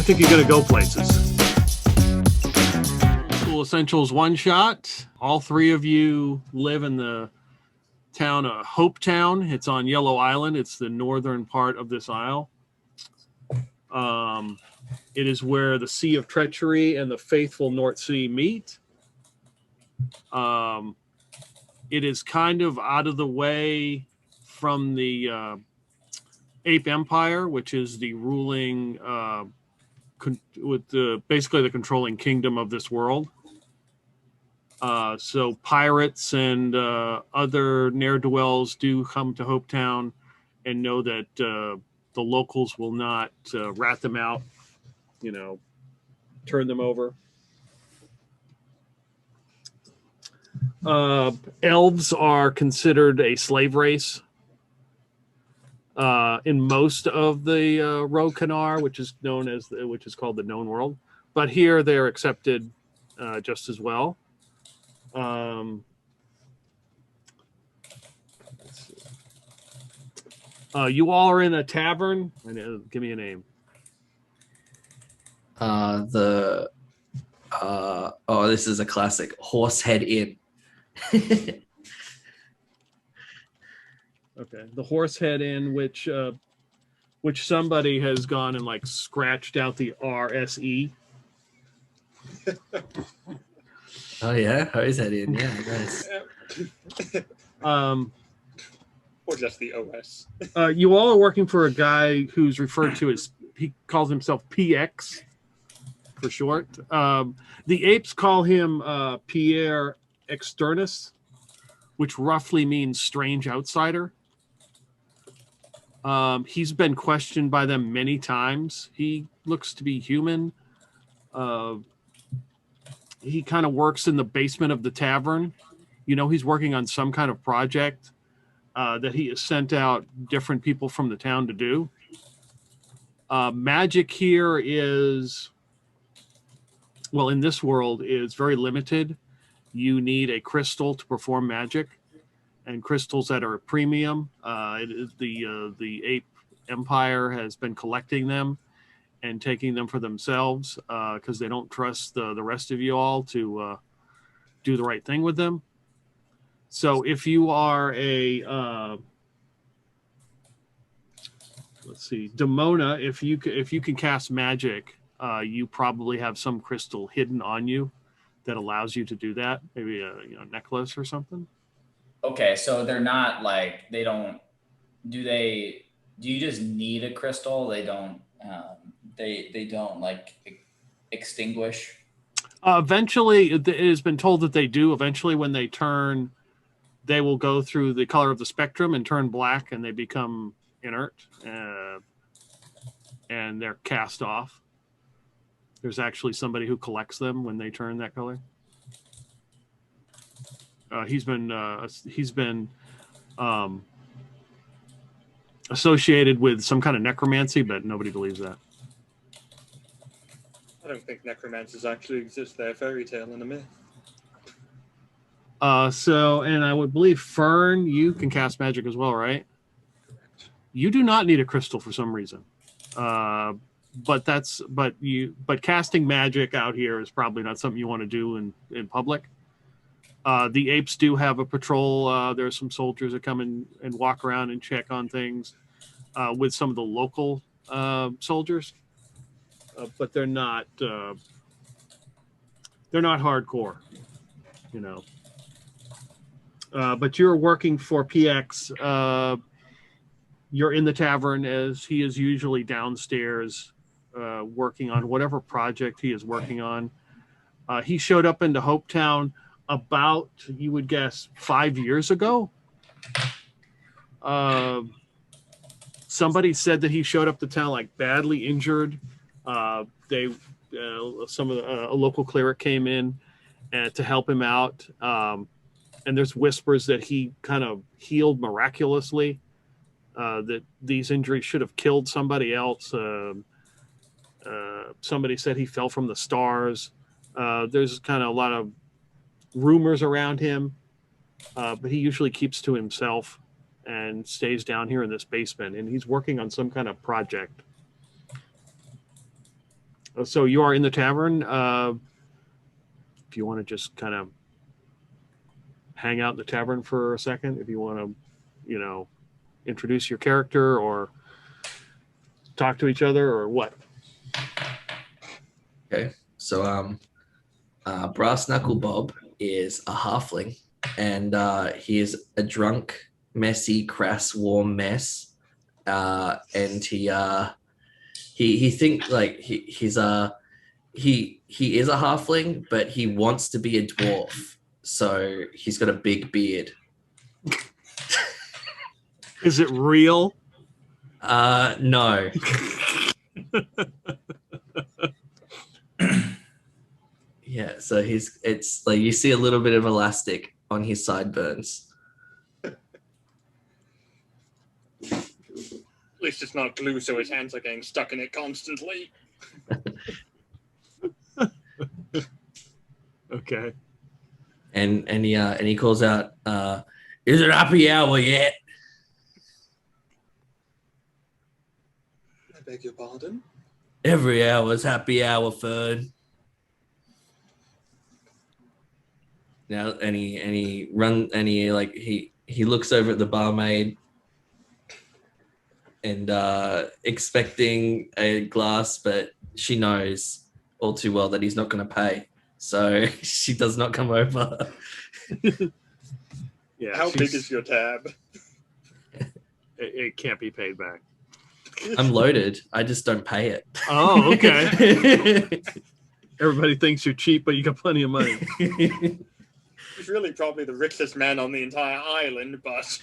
think you're going to go places. Cool Essentials one shot. All three of you live in the town of Hopetown. It's on Yellow Island. It's the northern part of this isle. It is where the Sea of Treachery and the faithful North Sea meet. It is kind of out of the way from the Ape Empire, which is the ruling, basically the controlling kingdom of this world. So pirates and other ne'er-do-wells do come to Hopetown and know that the locals will not rat them out, turn them over. Elves are considered a slave race in most of the Rogue Canar, which is called the known world. But here they're accepted just as well. You all are in a tavern. Give me a name. This is a classic. Horsehead Inn. Okay, the Horsehead Inn, which somebody has gone and scratched out the RSE. Oh yeah, Horsehead Inn. Yeah, nice. Or just the OS. You all are working for a guy who's referred to as, he calls himself PX for short. The apes call him Pierre Externus, which roughly means strange outsider. He's been questioned by them many times. He looks to be human. He kind of works in the basement of the tavern. He's working on some kind of project that he has sent out different people from the town to do. Magic here is, in this world, is very limited. You need a crystal to perform magic, and crystals that are a premium. The Ape Empire has been collecting them and taking them for themselves because they don't trust the rest of you all to do the right thing with them. So if you are a Demoana, if you can cast magic, you probably have some crystal hidden on you that allows you to do that. Maybe a necklace or something. Okay, so they're not do you just need a crystal? They don't extinguish? Eventually, it has been told that they do. Eventually, when they turn, they will go through the color of the spectrum and turn black, and they become inert, and they're cast off. There's actually somebody who collects them when they turn that color. He's been associated with some kind of necromancy, but nobody believes that. I don't think necromancers actually exist. They're a fairy tale and a myth. And I would believe Fern, you can cast magic as well, right? Correct. You do not need a crystal for some reason. But casting magic out here is probably not something you want to do in public. The apes do have a patrol. There are some soldiers that come in and walk around and check on things with some of the local soldiers, but they're not hardcore, But you're working for PX. You're in the tavern as he is usually downstairs working on whatever project he is working on. He showed up into Hopetown about, you would guess, 5 years ago. Somebody said that he showed up to town badly injured. A local cleric came in to help him out. And there's whispers that he kind of healed miraculously. That these injuries should have killed somebody else. Somebody said he fell from the stars. There's kind of a lot of rumors around him, but he usually keeps to himself and stays down here in this basement, and he's working on some kind of project. So you are in the tavern. If you want to just kind of hang out in the tavern for a second, if you want to, introduce your character or talk to each other or what. Okay, so Brass Knuckle Bob is a halfling, and he is a drunk, messy, crass, warm mess, and he thinks like he is a halfling, but he wants to be a dwarf, so he's got a big beard. Is it real? No. Yeah, so it's like you see a little bit of elastic on his sideburns. At least it's not glue, so his hands are getting stuck in it constantly. Okay. And he calls out, "Is it happy hour yet?" I beg your pardon? Every hour's happy hour, Fern. Now, and he looks over at the barmaid and expecting a glass, but she knows all too well that he's not going to pay, so she does not come over. Yeah. How big is your tab? It can't be paid back. I'm loaded. I just don't pay it. Oh, okay. Everybody thinks you're cheap, but you got plenty of money. He's really probably the richest man on the entire island, but...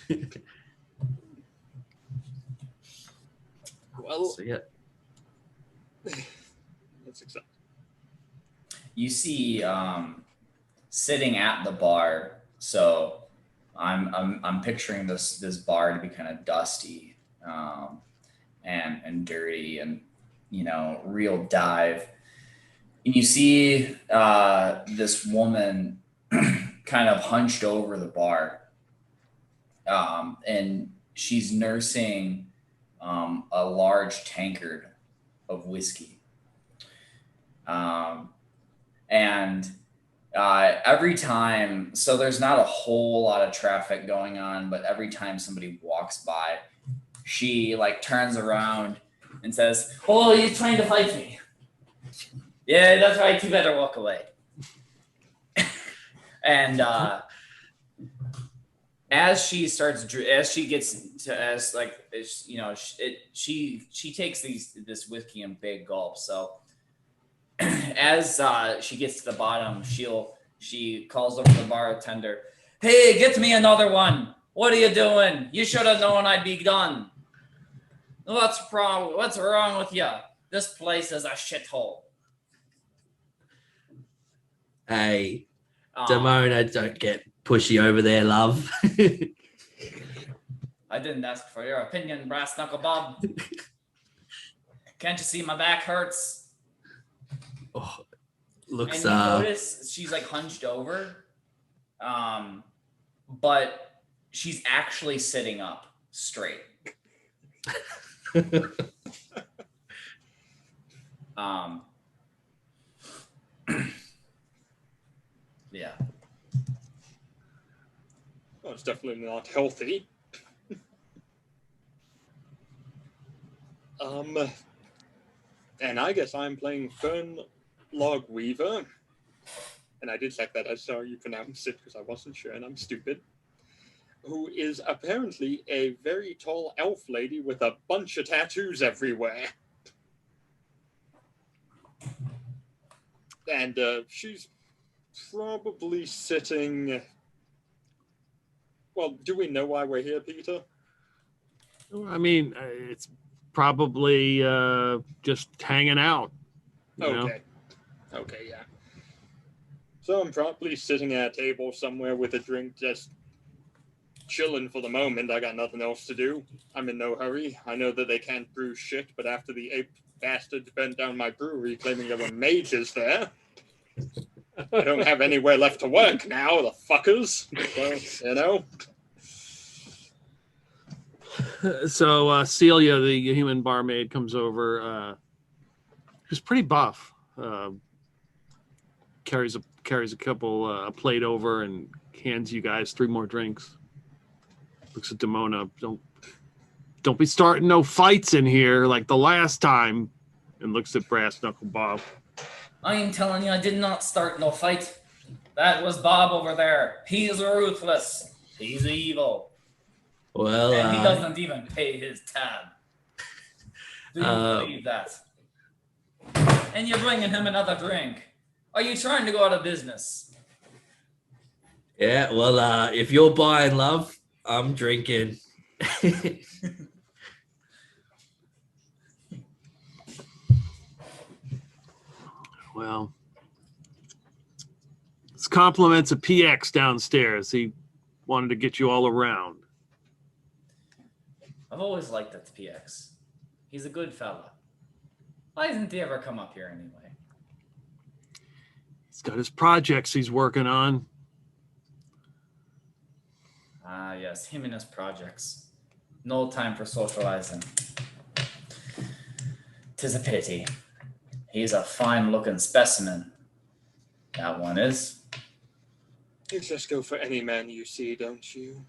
Well, So yeah. that's exciting. You see, sitting at the bar. So I'm picturing this bar to be kind of dusty, and dirty, and real dive. And you see this woman kind of hunched over the bar, and she's nursing a large tankard of whiskey. And every time, so there's not a whole lot of traffic going on, but every time somebody walks by, she turns around and says, "Oh, you're trying to fight me? Yeah, that's right. You better walk away." And she takes this whiskey in big gulps. So as she gets to the bottom, she calls over the bartender, "Hey, get me another one. What are you doing? You should have known I'd be done. What's wrong with you? This place is a shithole." Hey, Demoana, don't get pushy over there, love. I didn't ask for your opinion, Brass Knuckle Bob. Can't you see my back hurts? Oh, looks. And you notice she's hunched over, but she's actually sitting up straight. Yeah. Well, it's definitely not healthy. And I guess I'm playing Fern Logweaver. And I did check that. I saw you pronounce it because I wasn't sure, and I'm stupid. Who is apparently a very tall elf lady with a bunch of tattoos everywhere. And she's probably sitting... Well, do we know why we're here, Peter? I mean, it's probably just hanging out. Okay. Okay, yeah. So I'm probably sitting at a table somewhere with a drink, just chilling for the moment. I got nothing else to do. I'm in no hurry. I know that they can't brew shit, but after the ape bastards bent down my brewery claiming there were mages there, I don't have anywhere left to work now, the fuckers. So, So Celia, the human barmaid, comes over who's pretty buff. Carries a couple a plate over and hands you guys 3 more drinks. Looks at Demoana. Don't be starting no fights in here like the last time. And looks at Brass Knuckle Bob. I am telling you, I did not start no fight. That was Bob over there. He's ruthless. He's evil. Well, and he doesn't even pay his tab. Do you believe that? And you're bringing him another drink. Are you trying to go out of business? Yeah, well, if you're buying love, I'm drinking. Well, it's compliments of PX downstairs. He wanted to get you all around. I've always liked that PX. He's a good fella. Why doesn't he ever come up here anyway? He's got his projects he's working on. Ah, yes, him and his projects. No time for socializing. 'Tis a pity. He's a fine-looking specimen. That one is. You just go for any man you see, don't you?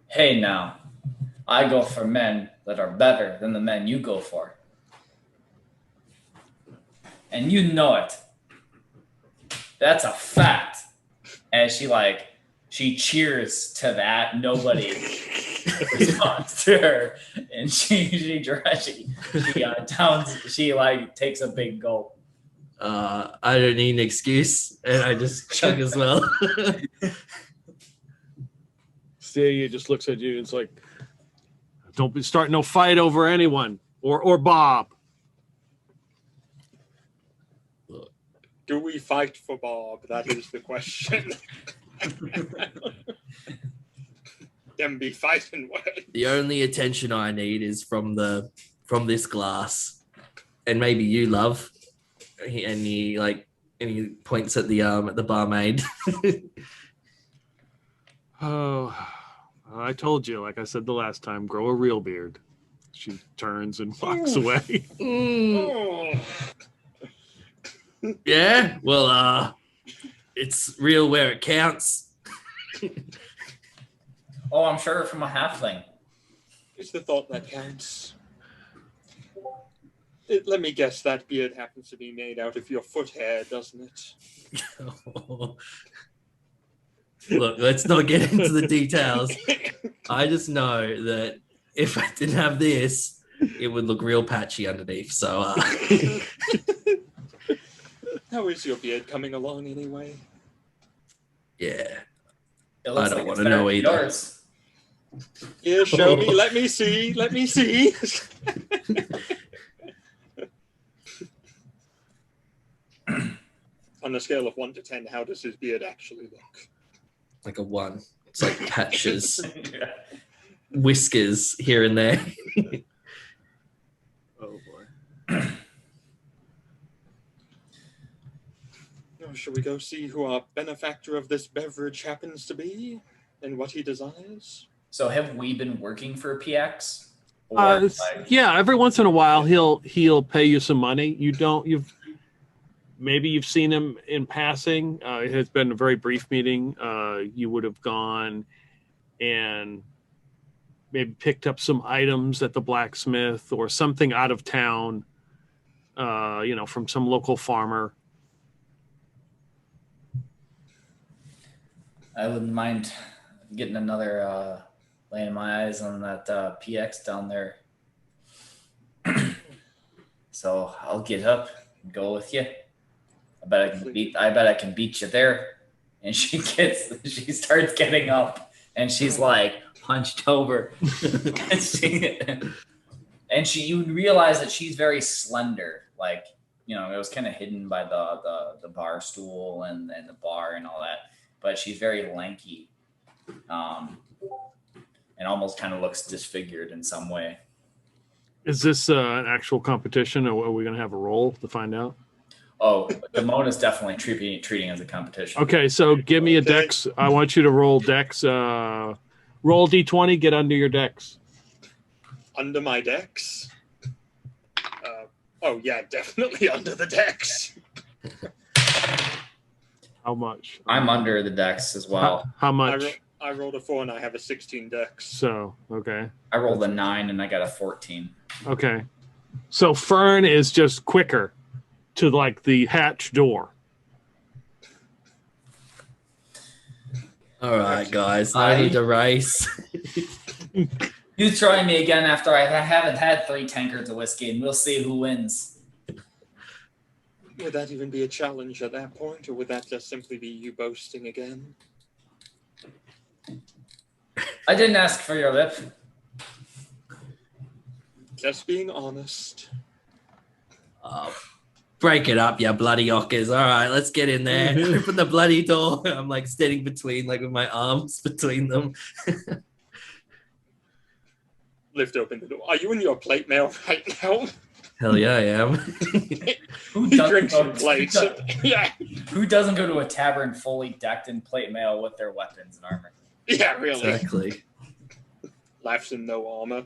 Hey, now. I go for men that are better than the men you go for. And you know it. That's a fact. And she cheers to that. Nobody responds to her. And she takes a big gulp. I don't need an excuse, and I just chug as well. Celia just looks at you and it's like, don't be starting no fight over anyone or Bob. Do we fight for Bob? That is the question. Them be fighting words. The only attention I need is from this glass, and maybe you, love. And he points at the barmaid. Oh, I told you, like I said the last time, grow a real beard. She turns and walks away. Oh. Yeah, well, it's real where it counts. Oh, I'm sure from a halfling. It's the thought that counts. Let me guess, that beard happens to be made out of your foot hair, doesn't it? Look, let's not get into the details. I just know that if I didn't have this, it would look real patchy underneath. So, how is your beard coming along anyway? Yeah, It looks I don't like want it's to know better than either. yours. Yeah, show me. Let me see. Let me see. On a scale of 1 to 10, how does his beard actually look? Like a 1. It's like patches, whiskers here and there. Oh boy. Oh, shall we go see who our benefactor of this beverage happens to be and what he desires? So have we been working for PX? Yeah, every once in a while he'll pay you some money. You've seen him in passing. It has been a very brief meeting. You would have gone and maybe picked up some items at the blacksmith or something out of town, from some local farmer. I wouldn't mind getting another laying my eyes on that PX down there. So I'll get up and go with you. I bet I can beat you there. And she starts getting up and she's like hunched over. and you realize that she's very slender. Like, it was kind of hidden by the bar stool and the bar and all that. But she's very lanky. And almost kind of looks disfigured in some way. Is this an actual competition, or are we going to have a roll to find out? Oh, Demoana is definitely treating as a competition. Okay, so give me a dex. I want you to roll dex. Roll D20, get under your dex. Under my dex? Oh yeah, definitely under the decks. How much? I'm under the decks as well. How much? I rolled a 4 and I have a 16 dex. So, okay. I rolled a 9 and I got a 14. Okay. So Fern is just quicker to like the hatch door. All right, guys. No need to race. You try me again after I haven't had 3 tankards of whiskey, and we'll see who wins. Would that even be a challenge at that point, or would that just simply be you boasting again? I didn't ask for your lip. Just being honest. Break it up, you bloody ockers. All right, let's get in there. Open the bloody door. I'm like standing between, like with my arms between them. Lift open the door. Are you in your plate mail right now? Hell yeah, I am. Who He doesn't drinks go- some plates. Yeah. Who doesn't go to a tavern fully decked in plate mail with their weapons and armor? Yeah, really. Exactly. Laughs in no armor.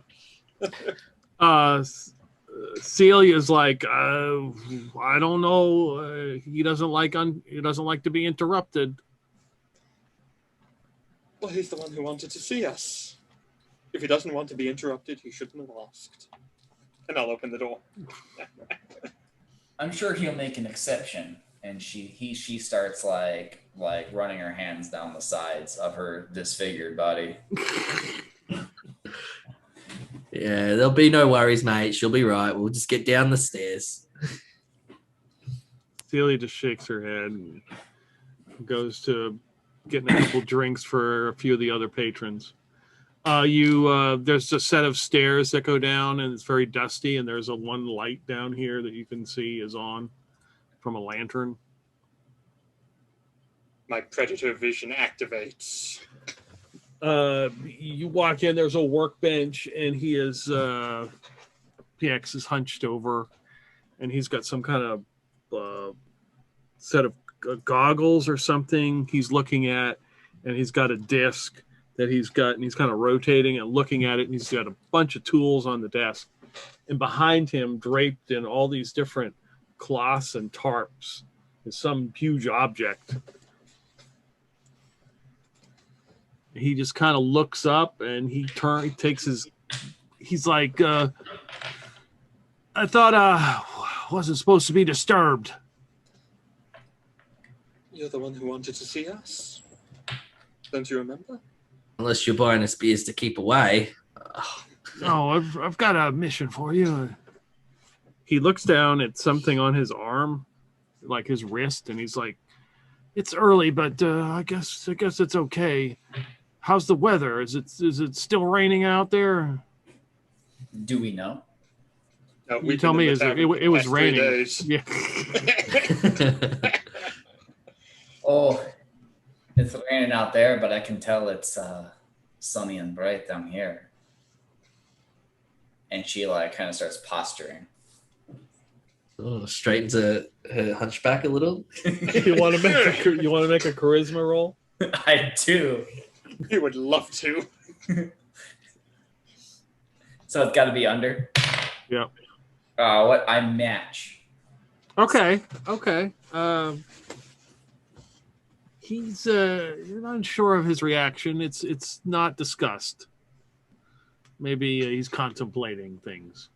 Celia's like, I don't know. He doesn't like to be interrupted. Well, he's the one who wanted to see us. If he doesn't want to be interrupted, he shouldn't have asked. And I'll open the door. I'm sure he'll make an exception. And she starts like running her hands down the sides of her disfigured body. Yeah, there'll be no worries, mate. She'll be right. We'll just get down the stairs. Celia just shakes her head and goes to getting a couple drinks for a few of the other patrons. There's a set of stairs that go down, and it's very dusty, and there's one light down here that you can see is on from a lantern. My predator vision activates. You walk in, there's a workbench, and PX is hunched over, and he's got some kind of set of goggles or something he's looking at, and he's got a disc that he's got, and he's kind of rotating and looking at it, and he's got a bunch of tools on the desk. And behind him, draped in all these different cloths and tarps, is some huge object. He just kind of looks up, and he's like, I thought I wasn't supposed to be disturbed. You're the one who wanted to see us? Don't you remember? Unless you're buying us beers to keep away. No, I've got a mission for you. He looks down at something on his arm, like his wrist, and he's like, "It's early, but I guess it's okay. How's the weather? Is it still raining out there?" Do we know? No, You tell me, it was raining. Yeah. Oh, it's raining out there, but I can tell it's sunny and bright down here. And she like kind of starts posturing. Oh, straightens her hunchback a little. You want to make a charisma roll? I do. You would love to. So it's got to be under. Yeah. What I match. Okay. He's you're not sure of his reaction. It's not discussed. Maybe he's contemplating things.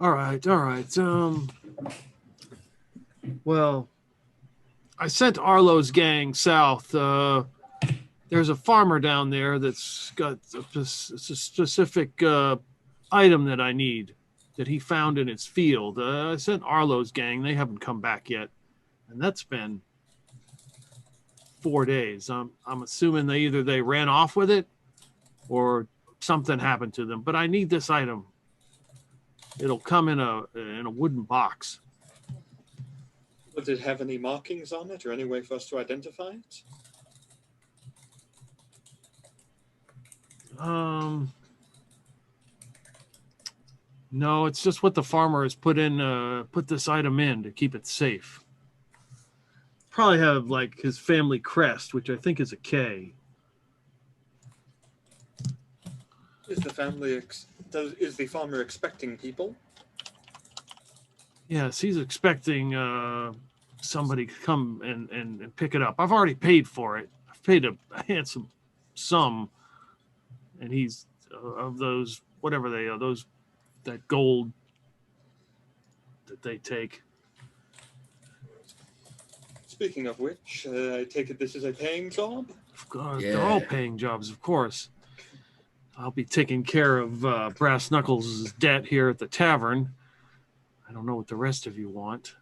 All right. Well, I sent Arlo's gang south. There's a farmer down there that's got a specific item that I need that he found in his field. I sent Arlo's gang. They haven't come back yet. And that's been 4 days. I'm assuming they ran off with it or something happened to them. But I need this item. It'll come in a wooden box. Does it have any markings on it or any way for us to identify it? No, it's just what the farmer has put this item in to keep it safe. Probably have like his family crest, which I think is a K. Is the family Is the farmer expecting people? Yes, he's expecting somebody to come and pick it up. I've already paid for it. I've paid a handsome sum, and he's of those, whatever they are, those, that gold that they take. Speaking of which, I take it this is a paying job? They're all paying jobs, of course. I'll be taking care of Brass Knuckles' debt here at the tavern. I don't know what the rest of you want.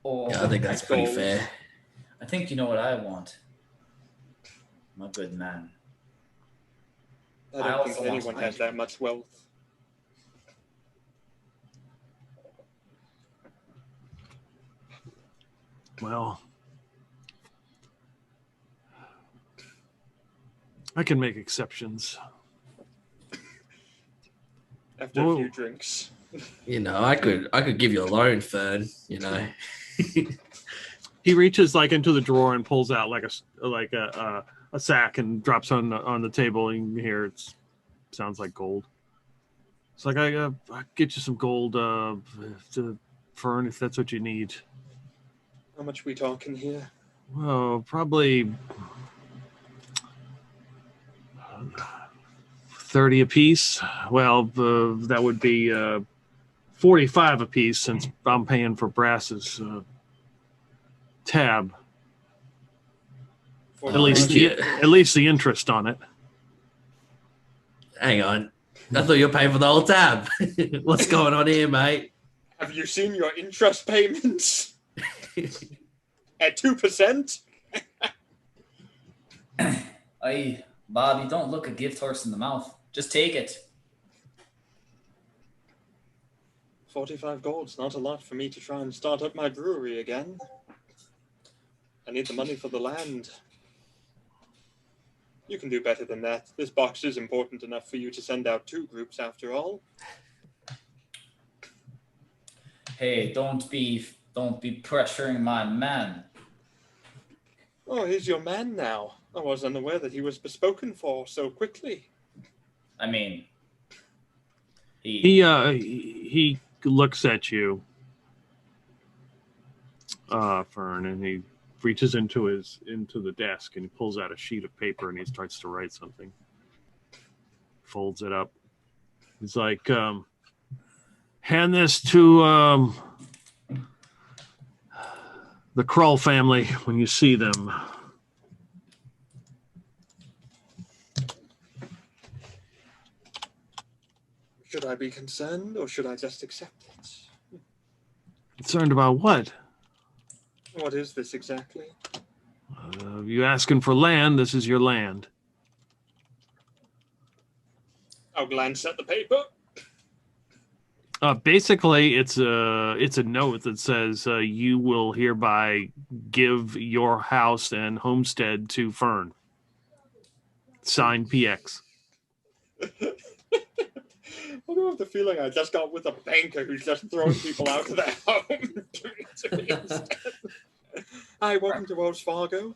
Oh, Yeah, I think that's pretty fair. I think you know what I want. I'm a good man. I don't think anyone has that much wealth. Well, I can make exceptions. After a few drinks. You know, I could give you a loan, Fern. You know. He reaches like into the drawer and pulls out like a sack and drops on the table. And here it sounds like gold. It's like I get you some gold, to Fern, if that's what you need. How much we talking here? Well, probably 30 apiece. Well, that would be 45 apiece since I'm paying for Brass's tab. At least the interest on it. Hang on. I thought you were paying for the whole tab. What's going on here, mate? Have you seen your interest payments? At 2%? Hey, Bobby, don't look a gift horse in the mouth. Just take it. 45 gold's not a lot for me to try and start up my brewery again. I need the money for the land. You can do better than that. This box is important enough for you to send out 2 groups after all. Hey, don't be pressuring my man. Oh, he's your man now. I was unaware that he was bespoken for so quickly. I mean, he looks at you, Fern, and he reaches into the desk and he pulls out a sheet of paper and he starts to write something. Folds it up. He's like, hand this to the Krull family when you see them. Should I be concerned or should I just accept it? Concerned about what? What is this exactly? You asking for land? This is your land. I'll glance at the paper. Basically, it's a note that says you will hereby give your house and homestead to Fern. Signed, PX. I don't have the feeling I just got with a banker who's just throwing people out of their home. Hi, welcome to Wells Fargo.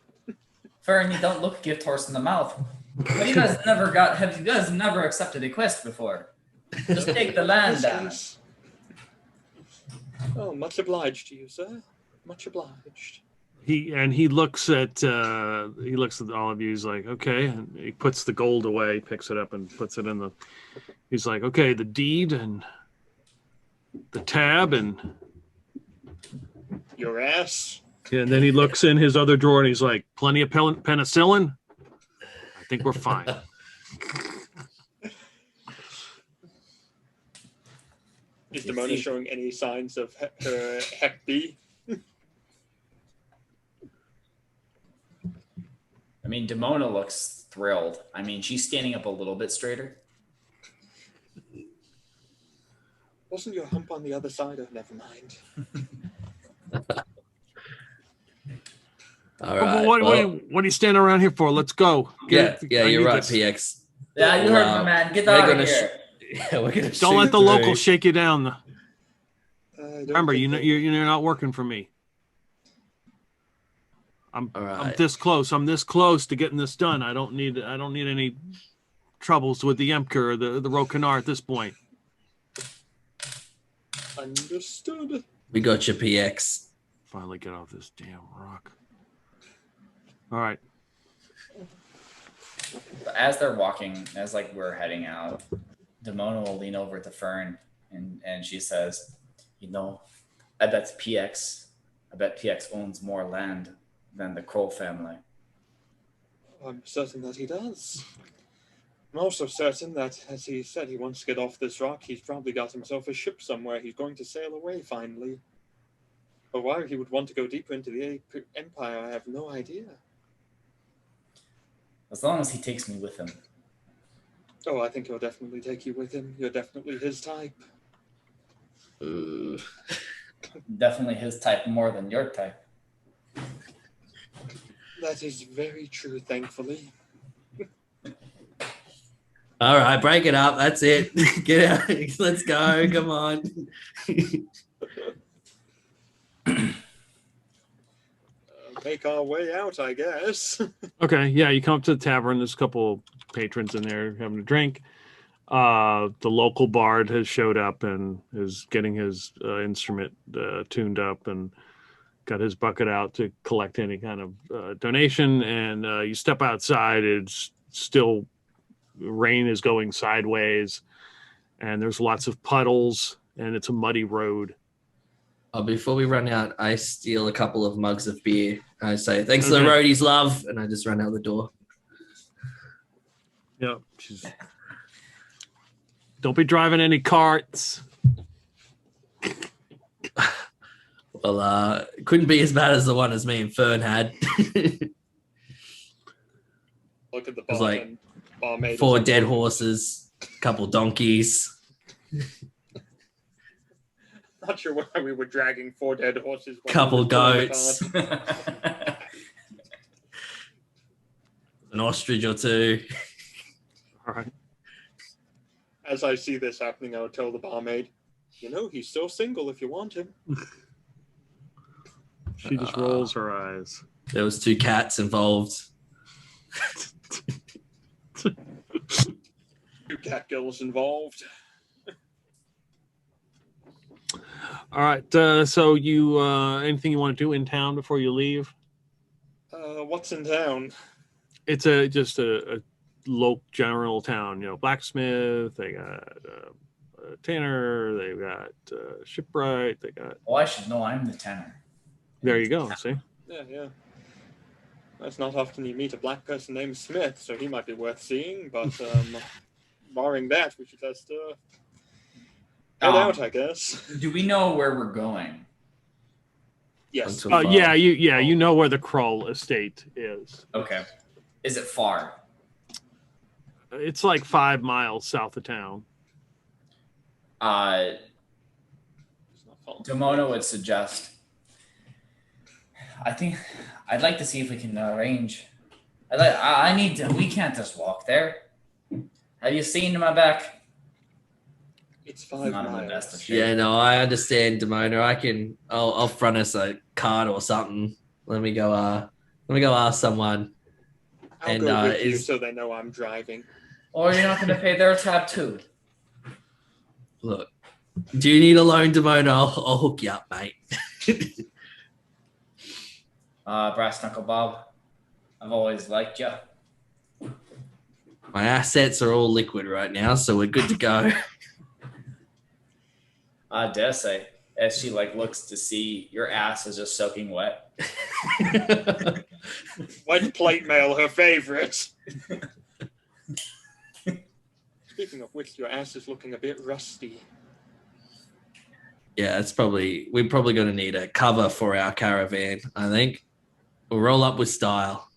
Fern, you don't look a gift horse in the mouth. Have you guys never accepted a quest before? Just take the land down. Oh, much obliged to you, sir. Much obliged. He looks at all of you. He's like, okay, and he puts the gold away, picks it up, and puts it in the. He's like, okay, the deed and the tab and your ass. And then he looks in his other drawer and he's like, plenty of penicillin. I think we're fine. Is Demoana showing any signs of her Hep B? I mean, Demoana looks thrilled. I mean, she's standing up a little bit straighter. Wasn't your hump on the other side? Oh, never mind. All right. What are you standing around here for? Let's go. You're right, PX. Yeah, you heard my man. Get out of here. We're gonna Don't let the locals shake you down. Remember, you're not working for me. I'm this close. I'm this close to getting this done. I don't need any troubles with the Emperor, the Rokanar at this point. Understood. We got your PX. Finally get off this damn rock. All right. As they're walking, as like we're heading out, Demoana will lean over to Fern and she says, I bet PX owns more land than the Kroll family. I'm certain that he does. I'm also certain that, as he said, he wants to get off this rock. He's probably got himself a ship somewhere. He's going to sail away finally. But why he would want to go deeper into the Empire, I have no idea. As long as he takes me with him. Oh, I think he'll definitely take you with him. You're definitely his type. Definitely his type more than your type. That is very true, thankfully. All right, break it up. That's it. Get out. Let's go. Come on. Make our way out, I guess. Okay, yeah, you come up to the tavern. There's a couple patrons in there having a drink. The local bard has showed up and is getting his instrument tuned up and got his bucket out to collect any kind of donation. And you step outside, it's still rain is going sideways, and there's lots of puddles, and it's a muddy road. Before we run out, I steal a couple of mugs of beer. I say, thanks for the roadies, love. And I just run out the door. Yeah. Don't be driving any carts. Well, it couldn't be as bad as the one as me and Fern had. Look at the It's bar like and barmaid. 4 dead horses, a couple donkeys. Not sure why we were dragging 4 dead horses. Couple goats. An ostrich or 2. All right. As I see this happening, I'll tell the barmaid, he's still single if you want him. She just rolls her eyes. There was 2 cats involved. 2 cat girls involved. All right. So you anything you want to do in town before you leave? What's in town? It's just a local general town. Blacksmith. They got a tanner. They got shipwright. They got. Oh, I should know. I'm the tanner. There you go. See. Yeah. It's not often you meet a black person named Smith, so he might be worth seeing. But barring that, we should just head out, I guess. Do we know where we're going? Yes. Yeah. You know where the Kroll estate is. Okay. Is it far? It's like 5 miles south of town. Demoana would suggest. I think I'd like to see if we can arrange. We can't just walk there. Have you seen my back? It's 5 Not in the miles. best of shape. Yeah, no, I understand, Demoana. I'll front us a card or something. Let me go ask someone. I'll go with you so they know I'm driving. Or you're not going to pay their tab too. Look, do you need a loan, Demoana? I'll hook you up, mate. Brass Knuckle Bob, I've always liked you. My assets are all liquid right now, so we're good to go. I dare say, as she looks to see your ass is just soaking wet. Wet plate mail, her favorite. Speaking of which, your ass is looking a bit rusty. Yeah, we're probably going to need a cover for our caravan, I think. We'll roll up with style.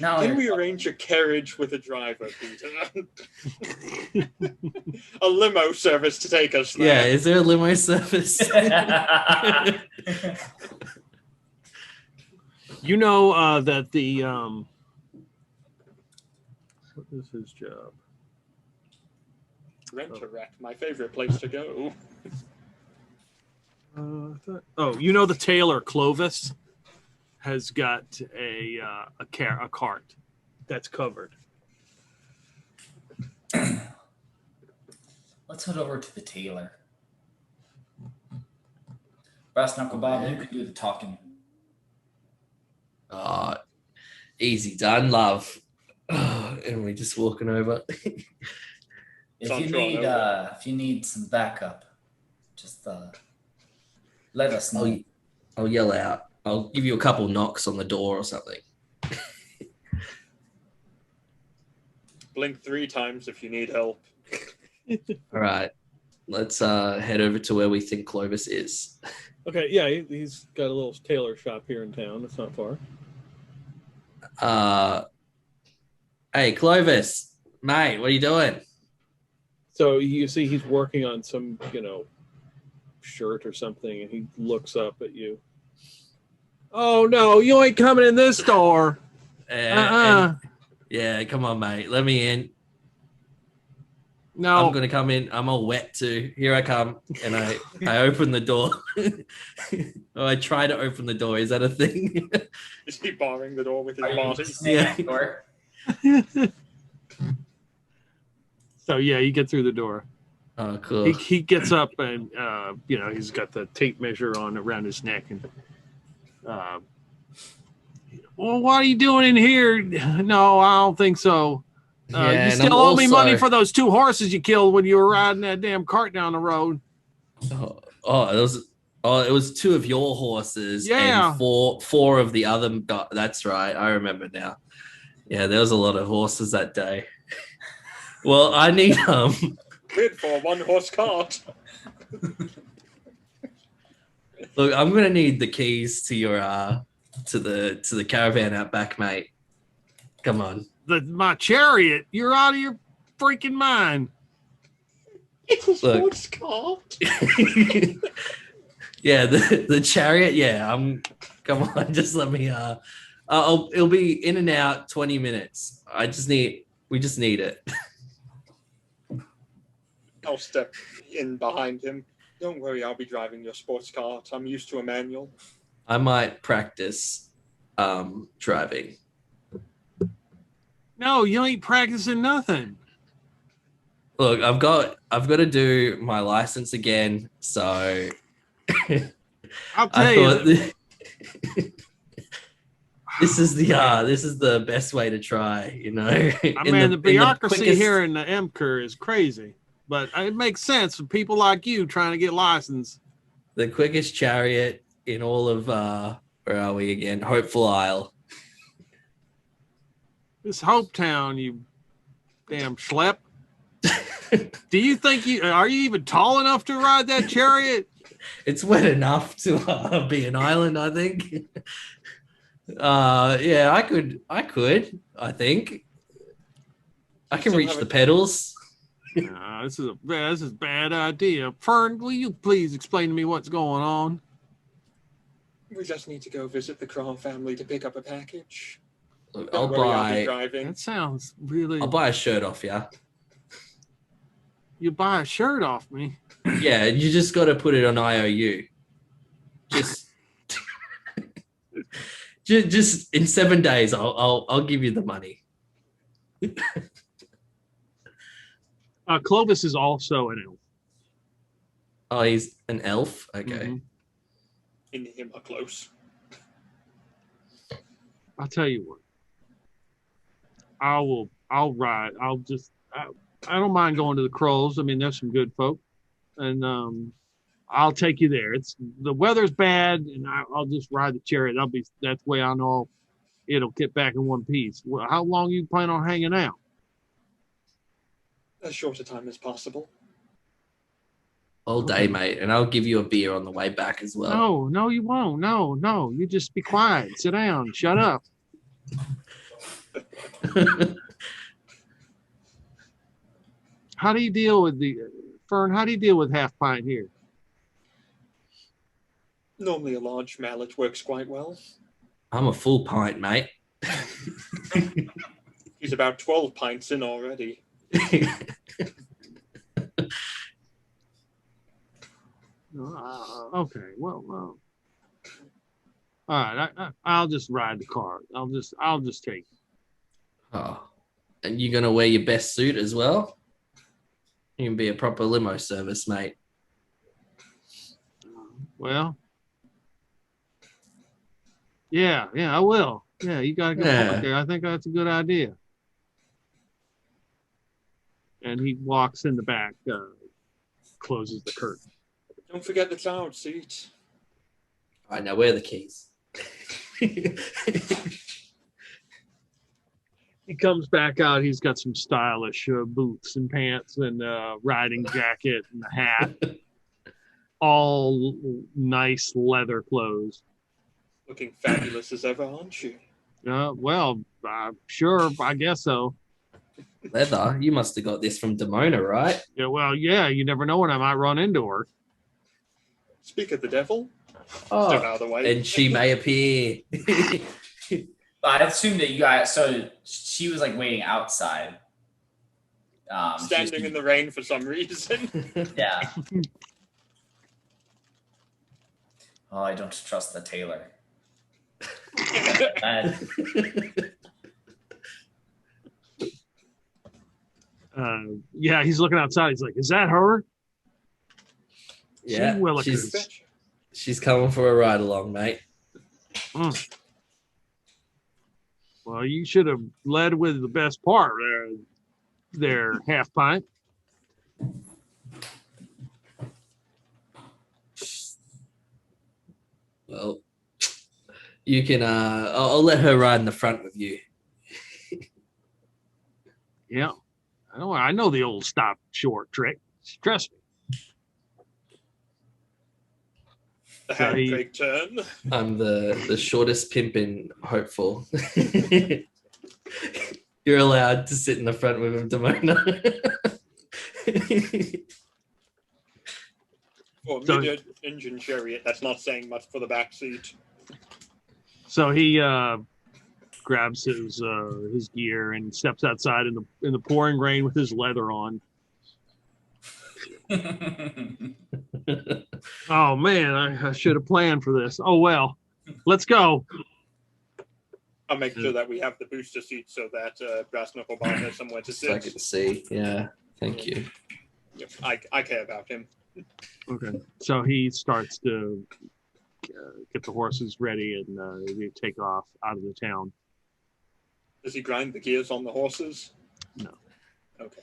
No, Can we arrange a carriage with a driver, Peter? A limo service to take us there. Yeah, is there a limo service? You know that the what is his job? Rent-a-wreck, my favorite place to go. You know the tailor Clovis has got a cart that's covered. Let's head over to the tailor. Brass Knuckle Bob, you can do the talking. Easy done, love. And we're just walking over. If you need some backup, just let us know. I'll yell out. I'll give you a couple knocks on the door or something. Blink 3 times if you need help. All right. Let's head over to where we think Clovis is. Okay, yeah, he's got a little tailor shop here in town. It's not far. Hey, Clovis, mate, what are you doing? So you see he's working on some, shirt or something, and he looks up at you. Oh, no, you ain't coming in this door. Yeah, come on, mate. Let me in. No. I'm going to come in. I'm all wet too. Here I come. And I open the door. I try to open the door. Is that a thing? Is he barring the door with his body? Yeah. So, yeah, you get through the door. Oh, cool. He gets up and, he's got the tape measure on around his neck. And, well, what are you doing in here? No, I don't think so. You still owe me money for those 2 horses you killed when you were riding that damn cart down the road. It was 2 of your horses and four of the other. That's right. I remember now. Yeah, there was a lot of horses that day. Well, I need bid for 1 horse cart. Look, I'm gonna need the keys to your to the caravan out back, mate. Come on. My chariot, you're out of your freaking mind. It's a sports cart. Yeah, the chariot. Yeah, come on, just let me. It'll be in and out 20 minutes. We just need it. I'll step in behind him. Don't worry, I'll be driving your sports cart. I'm used to a manual. I might practice driving. No, you ain't practicing nothing. Look, I've got to do my license again, so I'll tell you. This is the best way to try, the bureaucracy here in the Emker is crazy, but it makes sense for people like you trying to get licensed. The quickest chariot in all of where are we again? Hopeful Isle. This Hopetown, you damn schlep. Do you think are you even tall enough to ride that chariot? It's wet enough to be an island, I think. Yeah, I think. I can reach the pedals. This is a bad idea. Fern, will you please explain to me what's going on? We just need to go visit the Craw family to pick up a package. Look, I'll be driving. That sounds really. I'll buy a shirt off you. You buy a shirt off me? Yeah, you just got to put it on IOU. Just in 7 days, I'll give you the money. Clovis is also an elf. Oh, he's an elf. Okay. Mm-hmm. In him are close. I'll tell you what. I'll ride. I don't mind going to the Crows. I mean, there's some good folk, and I'll take you there. The weather's bad, and I'll just ride the chariot. That's the way I know it'll get back in one piece. Well, how long you plan on hanging out? As short a time as possible. All day, mate, and I'll give you a beer on the way back as well. No, you won't. No, you just be quiet. Sit down. Shut up. How do you deal with Fern? How do you deal with half pint here? Normally a large mallet works quite well. I'm a full pint, mate. He's about 12 pints in already. Okay, well. All right, I'll just ride the car. I'll just take it. Oh, and you're gonna wear your best suit as well? You can be a proper limo service, mate. Well, yeah, I will. Yeah, you got a good Yeah. point there. I think that's a good idea. And he walks in the back, closes the curtain. Don't forget the cloud seat. All right, now where are the keys? He comes back out. He's got some stylish boots and pants and riding jacket and a hat. All nice leather clothes. Looking fabulous as ever, aren't you? Well, sure, I guess so. Leather? You must have got this from Demoana, right? Yeah, well, yeah, you never know when I might run into her. Speak of the devil. Step Oh, out of the way. and she may appear. I assume that you guys. So she was like waiting outside. Standing in the rain for some reason. Yeah. Oh, I don't trust the tailor. Yeah, he's looking outside. He's like, "Is that her?" Yeah, Willikers. she's coming for a ride along, mate. Well, you should have led with the best part there, half pint. Well, you can. I'll let her ride in the front with you. Yeah, I know the old stop short trick. Trust me. The handbrake turn. I'm the shortest pimp in Hopeful. You're allowed to sit in the front with him, Demoana. Or mid-engine chariot. That's not saying much for the back seat. So he grabs his gear and steps outside in the pouring rain with his leather on. Oh man, I should have planned for this. Oh well, let's go. I'll make sure that we have the booster seat so that Brass Knuckle Bob has somewhere to So I sit. can see. Yeah, thank you. Yep, I care about him. Okay, so he starts to get the horses ready and they take off out of the town. Does he grind the gears on the horses? No. Okay.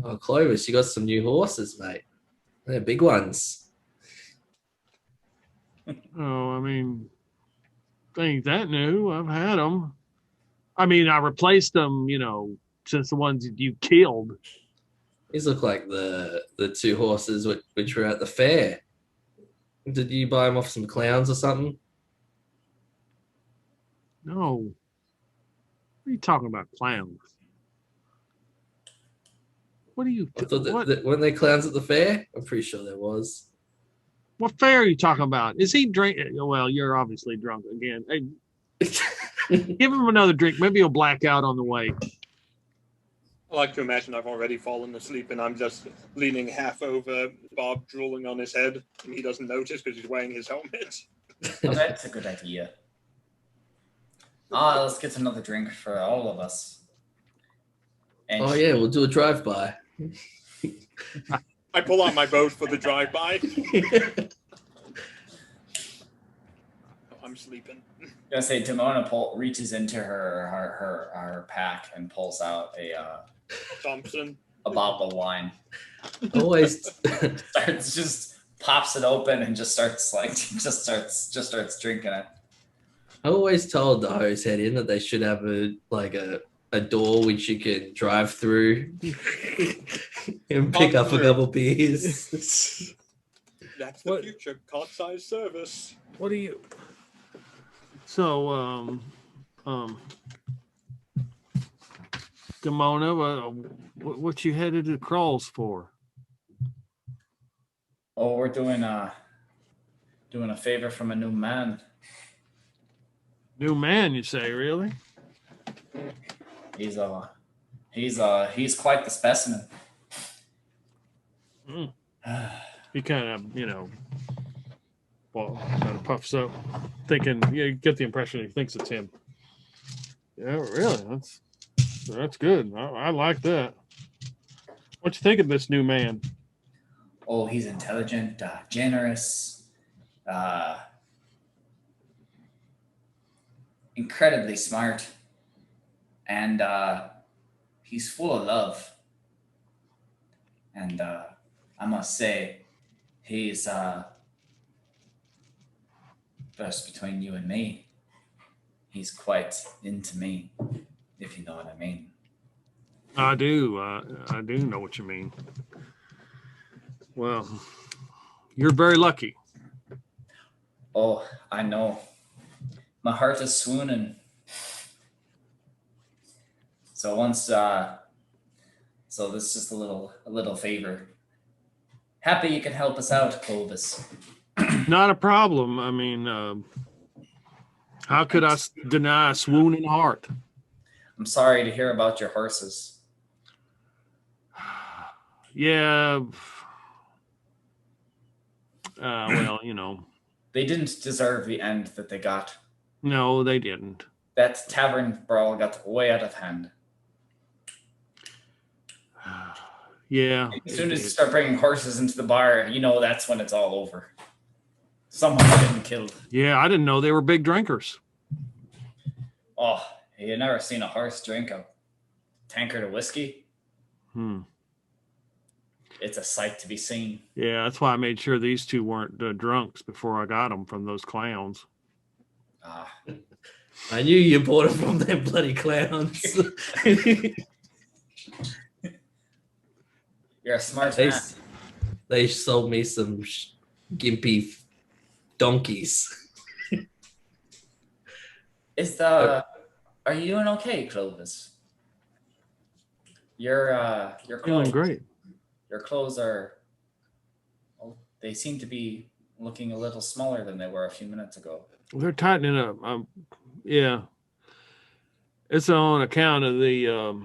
Oh, Clovis, you got some new horses, mate. They're big ones. Oh, I mean, they ain't that new. I've had them. I mean, I replaced them, since the ones that you killed. These look like the two horses which were at the fair. Did you buy them off some clowns or something? No. What are you talking about, clowns? What are you? I thought weren't they clowns at the fair? I'm pretty sure there was. What fair are you talking about? Is he drinking? Well, you're obviously drunk again. Hey, give him another drink. Maybe he'll black out on the way. I like to imagine I've already fallen asleep and I'm just leaning half over, Bob drooling on his head, and he doesn't notice because he's wearing his helmet. Oh, that's a good idea. Let's get another drink for all of us. And Oh yeah, we'll do a drive-by. I pull out my boat for the drive-by. I'm sleeping. I'm gonna say Demoana reaches into her pack and pulls out a Thompson. bottle of wine. Always Just pops it open and just starts drinking it. I always told the hose head in that they should have a door which you can drive through and pick up a couple beers. That's the future. Cart-sized service. What do you? So, Demoana, what you headed to Crawls for? Oh, we're doing a favor from a new man. New man, you say? Really? He's quite the specimen. He kind of, kind of puffs up, thinking. You get the impression he thinks it's him. Yeah, really? That's good. I like that. What you think of this new man? Oh, he's intelligent, generous, incredibly smart, and he's full of love. And I must say, he's first between you and me. He's quite into me, if you know what I mean. I do. I do know what you mean. Well, you're very lucky. Oh, I know. My heart is swooning. So so this is just a little favor. Happy you can help us out, Clovis. Not a problem. I mean, how could I deny a swooning heart? I'm sorry to hear about your horses. Yeah. Well, They didn't deserve the end that they got. no, they didn't. That tavern brawl got way out of hand. Yeah. As soon as you start bringing horses into the bar, that's when it's all over. Someone's getting killed. Yeah, I didn't know they were big drinkers. Oh, you never seen a horse drink a tankard of whiskey? It's a sight to be seen. Yeah, that's why I made sure these two weren't drunks before I got them from those clowns. I knew you bought it from them bloody clowns. You're a smart man. They sold me some gimpy donkeys. Are you doing okay, Clovis? Your clothes, Feeling great. Your clothes they seem to be looking a little smaller than they were a few minutes ago. They're tightening up. Yeah, it's on account of the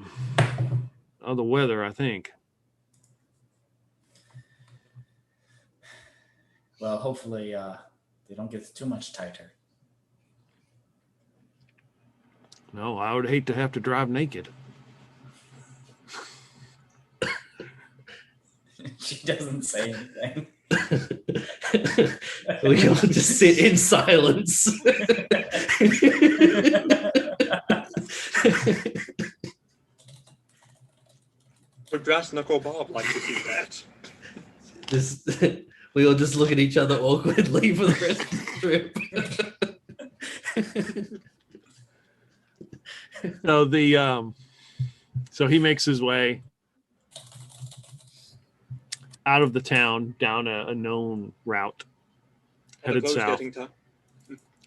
weather, I think. Well, hopefully they don't get too much tighter. No, I would hate to have to drive naked. She doesn't say anything. We all just sit in silence. Would Brass Knuckle Bob like to see that? We all just look at each other awkwardly for the rest of the trip. So he makes his way out of the town down a known route, headed south.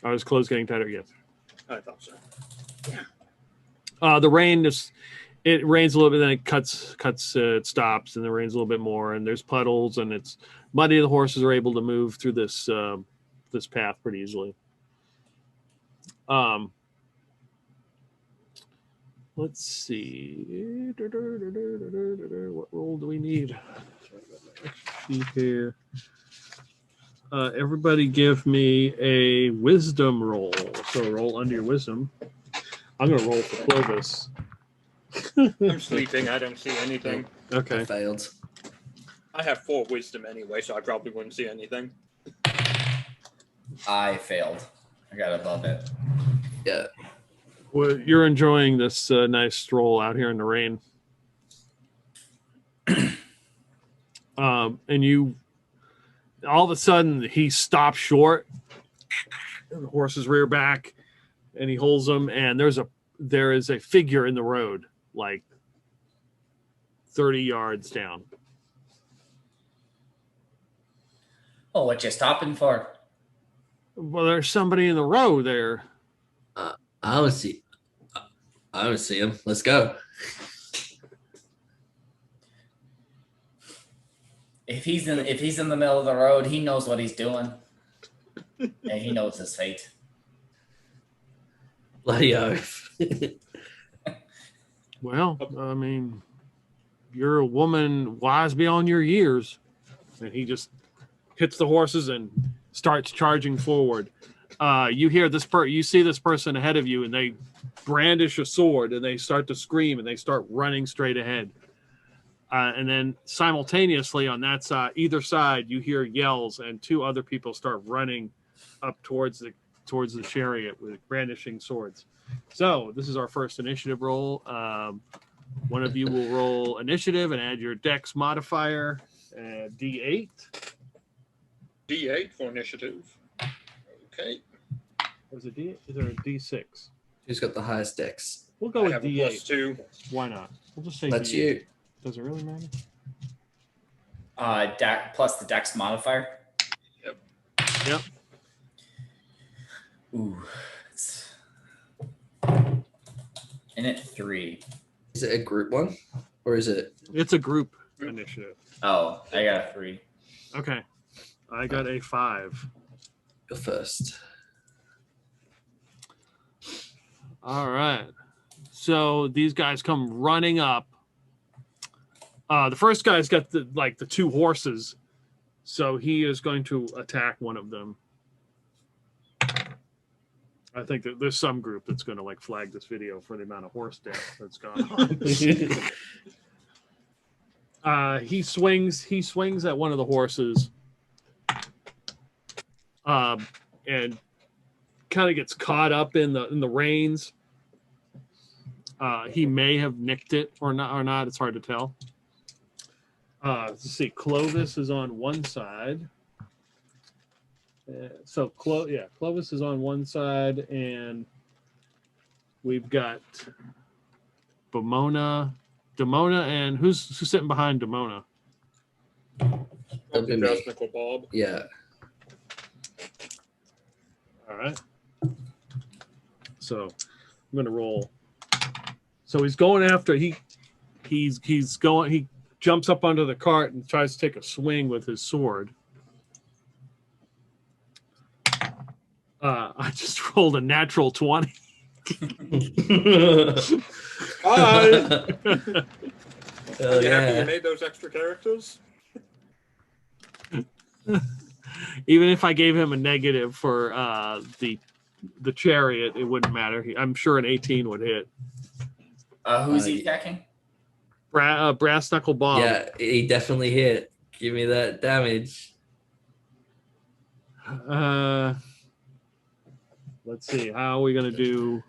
Are his clothes getting tighter? Yes. I thought so. The rain it rains a little bit, then it cuts, it stops, and it rains a little bit more, and there's puddles, and it's muddy. The horses are able to move through this path pretty easily. Let's see. What roll do we need? See here. Everybody give me a wisdom roll. So roll under your wisdom. I'm going to roll for Clovis. I'm sleeping. I don't see anything. Okay. I failed. I have 4 wisdom anyway, so I probably wouldn't see anything. I failed. I got above it. Yeah. Well, you're enjoying this nice stroll out here in the rain. And you, all of a sudden, he stops short. The horses rear back, and he holds them. And there is a figure in the road, like 30 yards down. Oh, what you stopping for? Well, there's somebody in the road there. I don't see him. Let's go. If he's in the middle of the road, he knows what he's doing. And he knows his fate. Bloody oath. Well, I mean, you're a woman wise beyond your years. And he just hits the horses and starts charging forward. You hear this you see this person ahead of you, and they brandish a sword, and they start to scream, and they start running straight ahead. And then simultaneously on that side, either side, you hear yells, and two other people start running up towards the chariot with brandishing swords. So this is our first initiative roll. One of you will roll initiative and add your dex modifier, D8. D8 for initiative. Okay. Was it D8? Is there a D6? Who's got the highest dex? We'll go I with have a D8. +2. Why not? We'll just say That's D8. you. Does it really matter? Plus the dex modifier. Yep. Ooh. And at 3. Is it a group one? Or is it? It's a group initiative. Oh, I got a 3. Okay. I got a 5. Go first. All right. So these guys come running up. The first guy's got the two horses, so he is going to attack one of them. I think that there's some group that's going to flag this video for the amount of horse death that's gone on. He swings at one of the horses, and kind of gets caught up in the reins. He may have nicked it or not. It's hard to tell. Let's see. Clovis is on one side. Clovis is on one side, and we've got Demoana, and who's sitting behind Demoana? Bob. Yeah. All right. So I'm gonna roll. So he's going after he jumps up onto the cart and tries to take a swing with his sword. I just rolled a natural 20. Hi. Hell You happy yeah. you made those extra characters? Even if I gave him a negative for the chariot, it wouldn't matter. I'm sure an 18 would hit. Who's he attacking? Brass Knuckle Bob. Yeah, he definitely hit. Give me that damage. Let's see. How are we going to do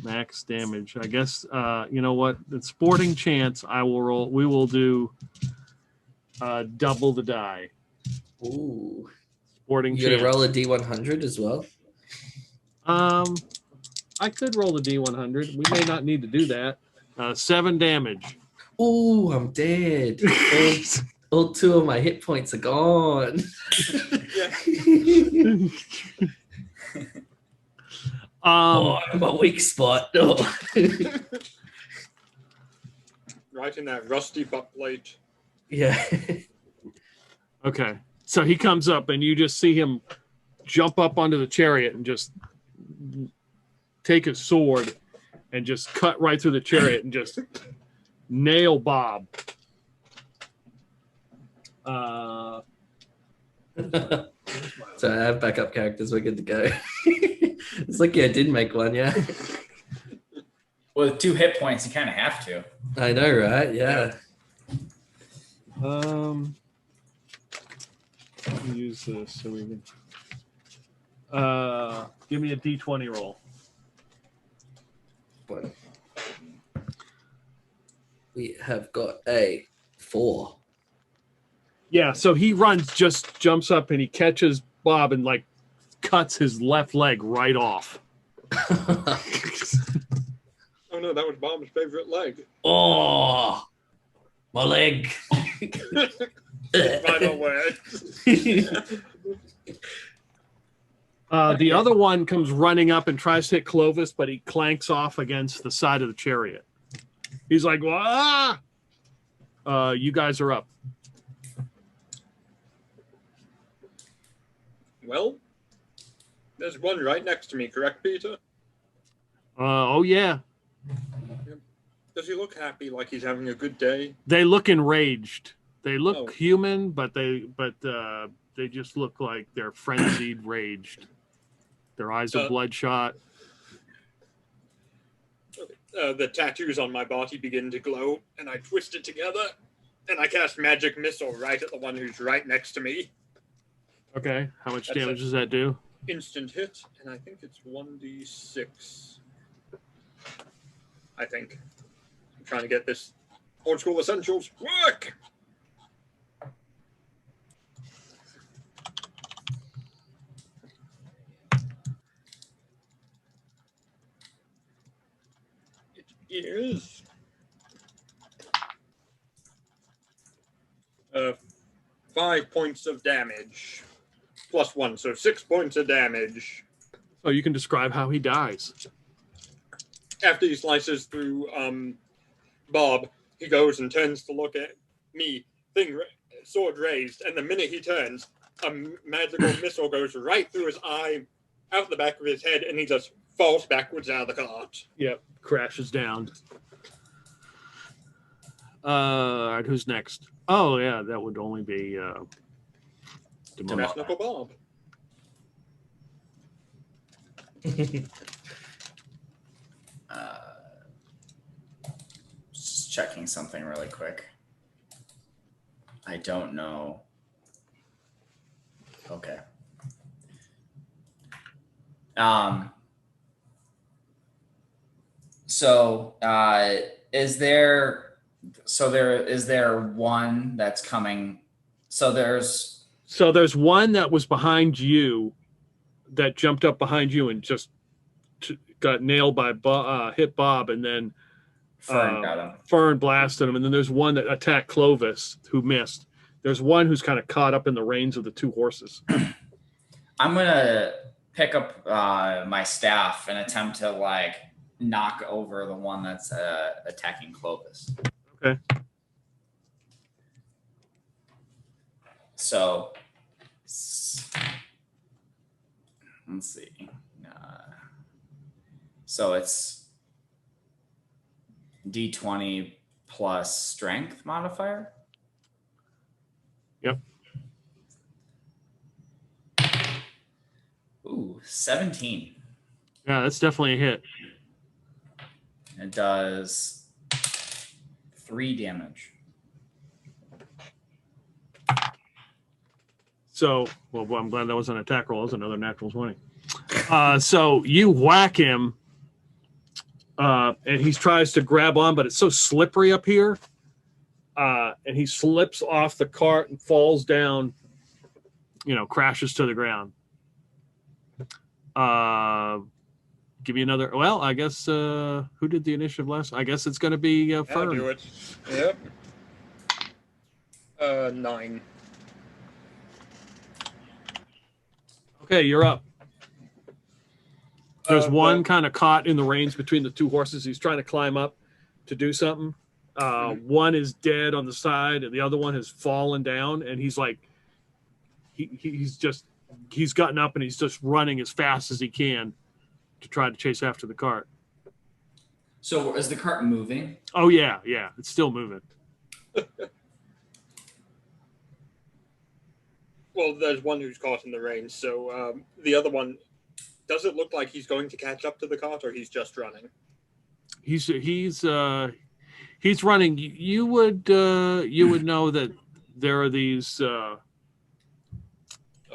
max damage? I guess, you know what? It's sporting chance. I will roll. We will do double the die. Ooh. Sporting You chance. gonna roll a D100 as well? I could roll the D100. We may not need to do that. 7 damage. Ooh, I'm dead. all 2 of my hit points are gone. I'm a weak spot. Oh. Right in that rusty butt plate. Yeah. Okay. So he comes up, and you just see him jump up onto the chariot and just take his sword and just cut right through the chariot and just nail Bob. So I have backup characters. We're good to go. It's like, yeah, I did make one, yeah. With 2 hit points, you kind of have to. I know, right? Yeah. Use this so we can. Give me a D20 roll. But we have got a 4. Yeah, so he just jumps up, and he catches Bob and cuts his left leg right off. Oh no, that was Bob's favorite leg. Oh, my leg. Final word. The other one comes running up and tries to hit Clovis, but he clanks off against the side of the chariot. He's like, "Ah!" You guys are up. Well, there's one right next to me, correct, Peter? Oh yeah. Does he look happy, like he's having a good day? They look enraged. They look Oh. human, but they just look like they're frenzied, raged. Their eyes are bloodshot. The tattoos on my body begin to glow, and I twist it together, and I cast Magic Missile right at the one who's right next to me. Okay, how much damage does that do? Instant hit, and I think it's 1d6. I think. I'm trying to get this old school essentials work! It is 5 points of damage. Plus 1, so 6 points of damage. Oh, you can describe how he dies. After he slices through Bob, he goes and turns to look at me, sword raised, and the minute he turns, a magical missile goes right through his eye, out the back of his head, and he just falls backwards out of the cart. Yep, crashes down. All right, who's next? Oh, yeah, that would only be Demoana. Knuckle Bob. Just checking something really quick. I don't know. Okay. So is there one that's coming? So there's one that was behind you that jumped up behind you and just got nailed by hit Bob, and then Fern got him. Fern blasted him, and then there's one that attacked Clovis who missed. There's one who's kind of caught up in the reins of the two horses. I'm gonna pick up my staff and attempt to like knock over the one that's attacking Clovis. Okay. So let's see. So it's D20 plus strength modifier. Yep. Ooh, 17. Yeah, that's definitely a hit. It does 3 damage. So, well, I'm glad that was an attack roll. That was another natural 20. So you whack him, and he tries to grab on, but it's so slippery up here. And he slips off the cart and falls down, crashes to the ground. Give you another. Well, I guess who did the initiative last? I guess it's going to be Fern. I'll do it. Yep. 9. Okay, you're up. There's one kind of caught in the reins between the two horses. He's trying to climb up to do something. One is dead on the side, and the other one has fallen down. And he's like, he's gotten up and he's just running as fast as he can to try to chase after the cart. So is the cart moving? Oh yeah, it's still moving. Well, there's one who's caught in the reins. So the other one, does it look like he's going to catch up to the cart, or he's just running? He's running. You would know that there are these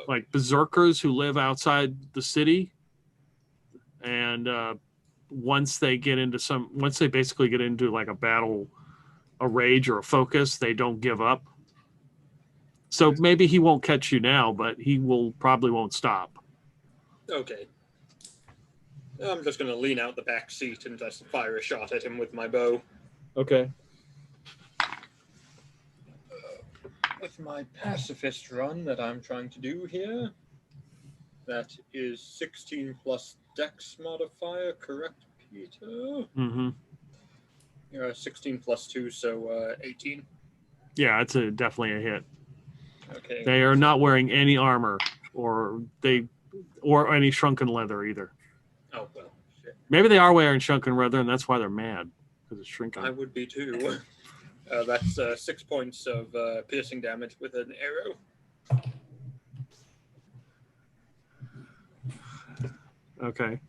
like berserkers who live outside the city, and once they basically get into like a battle, a rage or a focus, they don't give up. So maybe he won't catch you now, but he probably won't stop. Okay. I'm just going to lean out the back seat and just fire a shot at him with my bow. Okay. With my pacifist run that I'm trying to do here, that is 16 plus dex modifier, correct, Peter? Mm-hmm. 16 plus 2, so 18. Yeah, it's definitely a hit. Okay. They are not wearing any armor or any shrunken leather either. Oh, well, shit. Maybe they are wearing shrunken leather, and that's why they're mad, because it's shrinking. I would be too. That's 6 points of piercing damage with an arrow. Okay.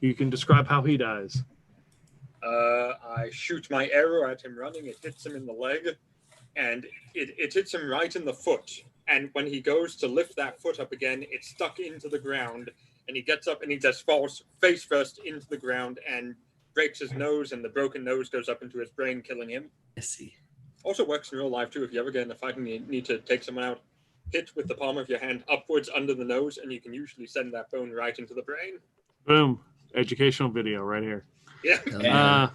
You can describe how he dies. I shoot my arrow at him running. It hits him in the leg, and it hits him right in the foot. And when he goes to lift that foot up again, it's stuck into the ground. And he gets up and he just falls face first into the ground and breaks his nose, and the broken nose goes up into his brain, killing him. I see. Also works in real life too. If you ever get in a fight and you need to take someone out, hit with the palm of your hand upwards under the nose, and you can usually send that bone right into the brain. Boom. Educational video right here. Yeah.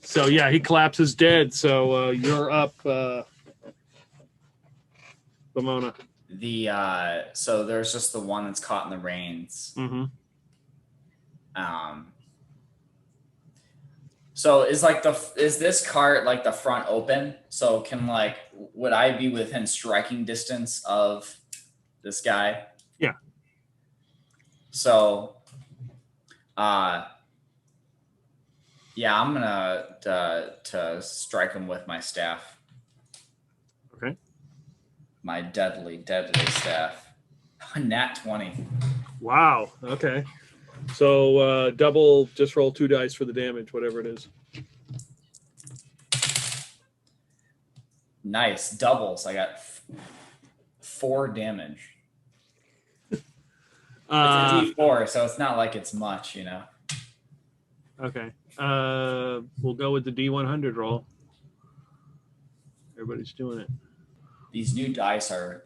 So yeah, he collapses dead. So you're up, Demoana. So there's just the one that's caught in the reins. Mm-hmm. So is this cart like the front open? So would I be within striking distance of this guy? Yeah. So, yeah, I'm gonna to strike him with my staff. Okay. My deadly staff. Nat 20. Wow. Okay. So double, just roll 2 dice for the damage, whatever it is. Nice. Doubles. I got 4 damage. It's a D4, so it's not like it's much, you know. Okay. We'll go with the D100 roll. Everybody's doing it. These new dice I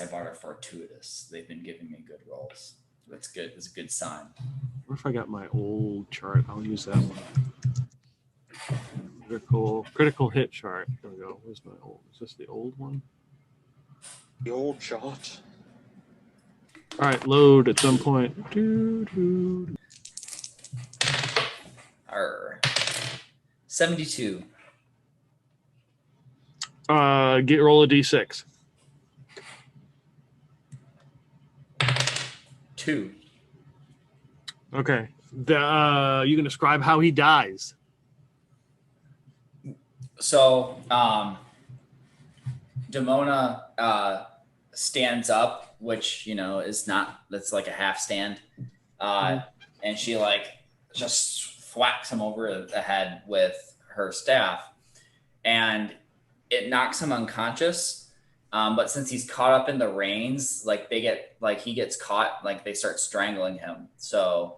bought are fortuitous. They've been giving me good rolls. That's good. It's a good sign. What if I got my old chart? I'll use that one. Critical hit chart. Here we go. Where's my old? Is this the old one? The old chart. All right, load at some point. 72. Roll a D6. 2. Okay. You can describe how he dies. So, Demoana stands up, which, that's like a half stand. And she just thwacks him over the head with her staff. And it knocks him unconscious. But since he's caught up in the reins, he gets caught, they start strangling him. So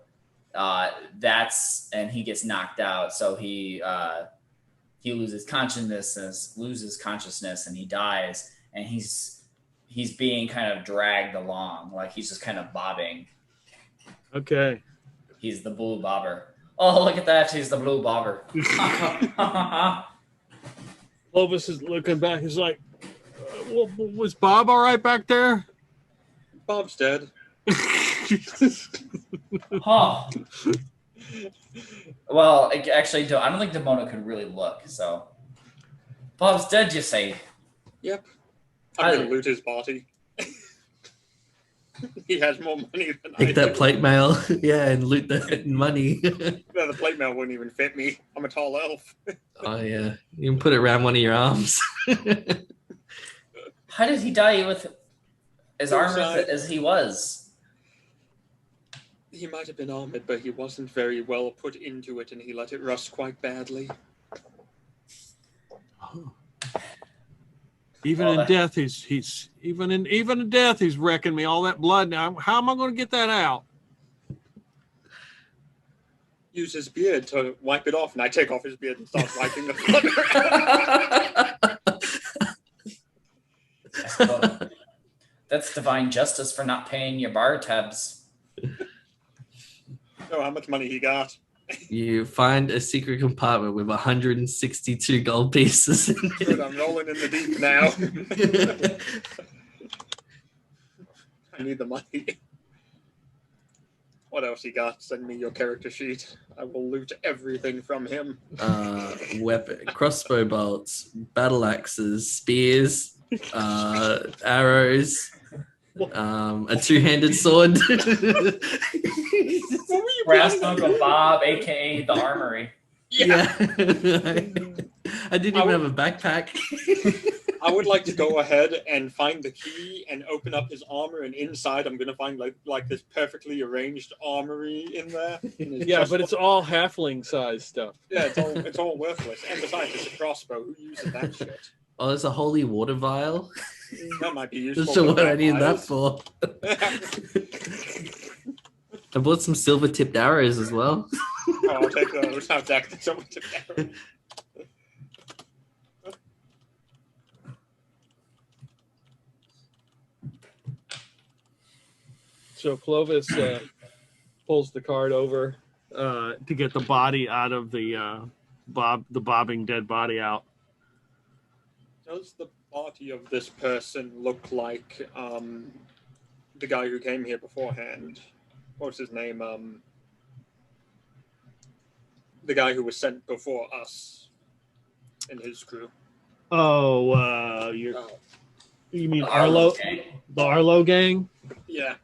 and he gets knocked out. So he loses consciousness and he dies. And he's being kind of dragged along, he's just kind of bobbing. Okay. He's the blue bobber. Oh, look at that! He's the blue bobber. Clovis is looking back. He's like, was Bob all right back there? Bob's dead. Huh. Well, actually, I don't think Demoana could really look. So, Bob's dead, you say? Yep. I'm gonna loot his body. He has more money than I do. Take that plate mail, yeah, and loot the money. No, the plate mail wouldn't even fit me. I'm a tall elf. Oh yeah, you can put it around one of your arms. How did he die with as armored as he was? He might have been armored, but he wasn't very well put into it, and he let it rust quite badly. Oh. Even in death, he's wrecking me all that blood. Now, how am I going to get that out? Use his beard to wipe it off, and I take off his beard and start wiping the blood. That's divine justice for not paying your bar tabs. Know how much money he got. You find a secret compartment with 162 gold pieces in it. Good, I'm rolling in the deep now. I need the money. What else he got? Send me your character sheet. I will loot everything from him. Weapon, crossbow bolts, battle axes, spears, arrows, a two-handed sword. Brass Uncle Bob, aka the Armory. Yeah. I didn't even have a backpack. I would like to go ahead and find the key and open up his armor, and inside I'm gonna find like this perfectly arranged armory in there. Yeah, but it's all halfling size stuff. Yeah, it's all worthless. And besides, it's a crossbow. Who uses that shit? Oh, there's a holy water vial. That might be useful. Just what I need that vampires. for. I bought some silver tipped arrows as well. Oh, I'll take those. I'll take someone to arrow. So Clovis pulls the cart over. To get the body out of the bobbing dead body out. Does the body of this person look like the guy who came here beforehand? What's his name? The guy who was sent before us and his crew. Oh, you mean Arlo Arlo? The Arlo gang? Yeah.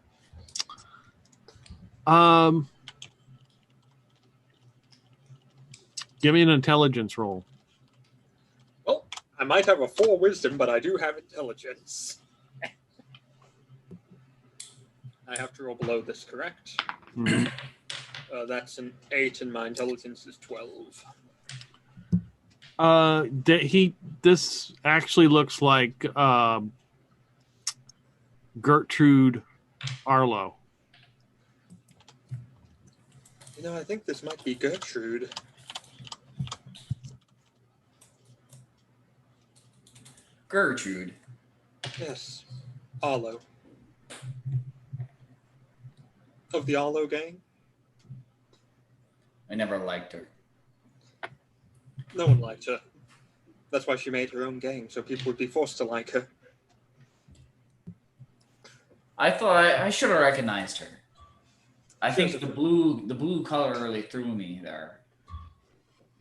Give me an intelligence roll. Well, I might have a 4 wisdom, but I do have intelligence. I have to roll below this, correct? Mhm. That's an 8, and my intelligence is 12. This actually looks like Gertrude Arlo. You know, I think this might be Gertrude. Gertrude. Yes. Arlo. Of the Arlo gang? I never liked her. No one liked her. That's why she made her own gang, so people would be forced to like her. I thought I should have recognized her. I think the blue color really threw me there.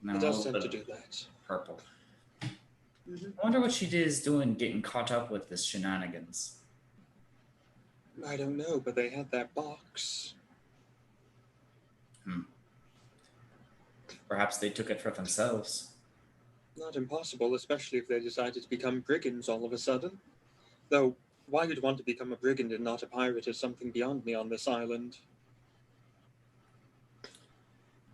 No, It does tend to do that. purple. I wonder what she is doing getting caught up with this shenanigans. I don't know, but they had that box. Perhaps they took it for themselves. Not impossible, especially if they decided to become brigands all of a sudden. Though, why you'd want to become a brigand and not a pirate is something beyond me on this island.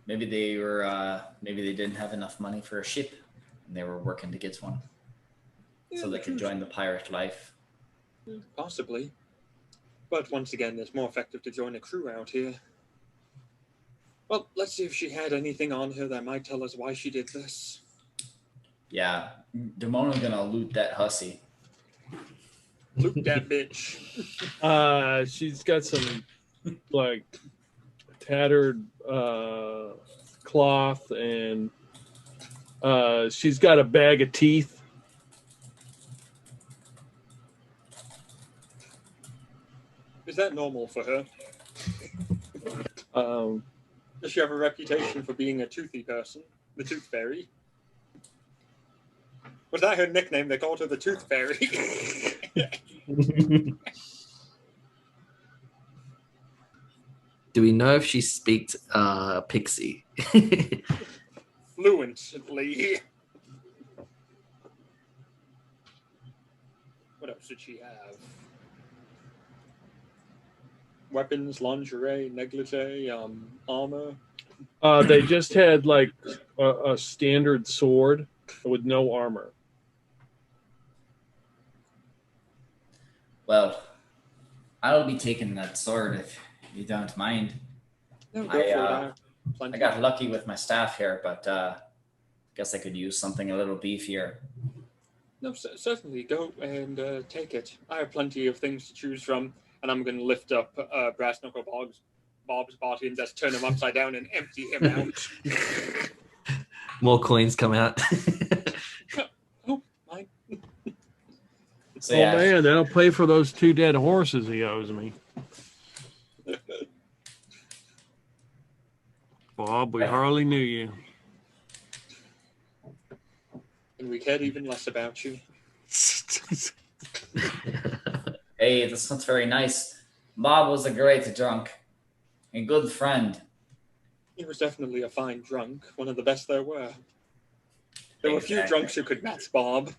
Maybe they were. Maybe they didn't have enough money for a ship, and they were working to get one, so they could join the pirate life. Possibly. But once again, it's more effective to join a crew out here. Well, let's see if she had anything on her that might tell us why she did this. Yeah, Demoana's gonna loot that hussy. Loot that bitch. She's got some like tattered cloth, and she's got a bag of teeth. Is that normal for her? Does she have a reputation for being a toothy person? The Tooth Fairy? Was that her nickname? They called her the Tooth Fairy. Do we know if she speaks Pixie? Fluently. What else did she have? Weapons, lingerie, negligee, armor. They just had like a standard sword with no armor. Well, I'll be taking that sword if you don't mind. No, go for it. I have plenty. I got lucky with my staff here, but guess I could use something a little beefier. No, certainly. Go and take it. I have plenty of things to choose from, and I'm going to lift up Brass Knuckle Bob's body and just turn him upside down and empty him out. More coins come out. Oh, mine. So Oh yeah, man, that'll pay for those 2 dead horses he owes me. Bob, we hardly knew you. And we cared even less about you. hey, that's not very nice. Bob was a great drunk, a good friend. He was definitely a fine drunk, one of the best there were. There were few Exactly. drunks who could match Bob.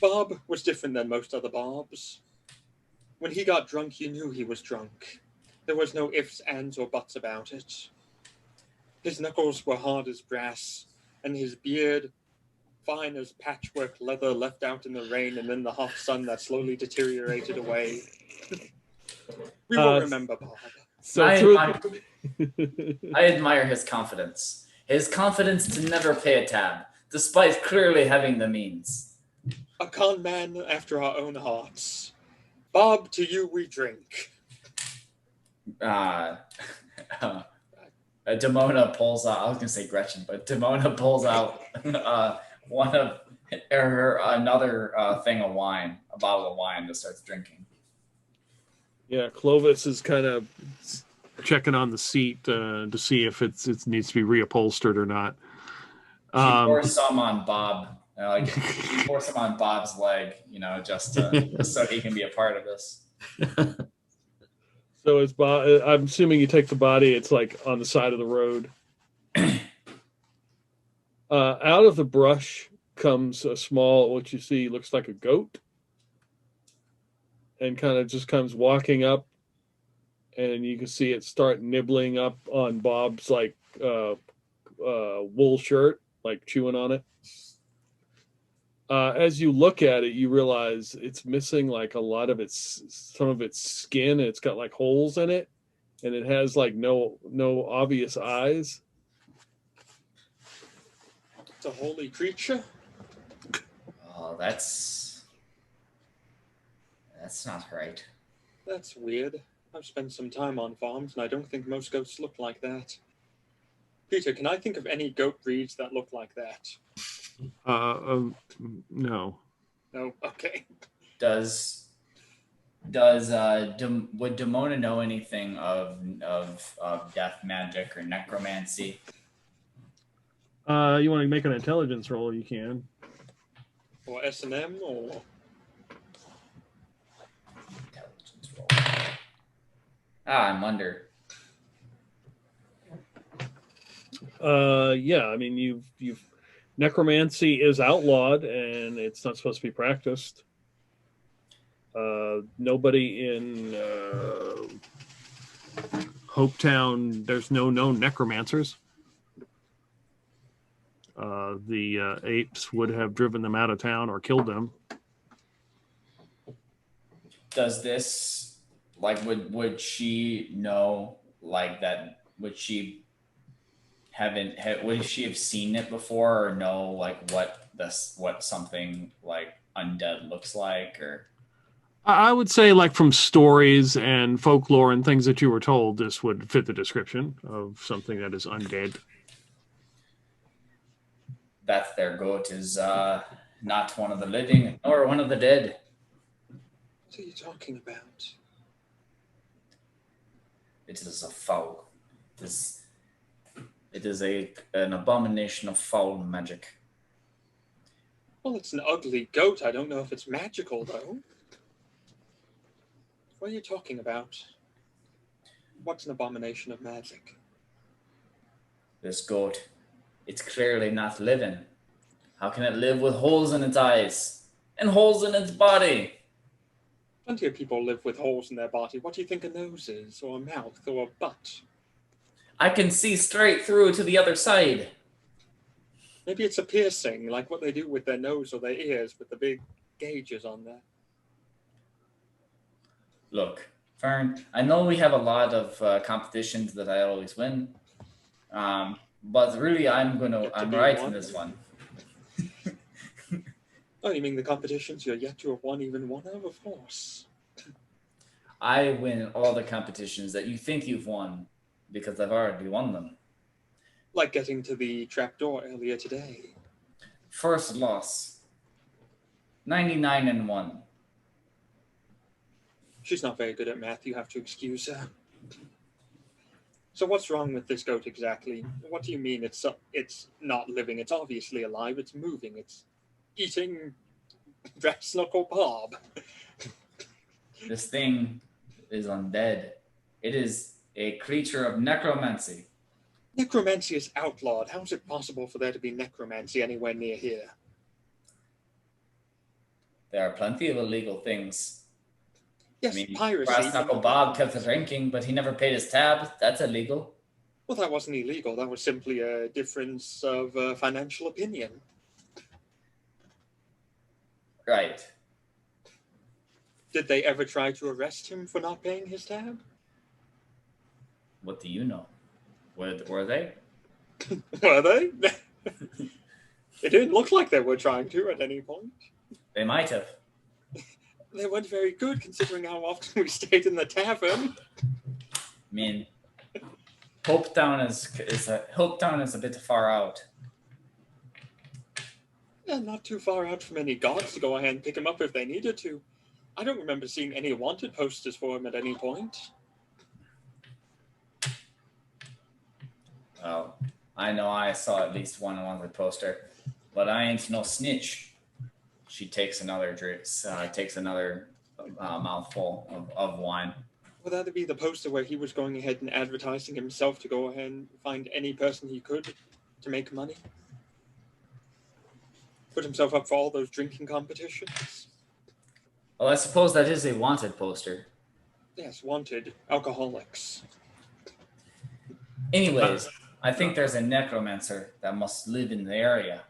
Bob was different than most other Bobs. When he got drunk, you knew he was drunk. There was no ifs, ands, or buts about it. His knuckles were hard as brass, and his beard fine as patchwork leather left out in the rain and in the hot sun that slowly deteriorated away. We will remember Bob. So I admire his confidence. His confidence to never pay a tab, despite clearly having the means. A con man after our own hearts. Bob, to you we drink. Demoana pulls out, I was going to say Gretchen, but Demoana pulls out another thing of wine, a bottle of wine that starts drinking. Yeah, Clovis is kind of checking on the seat to see if it needs to be reupholstered or not. She pours some on Bob. She pours some on Bob's leg, just so he can be a part of this. So it's I'm assuming you take the body. It's like on the side of the road. Out of the brush comes a small, what you see looks like a goat, and kind of just comes walking up, and you can see it start nibbling up on Bob's wool shirt, like chewing on it. As you look at it, you realize it's missing like a lot of some of its skin. It's got like holes in it, and it has like no obvious eyes. It's a holy creature. Oh, that's not right. That's weird. I've spent some time on farms, and I don't think most goats look like that. Peter, can I think of any goat breeds that look like that? No. No. Okay. Would Demoana know anything of death magic or necromancy? You want to make an intelligence roll? You can. Or S&M or Intelligence roll. I'm under. Yeah, I mean you've necromancy is outlawed and it's not supposed to be practiced. Nobody in Hopetown, there's no known necromancers. The apes would have driven them out of town or killed them. Does this would she know that? Would she would she have seen it before or know what something like undead looks like? Or I would say from stories and folklore and things that you were told, this would fit the description of something that is undead. That their goat is not one of the living nor one of the dead. what are you talking about? It is a foul. It is an abomination of foul magic. Well, it's an ugly goat. I don't know if it's magical, though. What are you talking about? What's an abomination of magic? This goat, it's clearly not living. How can it live with holes in its eyes and holes in its body? Plenty of people live with holes in their body. What do you think a nose is, or a mouth, or a butt? I can see straight through to the other side. Maybe it's a piercing, like what they do with their nose or their ears with the big gauges on there. Look, Fern, I know we have a lot of competitions that I always win, but really I'm right in this one. Oh, you mean the competitions you're yet to have won even one of? Of course. I win all the competitions that you think you've won because I've already won them. Like getting to the trapdoor earlier today. First loss, 99-1. She's not very good at math. You have to excuse her. So what's wrong with this goat exactly? What do you mean it's not living? It's obviously alive. It's moving. It's eating brass knuckle Bob. This thing is undead. It is a creature of necromancy. Necromancy is outlawed. How is it possible for there to be necromancy anywhere near here? There are plenty of illegal things. Yes, I mean, piracy. Brass Knuckle Bob kept drinking, but he never paid his tab. That's illegal. Well, that wasn't illegal. That was simply a difference of financial opinion. Right. Did they ever try to arrest him for not paying his tab? What do you know? Were they? Were they? It didn't look like they were trying to at any point. They might have. They weren't very good considering how often we stayed in the tavern. I mean, Hopetown is a bit far out. Yeah, not too far out from any guards to go ahead and pick him up if they needed to. I don't remember seeing any wanted posters for him at any point. Well, I know I saw at least one wanted poster, but I ain't no snitch. She takes another mouthful of wine. Would that be the poster where he was going ahead and advertising himself to go ahead and find any person he could to make money? Put himself up for all those drinking competitions? Well, I suppose that is a wanted poster. Yes, wanted alcoholics. Anyways, I think there's a necromancer that must live in the area.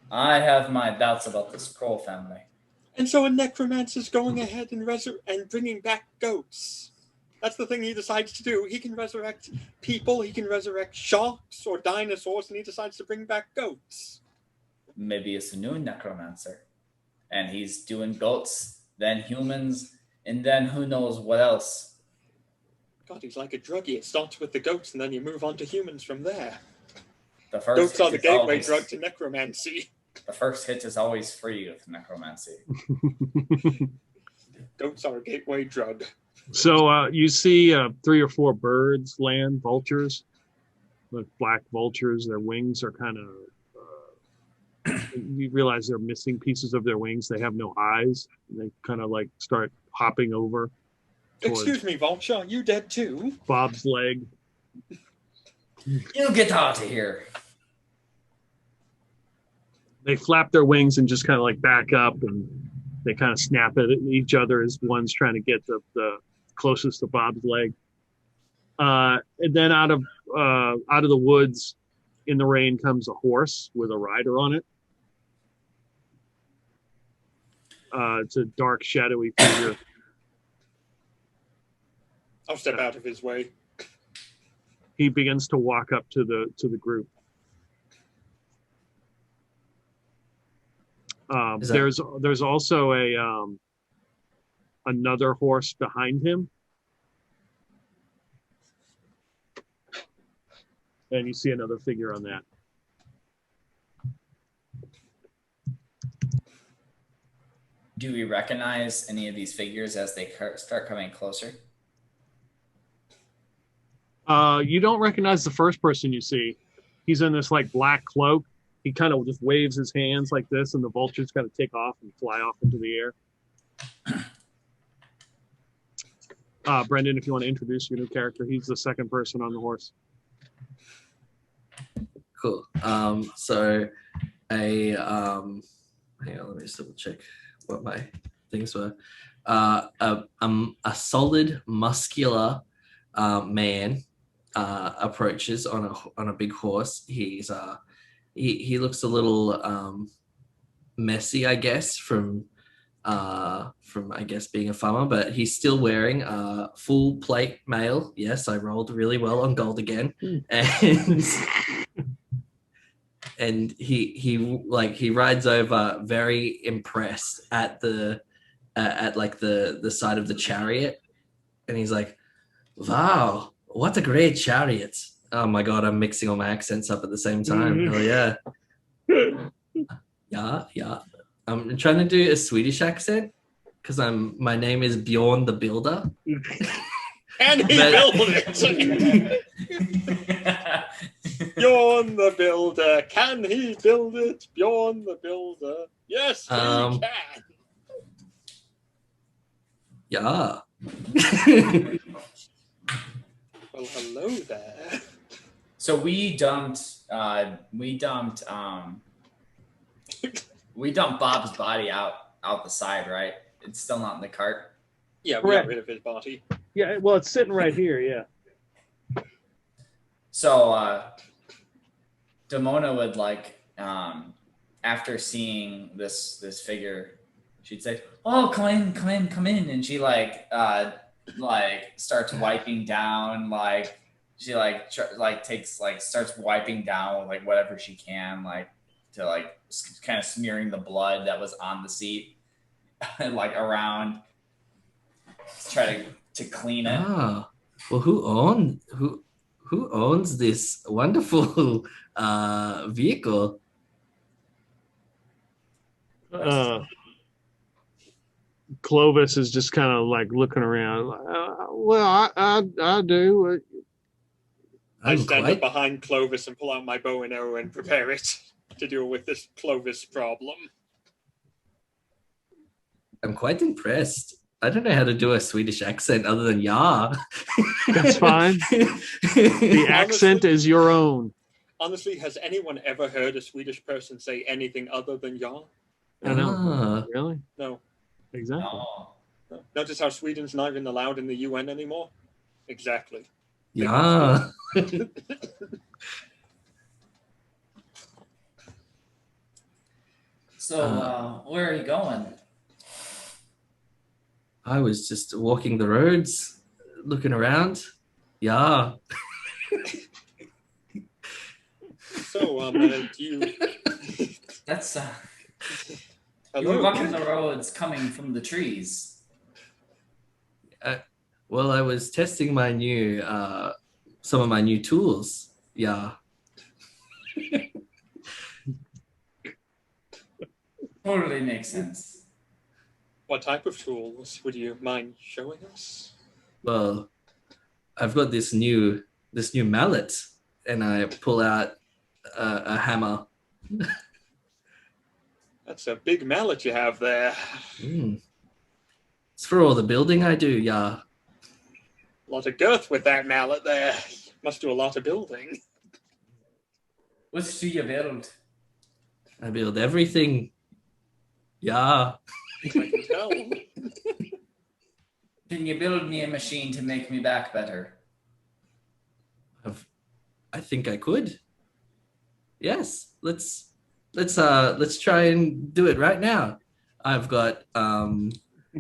I have my doubts about this Kroll family. And so a necromancer's going ahead and bringing back goats. That's the thing he decides to do. He can resurrect people, he can resurrect sharks or dinosaurs, and he decides to bring back goats. Maybe it's a new necromancer. And he's doing goats, then humans, and then who knows what else. God, he's like a druggie. It starts with the goats, and then you move on to humans from there. The first Goats are the hit is gateway always- drug to necromancy. The first hit is always free with necromancy. Goats are a gateway drug. So you see 3 or 4 birds land, vultures, like black vultures. Their wings are kind of, you realize they're missing pieces of their wings. They have no eyes. And they kind of like start hopping over towards Excuse me, Vulture, you dead too? Bob's leg. You get out of here. They flap their wings and just kind of like back up, and they kind of snap at each other as one's trying to get the closest to Bob's leg. And then out of the woods in the rain comes a horse with a rider on it. It's a dark, shadowy figure. I'll step out of his way. He begins to walk up to the group. There's also another horse behind him, and you see another figure on that. Do we recognize any of these figures as they start coming closer? You don't recognize the first person you see. He's in this like black cloak. He kind of just waves his hands like this, and the vultures kind of take off and fly off into the air. Brendan, if you want to introduce your new character, he's the second person on the horse. Cool. So hang on, let me just double check what my things were. A solid, muscular man approaches on a big horse. He looks a little messy, I guess, from I guess being a farmer, but he's still wearing full plate mail. Yes, I rolled really well on gold again, and he rides over very impressed at the side of the chariot, and he's like, "Wow, what a great chariot!" Oh my god, I'm mixing all my accents up at the same time. Hell yeah. Yeah. I'm trying to do a Swedish accent because my name is Bjorn the Builder. And he built it! Bjorn the Builder. Can he build it? Bjorn the Builder. Yes, he can. Yeah. Well, hello there. So we dumped We dumped Bob's body out the side, right? It's still not in the cart. Yeah, we got rid of his body. Yeah, well, it's sitting right here. Yeah. So Demoana would like, after seeing this figure, she'd say, "Oh, come in," and she like starts wiping down, like she starts wiping down like whatever she can, like to like kind of smearing the blood that was on the seat, like around, to try to clean it. Ah, well, who owns this wonderful vehicle? Clovis is just kind of like looking around. Well, I do. I I'm stand quite, up behind Clovis and pull out my bow and arrow and prepare it to deal with this Clovis problem. I'm quite impressed. I don't know how to do a Swedish accent other than "ja." That's fine. The accent is your own. Honestly, has anyone ever heard a Swedish person say anything other than "ja"? I know. Ah, Really? No. Exactly. No. Notice how Sweden's not even allowed in the UN anymore? Exactly. yeah. So where are you going? I was just walking the roads, looking around. Yeah. So, do you... That's you Hello? were walking the roads coming from the trees. Well, I was testing my new, some of my new tools. Yeah. Totally makes sense. What type of tools would you mind showing us? Well, I've got this new mallet, and I pull out a hammer. That's a big mallet you have there. Mm. It's for all the building I do. Yeah. A lot of girth with that mallet there. Must do a lot of building. What do you build? I build everything. Yeah. I can tell. Can you build me a machine to make me back better? I think I could. Yes. Let's try and do it right now. I've got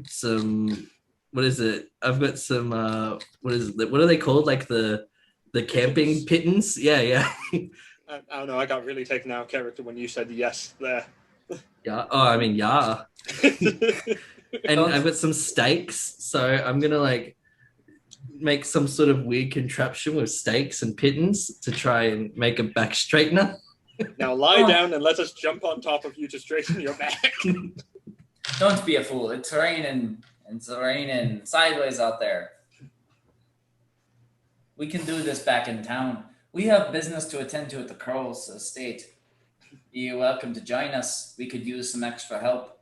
some, what is it? I've got some what are they called? Like the camping pittons? Yeah. I don't know, I got really taken out of character when you said yes there. Yeah. Oh, I mean, yeah. And I've got some stakes, so I'm gonna like make some sort of weird contraption with stakes and pittons to try and make a back straightener. Now lie down and let us jump on top of you to straighten your back. Don't be a fool. It's raining. It's raining sideways out there. We can do this back in town. We have business to attend to at the Crow's estate. You're welcome to join us. We could use some extra help.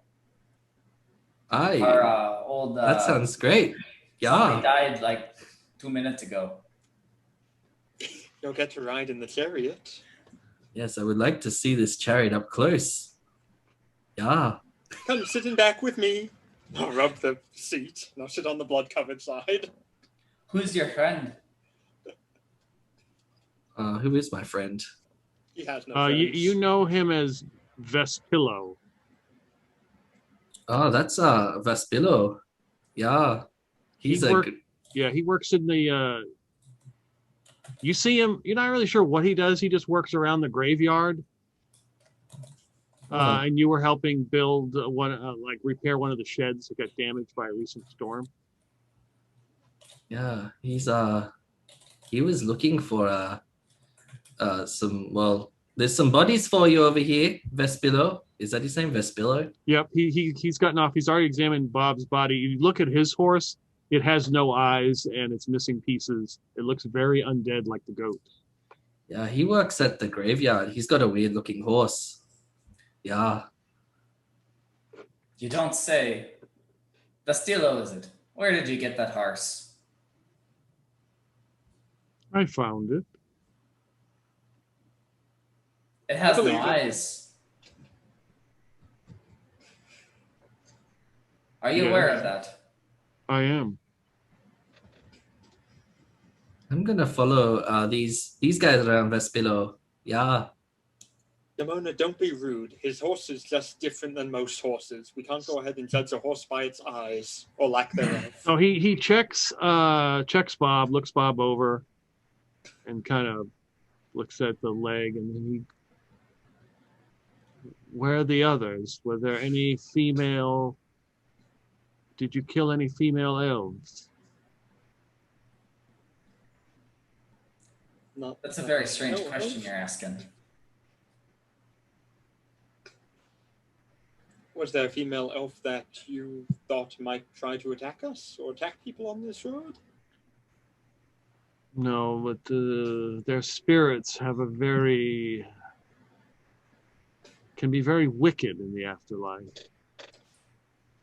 Our old... that sounds great. Somebody Yeah. died like 2 minutes ago. You'll get to ride in the chariot. Yes, I would like to see this chariot up close. Yeah. Come sit in back with me. I'll rub the seat and I'll sit on the blood-covered side. Who's your friend? Who is my friend? He has no friends. You know him as Vespillo. Oh, that's Vespillo. Yeah. He works in the you see him, you're not really sure what he does. He just works around the graveyard. And you were helping build repair one of the sheds that got damaged by a recent storm. Yeah, he was looking for there's some bodies for you over here, Vespillo. Is that his name, Vespillo? Yep, he's gotten off. He's already examined Bob's body. You look at his horse, it has no eyes and it's missing pieces. It looks very undead like the goat. Yeah, he works at the graveyard. He's got a weird looking horse. Yeah. You don't say. Vespillo, is it? Where did you get that horse? I found it. It has no believe it. eyes. Are you Yes. aware of that? I am. I'm gonna follow these guys around Vespillo. Yeah. Demoana, don't be rude. His horse is just different than most horses. We can't go ahead and judge a horse by its eyes, or lack thereof. Oh, he checks Bob, looks Bob over, and kind of looks at the leg, and then he. Where are the others? Were there any female? Did you kill any female elves? Not That's a very strange no, question you're asking. Was there a female elf that you thought might try to attack us or attack people on this road? No, but their spirits have can be very wicked in the afterlife.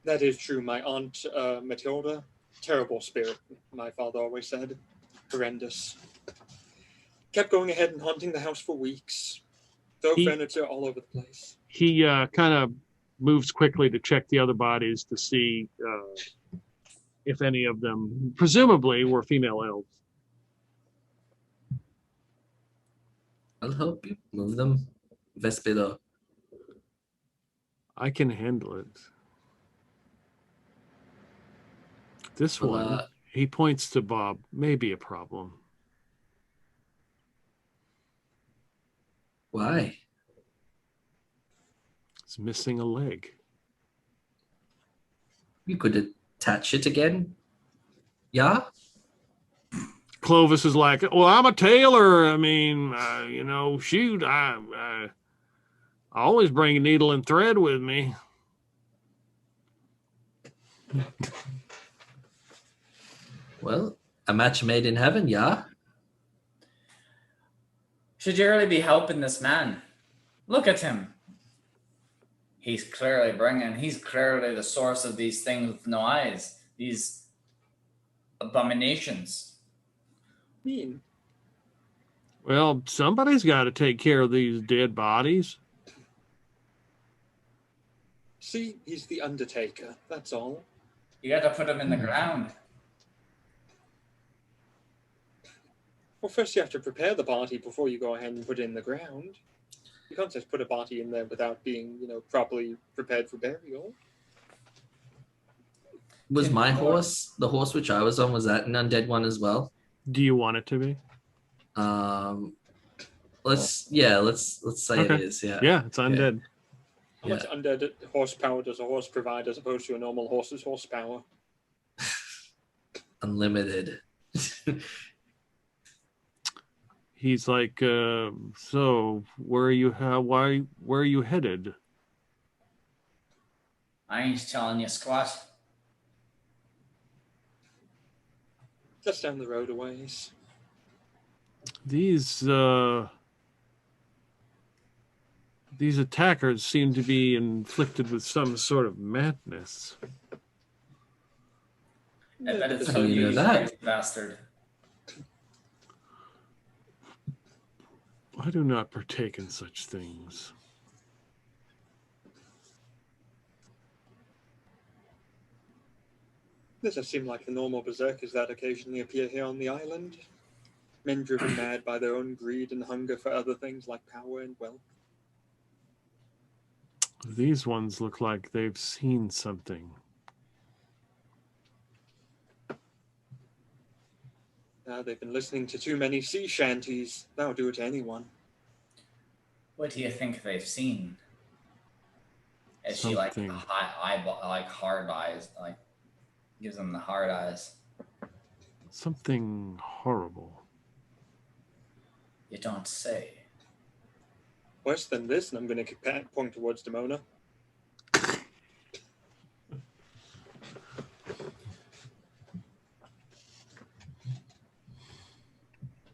That is true. My aunt Matilda, terrible spirit, my father always said. Horrendous. Kept going ahead and haunting the house for weeks. Throw furniture all over the place. He kind of moves quickly to check the other bodies to see if any of them, presumably, were female elves. I'll help you move them. Vespillo. I can handle it. This Well, one, he points to Bob, may be a problem. Why? It's missing a leg. You could attach it again. Yeah? Clovis is like, well, I'm a tailor. I mean, shoot, I always bring a needle and thread with me. Well, a match made in heaven, yeah? Should you really be helping this man? Look at him. He's clearly the source of these things with no eyes. These abominations. Mean. Well, somebody's got to take care of these dead bodies. See, he's the Undertaker. That's all. You got to put him in the ground. Well, first you have to prepare the body before you go ahead and put it in the ground. You can't just put a body in there without being, properly prepared for burial. Was my horse, the horse which I was on, was that an undead one as well? Do you want it to be? Let's say Okay. it is. Yeah. Yeah, it's undead. How much undead horsepower does a horse provide as opposed to a normal horse's horsepower? Unlimited. He's like, so where are you? Where are you headed? I ain't telling you squat. Just down the road a ways. These attackers seem to be inflicted with some sort of madness. I bet it's How so do you know that? crazy bastard. I do not partake in such things. This does seem like the normal berserkers that occasionally appear here on the island. Men driven mad by their own greed and hunger for other things like power and wealth. These ones look like they've seen something. They've been listening to too many sea shanties. That'll do it to anyone. What do you think they've seen? Is she like Something. hard eyes, like gives them the hard eyes? Something horrible. You don't say. Worse than this, and I'm going to point towards Demoana.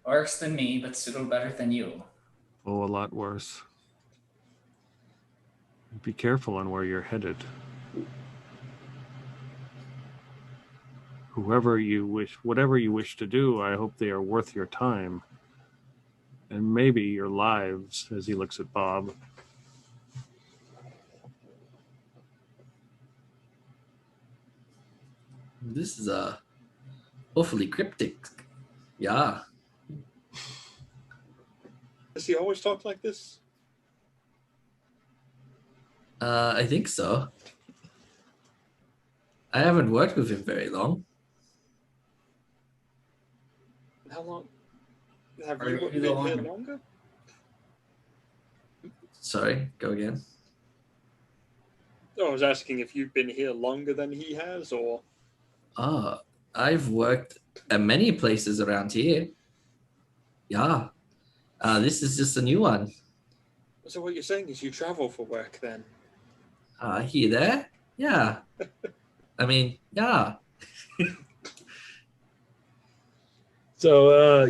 Worse than me, but still better than you. Oh, a lot worse. Be careful on where you're headed. Whatever you wish to do, I hope they are worth your time. And maybe your lives, as he looks at Bob. This is awfully cryptic. Yeah. Does he always talk like this? I think so. I haven't worked with him very long. How long? Have Are you you been the here one- longer? Sorry, go again. Oh, I was asking if you've been here longer than he has, or... Oh, I've worked at many places around here. Yeah. This is just a new one. So what you're saying is you travel for work, then? Here, there? Yeah. I mean, yeah. So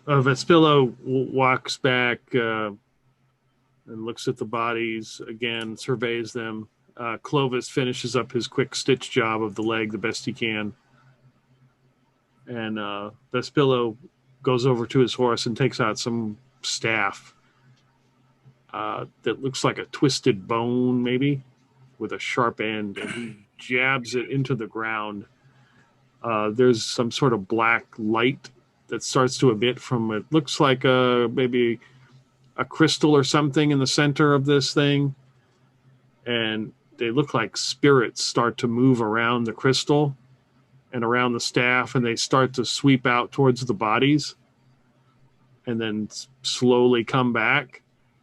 Vespillo walks back and looks at the bodies again, surveys them. Clovis finishes up his quick stitch job of the leg the best he can. And Vespillo goes over to his horse and takes out some staff that looks like a twisted bone, maybe, with a sharp end. And he jabs it into the ground. There's some sort of black light that starts to emit from it. Looks like maybe a crystal or something in the center of this thing. And they look like spirits start to move around the crystal and around the staff, and they start to sweep out towards the bodies and then slowly come back.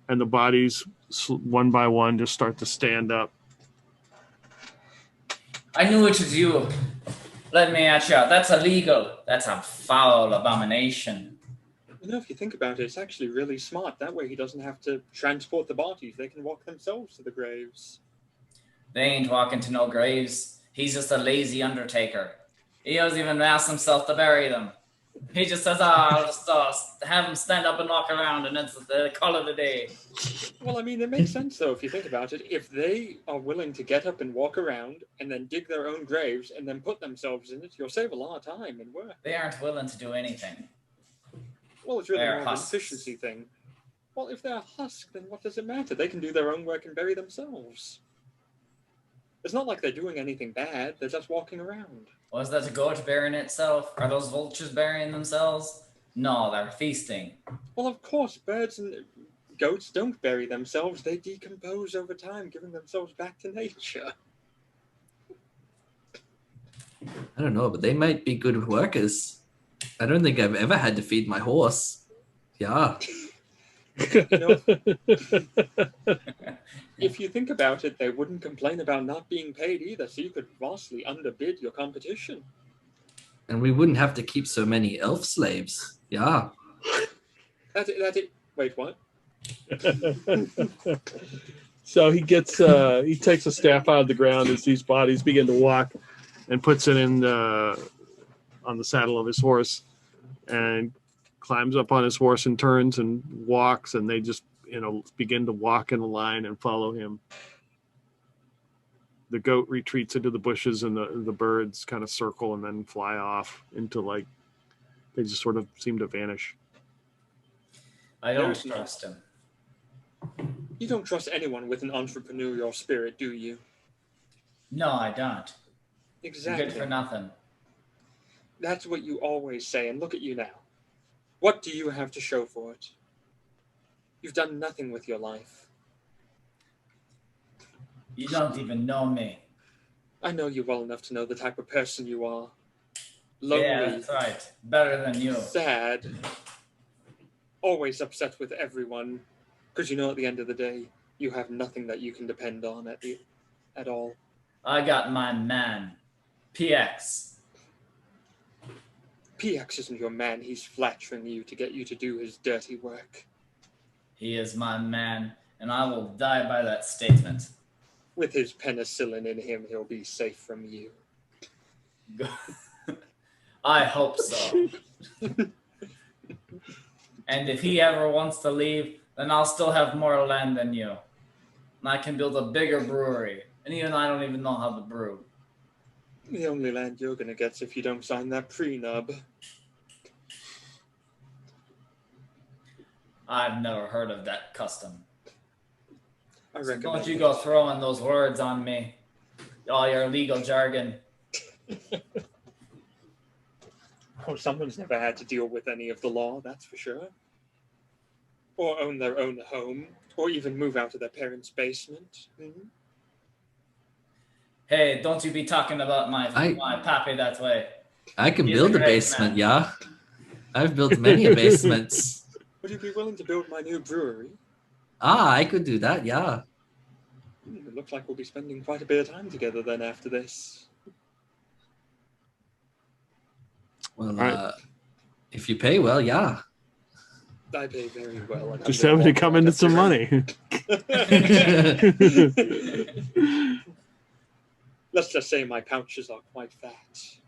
And the bodies, one by one, just start to stand up. I knew it was you. Let me at you. That's illegal. That's a foul abomination. You know, if you think about it, it's actually really smart. That way he doesn't have to transport the bodies. They can walk themselves to the graves. They ain't walking to no graves. He's just a lazy undertaker. He doesn't even ask himself to bury them. He just says, I'll just have them stand up and walk around and it's the call of the day. Well, I mean, it makes sense, though, if you think about it. If they are willing to get up and walk around and then dig their own graves and then put themselves in it, you'll save a lot of time and work. They aren't willing to do anything. Well, it's really They're more of an husks. efficiency thing. Well, if they're husk, then what does it matter? They can do their own work and bury themselves. It's not like they're doing anything bad. They're just walking around. Was that a goat burying itself? Are those vultures burying themselves? No, they're feasting. Well, of course, birds and goats don't bury themselves. They decompose over time, giving themselves back to nature. I don't know, but they might be good workers. I don't think I've ever had to feed my horse. Yeah. You know, if you think about it, they wouldn't complain about not being paid either, so you could vastly underbid your competition. And we wouldn't have to keep so many elf slaves. Yeah. That's it. Wait, what? So he gets he takes a staff out of the ground as these bodies begin to walk, And puts it in on the saddle of his horse and climbs up on his horse and turns and walks, and they just begin to walk in a line and follow him. The goat retreats into the bushes, and the birds kind of circle and then fly off into they just sort of seem to vanish. I don't There's no- trust him. You don't trust anyone with an entrepreneurial spirit, do you? No, I don't. Exactly. Good for nothing. That's what you always say, and look at you now. What do you have to show for it? You've done nothing with your life. You don't even know me. I know you well enough to know the type of person you are. Lonely, Yeah, that's right. Better than you. sad, always upset with everyone, because you know at the end of the day, you have nothing that you can depend on at all. I got my man, PX. PX isn't your man. He's flattering you to get you to do his dirty work. He is my man, and I will die by that statement. With his penicillin in him, he'll be safe from you. I hope so. And if he ever wants to leave, then I'll still have more land than you. And I can build a bigger brewery. And even I don't even know how to brew. The only land you're gonna get's if you don't sign that prenub. I've never heard of that custom. I So recommend don't you it. go throwing those words on me. All your legal jargon. Oh, someone's never had to deal with any of the law, that's for sure. Or own their own home, or even move out of their parents' basement. Mm-hmm. Hey, don't you be talking about my pappy that way. I can He's build a a great basement, man. yeah. I've built many basements. Would you be willing to build my new brewery? I could do that, yeah. It looks like we'll be spending quite a bit of time together then after this. Well, Right. if you pay well, yeah. I pay very well. And Just having to come into some money. Let's just say my pouches are quite fat.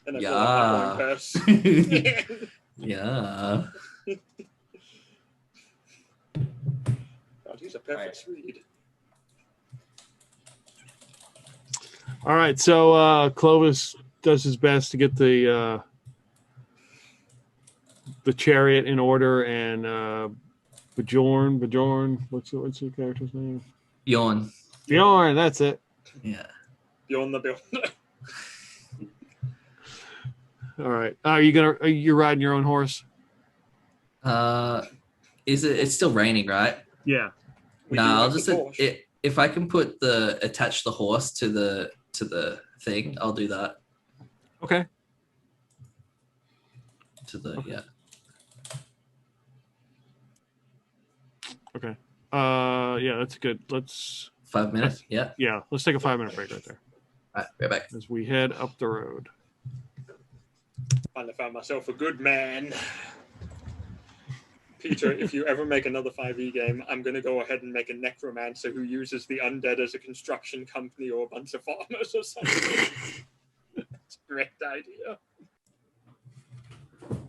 And I feel like my coin purse. Yeah. God, he's a perfect Swede. All right, so Clovis does his best to get the chariot in order, and Bjorn, what's the character's name? Bjorn. Bjorn, that's it. Yeah. Bjorn the builder. All right, are you riding your own horse? It's still raining, right? Yeah. I'll just if I can attach the horse to the thing, I'll do that. Okay. Yeah. Okay. Yeah, that's good. Let's 5 minutes. Yeah. Yeah, let's take a 5-minute break right there All right, right back. as we head up the road. Finally found myself a good man. Peter, if you ever make another 5e game, I'm going to go ahead and make a necromancer who uses the undead as a construction company or a bunch of farmers or something. It's a great idea.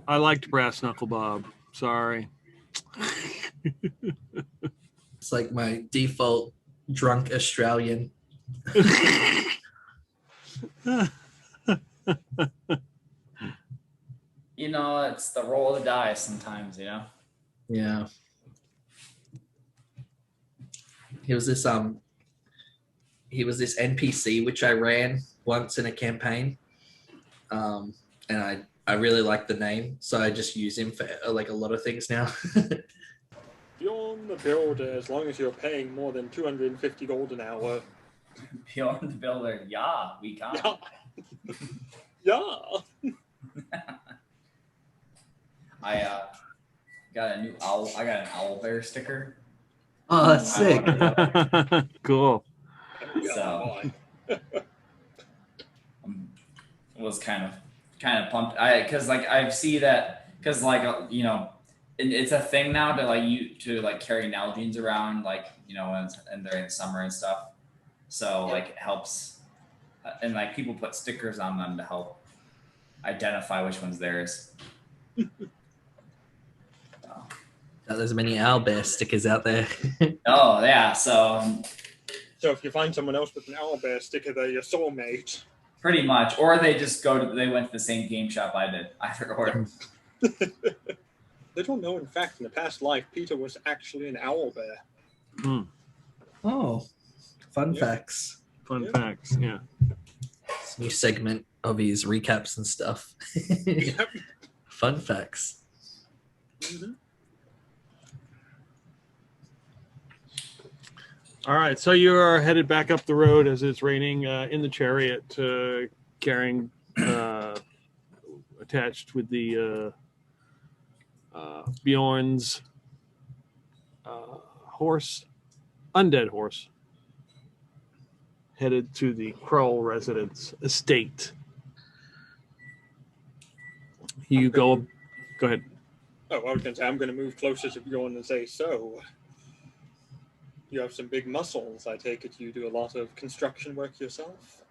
I liked Brass Knuckle Bob. Sorry. It's like my default drunk Australian. You know, it's the roll of the dice sometimes, you know? Yeah. He was this NPC which I ran once in a campaign. And I really like the name, so I just use him for like a lot of things now. Bjorn the builder, as long as you're paying more than 250 gold an hour. Bjorn the builder, yeah, we can. Yeah. I got a new owl. I got an owl bear sticker. Oh, that's sick. Cool. So it was kind of pumped. Because like I see that because like you know it's a thing now to like carry Nalgene's around like you know and they're in summer and stuff. So like it helps, and like people put stickers on them to help identify which one's theirs. There's many owlbear stickers out there. Oh yeah, so if you find someone else with an owlbear sticker, they're your soulmate. pretty much, or they just they went to the same game shop I did. Either or. They don't know, in fact, in a past life, Peter was actually an owlbear. Hmm. Oh, fun facts. Fun facts, yeah. It's a new segment of his recaps and stuff. Yep. Fun facts. Mm-hmm. All right, so you are headed back up the road as it's raining in the chariot, carrying attached with the Bjorn's horse, undead horse, headed to the Krull residence estate. You go ahead. Oh, I was going to say, I'm going to move closer to Bjorn and say, so, you have some big muscles. I take it you do a lot of construction work yourself?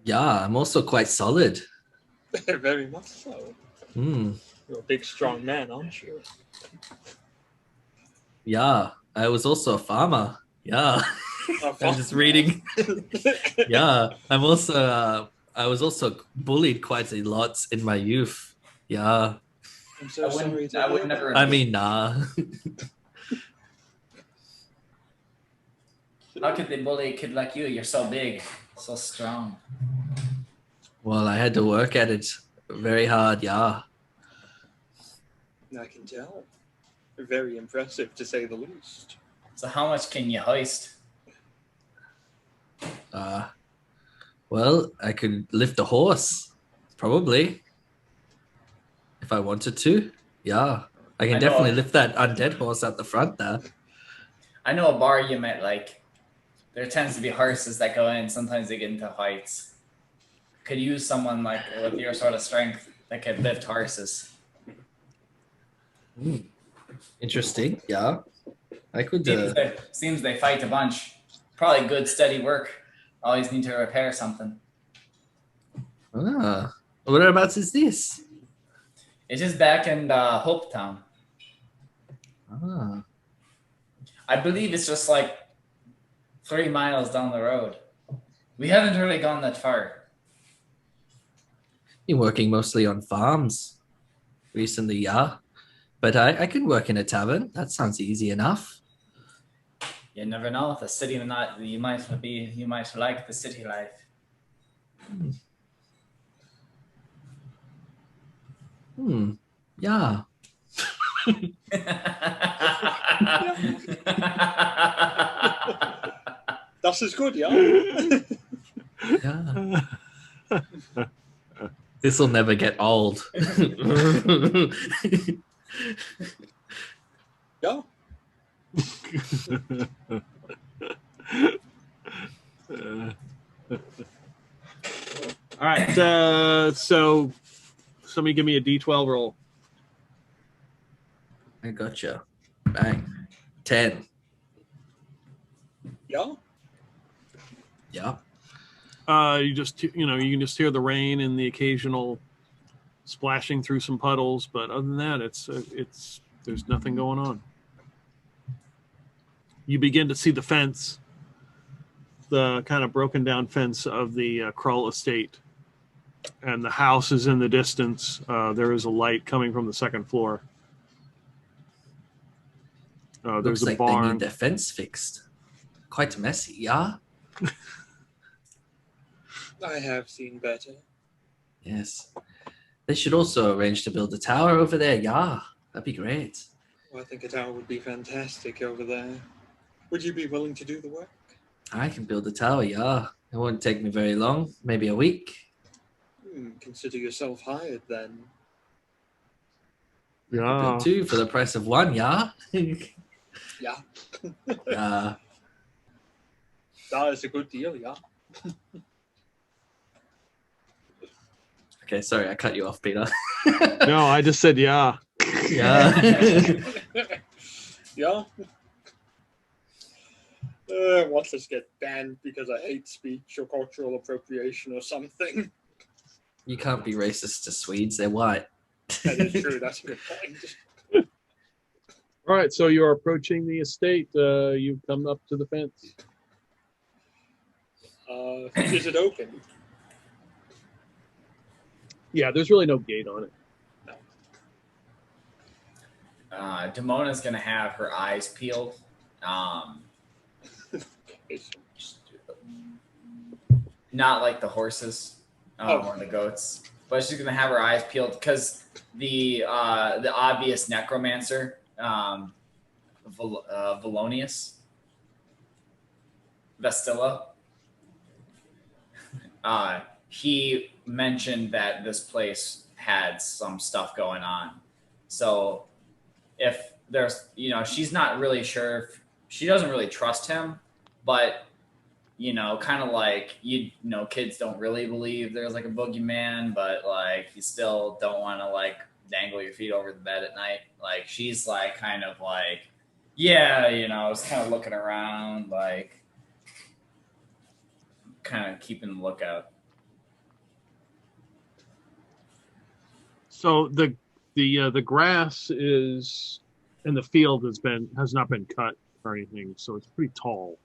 Yeah, I'm also quite solid. Very much so. Hmm. You're a big, strong man, aren't you? Yeah, I was also a farmer. Yeah. I'm just reading. Yeah, I was also bullied quite a lot in my youth. Yeah. I'm so sorry to I would hear never. I mean, nah. How could they bully a kid like you? You're so big, so strong. Well, I had to work at it very hard, yeah. I can tell. Very impressive, to say the least. So how much can you hoist? Well, I could lift a horse, probably, if I wanted to. Yeah, I can definitely lift that undead horse at the front there. I know a bar you might like. There tends to be horses that go in. Sometimes they get into fights. Could use someone like with your sort of strength that could lift horses. Interesting. Yeah, I could. Seems they fight a bunch. Probably good steady work. Always need to repair something. Whereabouts is this? It's just back in Hopetown. I believe it's just like 3 miles down the road. We haven't really gone that far. Been working mostly on farms recently, yeah. But I could work in a tavern. That sounds easy enough. You never know. The city or not, you might like the city life. Yeah. Das is good, yeah. Yeah. This will never get old. Yeah. All right. So somebody give me a D12 roll. I gotcha. Bang. 10. Yeah. Yeah. You can just hear the rain and the occasional splashing through some puddles, but other than that, it's there's nothing going on. You begin to see the fence, the kind of broken down fence of the Krull estate, and the house is in the distance. There is a light coming from the second floor. There's Looks a like barn. they need their fence fixed. Quite messy, yeah? I have seen better. Yes. They should also arrange to build a tower over there, yeah? That'd be great. Well, I think a tower would be fantastic over there. Would you be willing to do the work? I can build a tower, yeah. It won't take me very long, maybe a week. Consider yourself hired then. Yeah. Build 2 for the price of 1, yeah? Yeah. Yeah. That is a good deal, yeah. Okay, sorry, I cut you off, Peter. No, I just said yeah. Yeah. Yeah. Watch us get banned because I hate speech or cultural appropriation or something. You can't be racist to Swedes, they're white. That is true, that's a good point. All right, so you're approaching the estate. You've come up to the fence. Is it open? Yeah, there's really no gate on it. Demona's gonna have her eyes peeled. Not like the horses or the goats, but she's gonna have her eyes peeled because the obvious necromancer, Vespillo, he mentioned that this place had some stuff going on. So if there's, she's not really sure if she doesn't really trust him, but kind of like, kids don't really believe there's like a boogeyman, but like you still don't want to like dangle your feet over the bed at night. Like she's like kind of like, yeah, it's kind of looking around, like kind of keeping the lookout. So the grass is in the field has not been cut or anything, so it's pretty tall.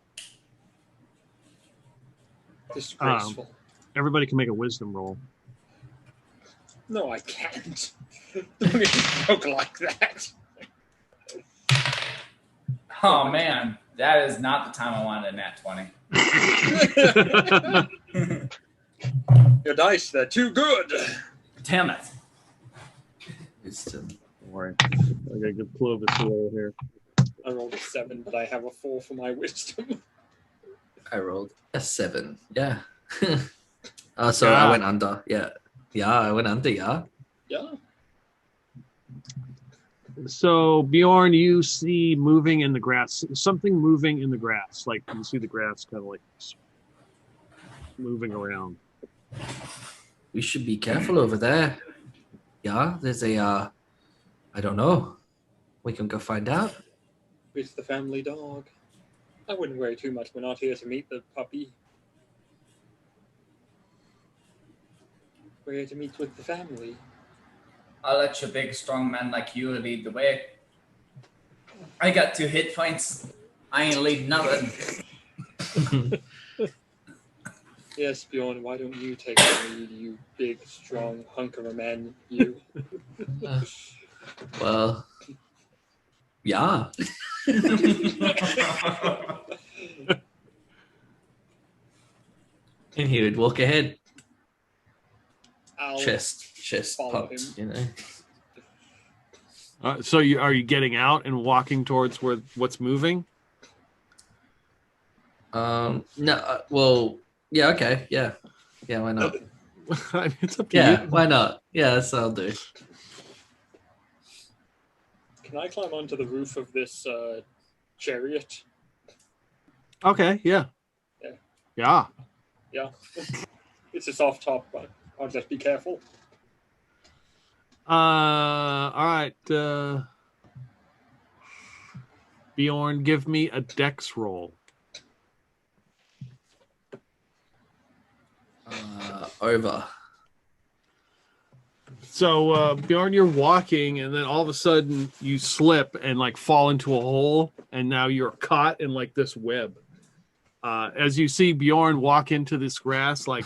Disgraceful. Everybody can make a wisdom roll. No, I can't. Don't even joke like that. Oh man, That is not the time I wanted a nat 20. Your dice, they're too good. Damn it. Wisdom. Don't worry. I gotta give Clovis a roll here. I rolled a 7, but I have a 4 for my wisdom. I rolled a 7. Yeah. So I went under. Yeah. Yeah, I went under. Yeah. Yeah. So Bjorn, you see moving in the grass, something moving in the grass. Like you see the grass kind of like moving around. We should be careful over there. Yeah, there's a, I don't know. We can go find out. It's the family dog. I wouldn't worry too much. We're not here to meet the puppy. We're here to meet with the family. I'll let your big, strong man like you lead the way. I got 2 hit points. I ain't leading nothing. Yes, Bjorn, why don't you take the lead, you big, strong hunk of a man, you? Well, yeah. And he would walk ahead. I'll Chest follow pumped, him. you know. So are you getting out and walking towards what's moving? No. Well, yeah. Okay. Yeah. Yeah. Why not? I mean, it's up to Yeah. you. Why not? Yeah. That's what I'll do. Can I climb onto the roof of this chariot? Okay. Yeah. Yeah. Yeah. Yeah. It's a soft top, but I'll just be careful. All right. Bjorn, give me a dex roll. Over. So Bjorn, you're walking, and then all of a sudden you slip and like fall into a hole, and now you're caught in like this web. As you see Bjorn walk into this grass, like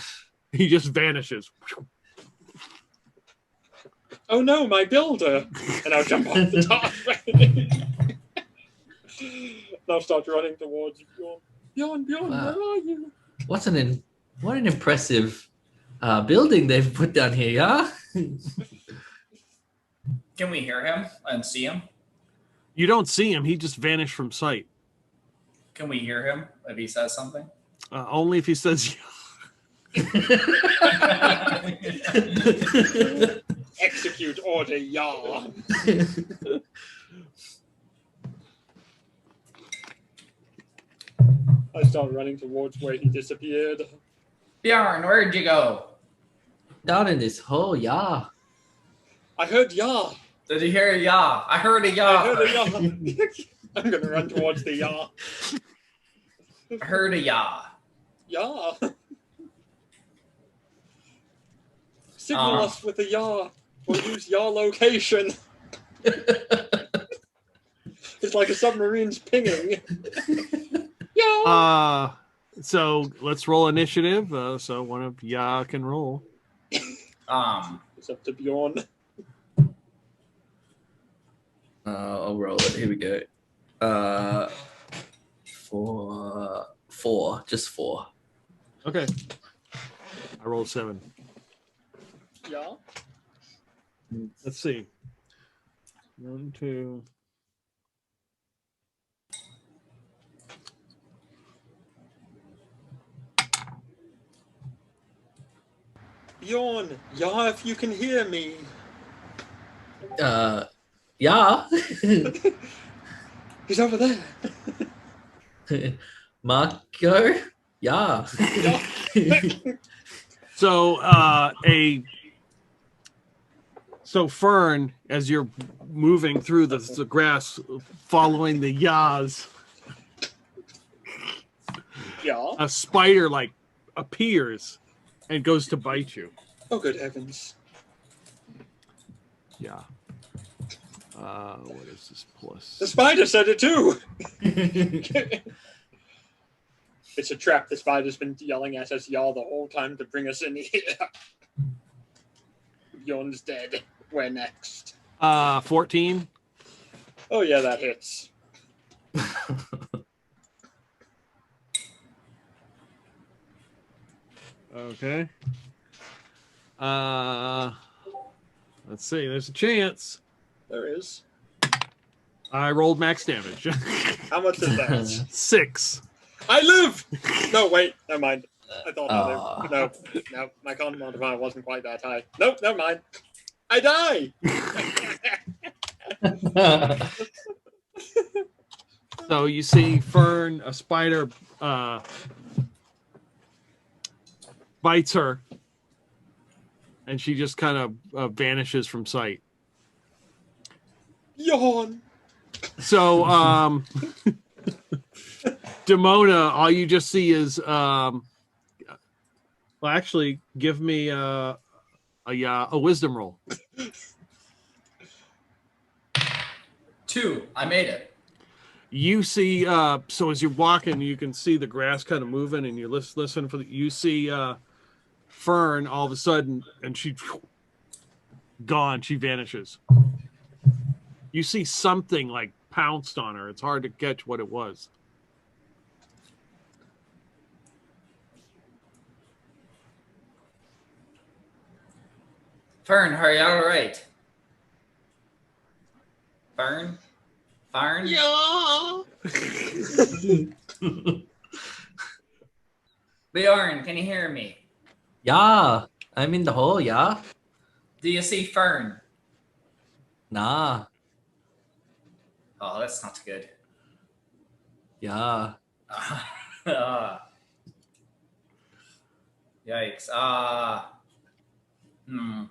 he just vanishes. Oh no, my builder! And I'll jump off the top. And I'll start running towards Bjorn. Bjorn, Wow. where are you? What an impressive building they've put down here. Yeah. Can we hear him and see him? You don't see him; he just vanished from sight. Can we hear him if he says something? Only if he says. Execute order, Yah. I start running towards where he disappeared. Bjorn, where'd you go? Down in this hole. Yeah. I heard Yah. Did you hear a yah? I heard a yah. I heard a Yah. I'm gonna run towards the Yah. I heard a yah. Yah. Signal us with a Yah. Or use Yah location. It's like a submarine's pinging. Yah. So let's roll initiative. So one of ya can roll. It's up to Bjorn. I'll roll it. Here we go. 4, just 4. Okay. I rolled 7. Yeah. Let's see. 1, 2. Bjorn, Yah, if you can hear me. Yeah. He's over there. Marco. Yeah. So Fern, as you're moving through the grass, following the yas, Yeah. a spider like appears and goes to bite you. Oh, good heavens. Yeah. What is this plus? The spider said it too. It's a trap. The spider's been yelling at us, y'all, the whole time to bring us in here. Bjorn's dead. Where next? 14. Oh, yeah, that hits. Okay. Let's see. There's a chance. There is. I rolled max damage. How much is that? 6. I live! No, wait. Never mind. I thought Aw. I lived. No. My con modifier wasn't quite that high. Nope, never mind. I die! So you see Fern, a spider, bites her, and she just kind of vanishes from sight. Yawn! So, Demona, all you just see is, well, actually, give me a wisdom roll. 2. I made it. You see, so as you're walking, you can see the grass kind of moving, and you listen for you see Fern all of a sudden, and she gone. She vanishes. You see something like pounced on her. It's hard to catch what it was. Fern, are you all right? Fern? Fern? Yeah! Bjorn, can you hear me? Yeah, I'm in the hole, yeah? Do you see Fern? Nah, Oh, that's not good. yeah. Yikes. Hmm.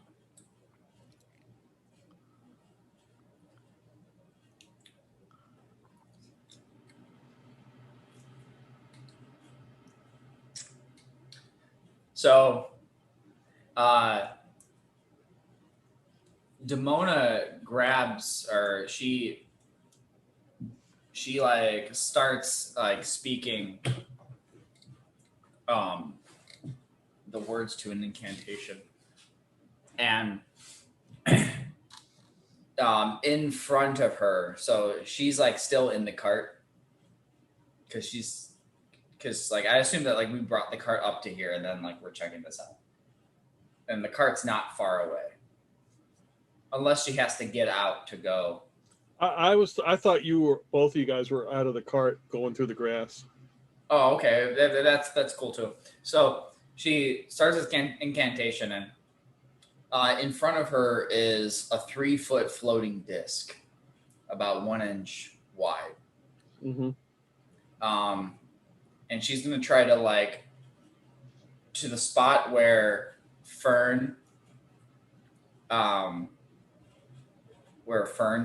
So, Demona grabs, or she like starts like speaking the words to an incantation, and in front of her, so she's like still in the cart because like I assume that like we brought the cart up to here and then like we're checking this out, and the cart's not far away unless she has to get out to go. I thought both of you guys were out of the cart going through the grass. Oh, okay. That's cool too. So she starts this incantation, and in front of her is a 3-foot floating disc, about 1 inch wide. Mm-hmm. And she's gonna try to like to the spot where Fern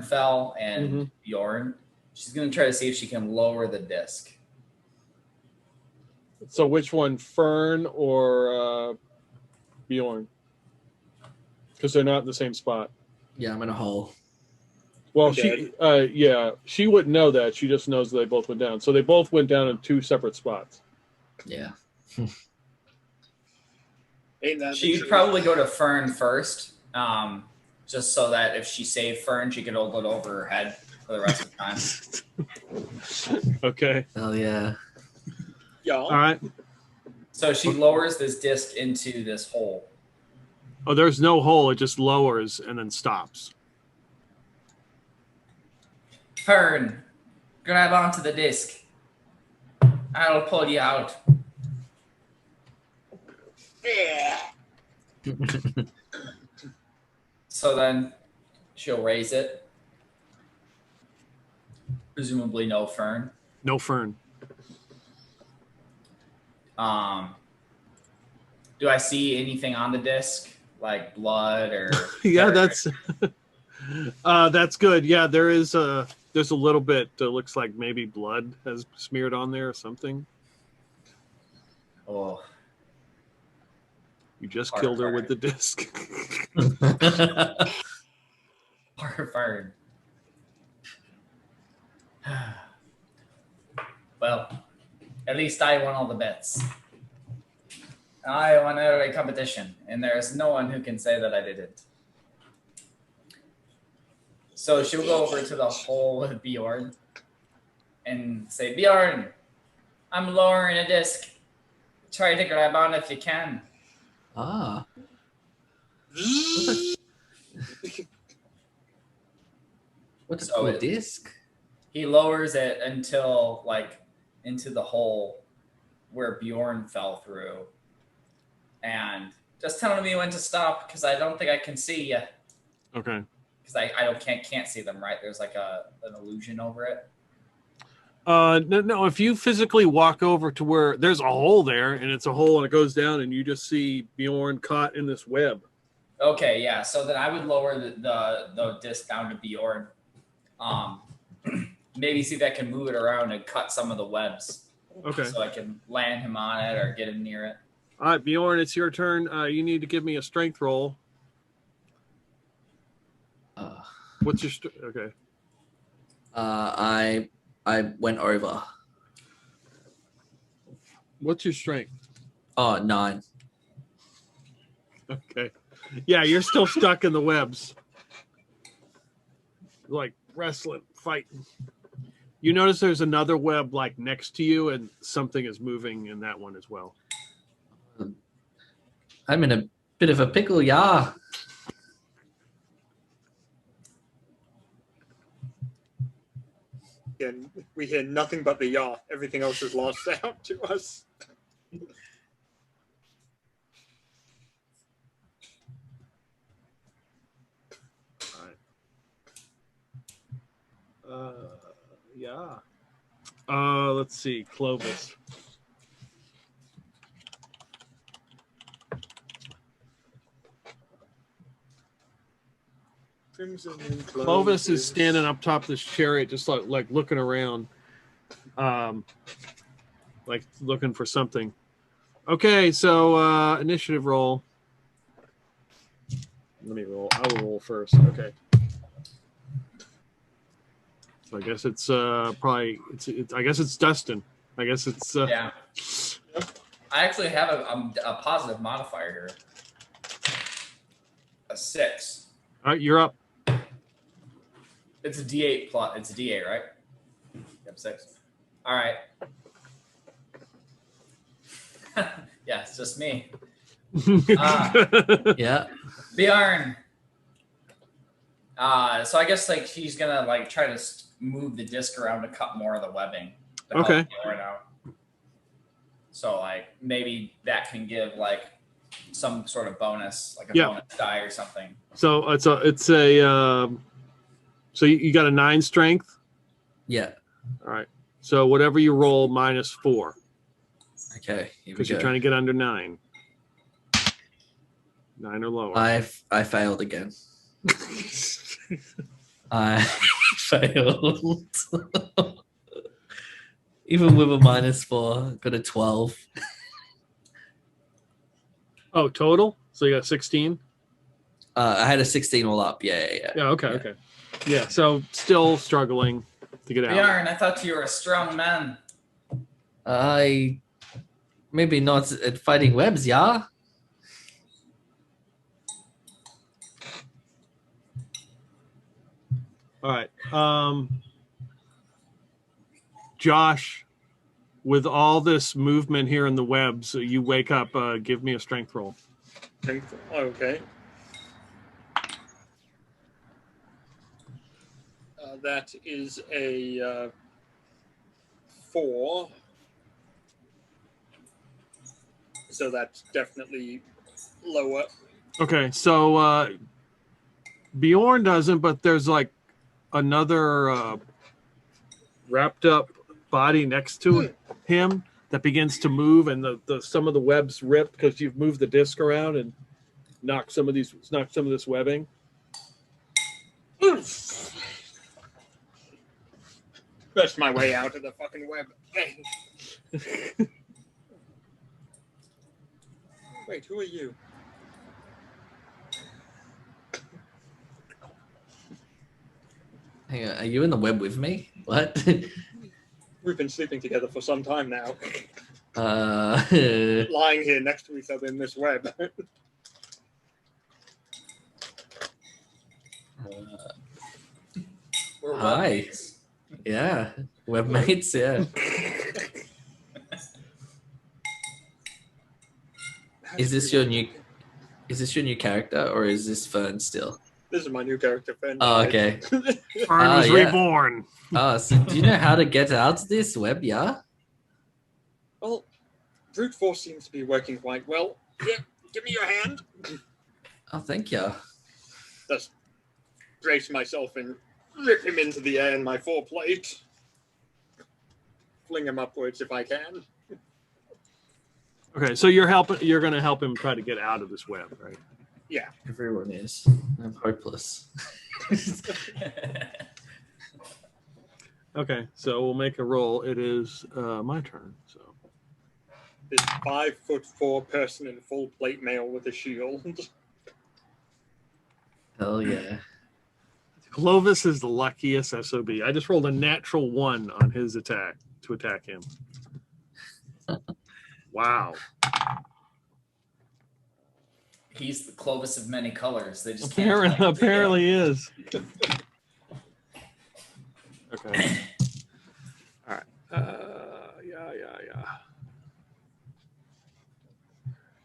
fell and Bjorn. She's gonna try to see if she can lower the disc. So which one, Fern or Bjorn? Because they're not in the same spot. Yeah, I'm in a hole. Well, Okay. she wouldn't know that. She just knows they both went down. So they both went down in 2 separate spots. Yeah. Ain't that the She'd truth? probably go to Fern first, just so that if she saved Fern, she could hold it over her head for the rest of the time. Okay. Oh, yeah. Yeah. All right. So she lowers this disc into this hole. Oh, there's no hole. It just lowers and then stops. Fern, grab onto the disc. I'll pull you out. So then she'll raise it. Presumably no Fern. No Fern. Do I see anything on the disc? Like blood or Yeah, character? that's good. Yeah, there's a little bit that looks like maybe blood has smeared on there or something. Oh. You just Hard killed her Fern. with the disc. Poor Fern. Well, at least I won all the bets. I won every competition, and there's no one who can say that I didn't. So she'll go over to the hole with Bjorn and say, Bjorn, I'm lowering a disc. Try to grab on if you can. Ah. What a So cool it- disc. He lowers it until like into the hole where Bjorn fell through, and just telling me when to stop because I don't think I can see you. Okay. Because can't see them, right? There's like an illusion over it. No. If you physically walk over to where there's a hole there, and it's a hole, and it goes down, and you just see Bjorn caught in this web. Okay, yeah. So then I would lower the disc down to Bjorn. Maybe see if I can move it around and cut some of the webs. Okay. So I can land him on it or get him near it. All right, Bjorn, it's your turn. You need to give me a strength roll. What's your okay? I went over. What's your strength? Oh, 9. Okay. Yeah, you're still stuck in the webs. Like wrestling, fighting. You notice there's another web like next to you, and something is moving in that one as well. I'm in a bit of a pickle, yeah. And we hear nothing but the yaw. Everything else is lost out to us. Yeah. Let's see, Clovis. Clovis is standing up top of this chariot, just like looking around, like looking for something. Okay, so initiative roll. Let me roll. I will roll first. Okay. So I guess it's probably it's. I guess it's Dustin. I guess it's. Yeah. I actually have a positive modifier here. A 6. All right, you're up. It's a D8 plus. It's a D8, right? Yep, 6. All right. Yeah, it's just me. Yeah. Bjorn. So I guess like he's gonna like try to move the disc around to cut more of the webbing. To help Okay. Bjorn out. So like maybe that can give like some sort of bonus, like a bonus die or something. So it's a. So you got a 9 strength. Yeah. All right. So whatever you roll -4. Okay. Here we Because go. you're trying to get under 9. 9 or lower. I failed again. I failed. Even with a -4, got a 12. Oh, total? So you got 16? I had a 16 all up. Yeah. Yeah, okay. Yeah, so still struggling to get out. Bjorn, I thought you were a strong man. Maybe not at fighting webs, yeah? All right. Josh, with all this movement here in the webs, you wake up, give me a strength roll. Okay. That is a 4. So that's definitely lower. Okay, so Bjorn doesn't, but there's like another wrapped up body next to him that begins to move, and the some of the webs rip because you've moved the disc around and knocked some of this webbing. Pressed my way out of the fucking web. Wait, who are you? Hang on, are you in the web with me? What? We've been sleeping together for some time now. Hi. Lying here next to each other in this web. We're webmates. Yeah, webmates, yeah. Is this your new Is this your new character, or is this Fern still? This is my new character, Fern. Oh, okay. Fern was yeah. reborn. So do you know how to get out of this web, yeah? Well, brute force seems to be working quite well. Yeah, give me your hand. Oh, thank you. Just brace myself and rip him into the air in my full plate. Fling him upwards if I can. Okay, so you're going to help him try to get out of this web, right? Yeah. Everyone is. I'm hopeless. Okay, so we'll make a roll. It is my turn. So This 5'4" person in full plate mail with a shield. Hell yeah. Clovis is the luckiest SOB. I just rolled a natural 1 on his attack to attack him. Wow. He's the Clovis of many colors. They just Apparently is. Okay. All right. Yeah.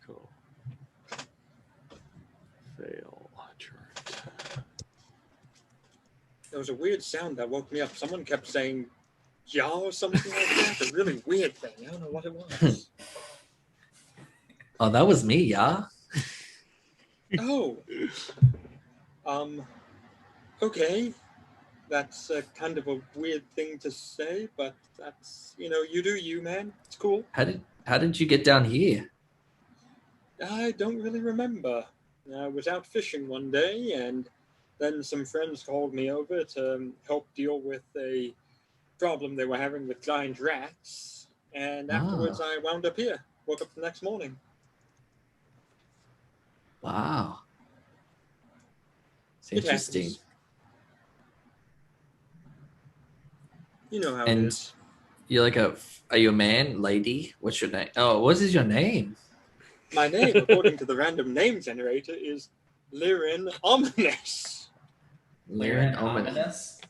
Cool. Fail. Chart. There was a weird sound that woke me up. Someone kept saying "yeah" or something like that. A really weird thing. I don't know what it was. Oh, that was me, yeah? Oh. Okay. That's kind of a weird thing to say, but that's, you do you, man. It's cool. How did you get down here? I don't really remember. I was out fishing one day, and then some friends called me over to help deal with a problem they were having with giant rats. And afterwards, I wound up here. Woke up the next morning. Wow. It's It interesting. happens. You know how it And is. you're like are you a man, lady? What's your name? Oh, what is your name? My name, according to the random name generator, is Lirin Ominous. Leering ominous.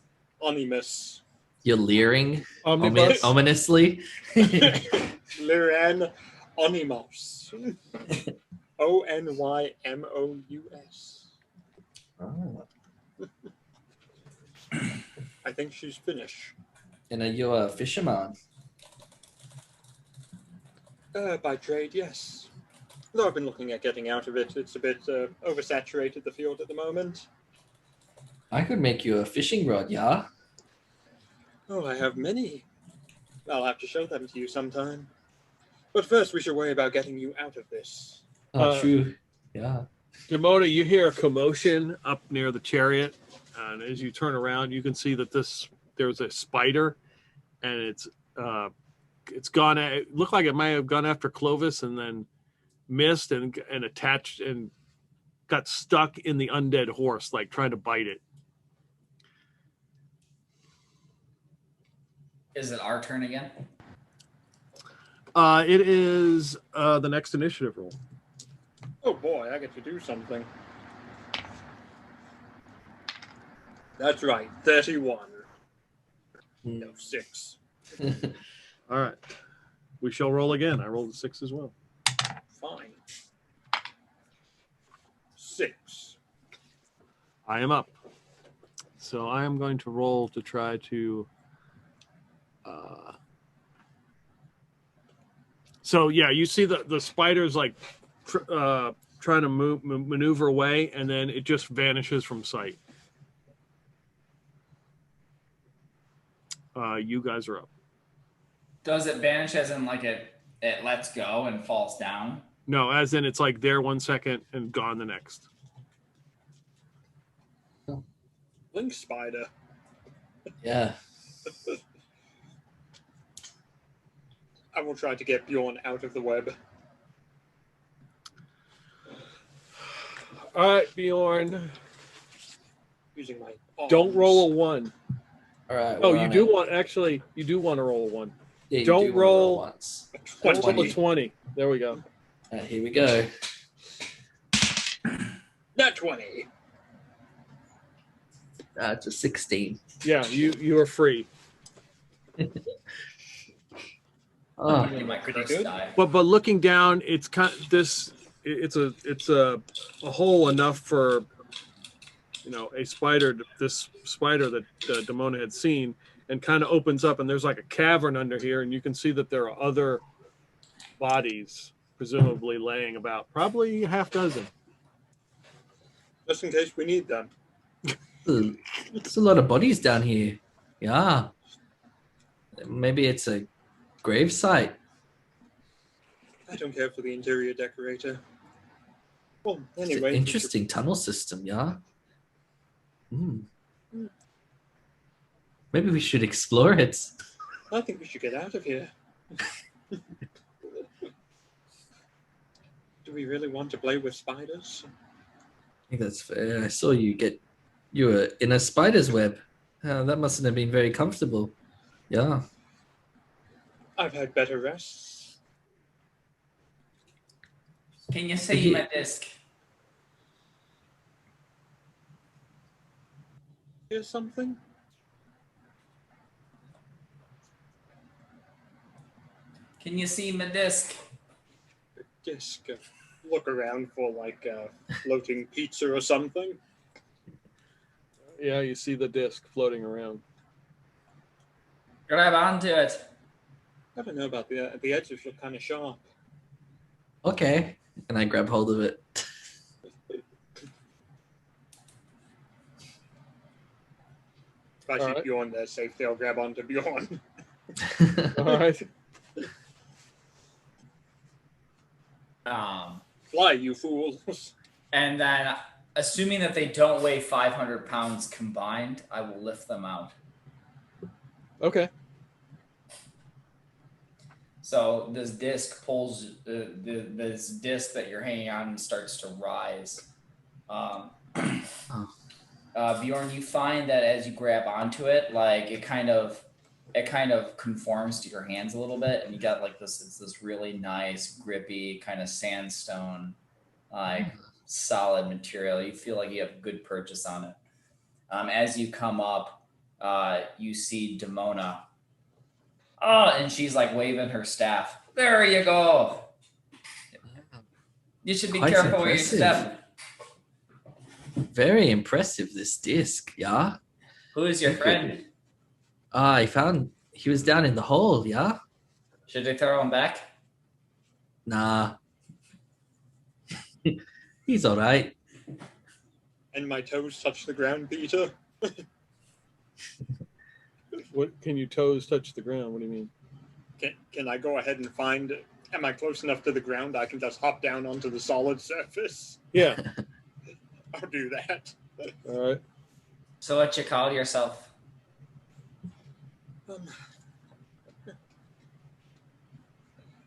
Onimus. You're leering Omnibus? ominously. Liran Onymous. Onymous. Oh. I think she's Finnish. And are you a fisherman? By trade, yes. Though I've been looking at getting out of it. It's a bit oversaturated, the field at the moment. I could make you a fishing rod, yeah? Oh, I have many. I'll have to show them to you sometime. But first, we should worry about getting you out of this. Oh, true. Yeah. Demoana, you hear a commotion up near the chariot, and as you turn around, you can see that there's a spider, and it's gone. It looked like it might have gone after Clovis, and then missed and attached and got stuck in the undead horse, like trying to bite it. Is it our turn again? It is the next initiative roll. Oh boy, I get to do something. That's right, 31. No, 6. All right, we shall roll again. I rolled a 6 as well. Fine. 6. I am up. So I am going to roll to try to. So yeah, you see the spider's like trying to maneuver away, and then it just vanishes from sight. You guys are up. Does it vanish as in like it lets go and falls down? No, as in it's like there 1 second and gone the next. Link spider. Yeah. I will try to get Bjorn out of the web. All right, Bjorn. Using my arms. Don't roll a 1. All right. Oh, we're you on do it. want actually. You do want to roll a 1. Yeah, you don't do wanna roll- once. Don't roll 20. a 20. There we go. All right, here we go. Not 20. It's a 16. Yeah, you are free. Oh, Give me my Pretty curse good. die. But looking down, it's kind of this. it's a hole enough for a spider, this spider that Demoana had seen, and kind of opens up, and there's like a cavern under here, and you can see that there are other bodies presumably laying about, probably a half dozen. Just in case we need them. There's a lot of bodies down here. Yeah. Maybe it's a grave site. I don't care for the interior decorator. Well, It's anyway. an interesting tunnel system, yeah. Maybe we should explore it. I think we should get out of here. Do we really want to play with spiders? I think that's fair. I saw you were in a spider's web. That mustn't have been very comfortable. Yeah. I've had better rests. Can you see my disc? Here's something? Can you see my disc? Disc. Look around for like a floating pizza or something. Yeah, you see the disc floating around. Grab onto it. I don't know about the edges look kind of sharp. Okay. And I grab hold of it. If I see Alright. Bjorn there safe, they'll grab onto Bjorn. All right. Fly, you fools. And then, assuming that they don't weigh 500 pounds combined, I will lift them out. Okay. So this disc pulls this disc that you're hanging on and starts to rise. Bjorn, you find that as you grab onto it, like it kind of conforms to your hands a little bit, and you got like this really nice, grippy kind of sandstone, like solid material. You feel like you have good purchase on it. As you come up, you see Demoana. Oh, and she's like waving her staff. There you go. You should be Quite careful where you impressive. step. Very impressive, this disc, yeah. Who is your friend? I found he was down in the hole, yeah. Should I throw him back? Nah. He's all right. And my toes touch the ground, Peter. What can your toes touch the ground? What do you mean? Can I go ahead and find? Am I close enough to the ground I can just hop down onto the solid surface? Yeah. I'll do that. All right. So what you call yourself?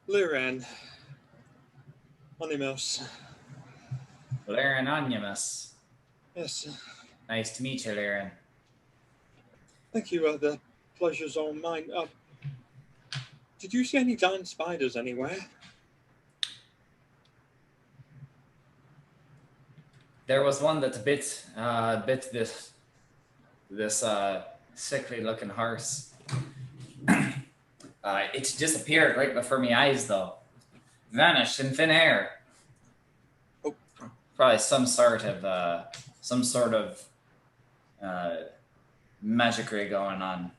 Liran. Mouse. Laren Onimus. Yes. Nice to meet you, Laren. Thank you. The pleasure's all mine. Did you see any giant spiders anywhere? There was one that bit this sickly looking horse. It disappeared right before my eyes, though. Vanished in thin air. Oh. Probably some sort of magicry going on.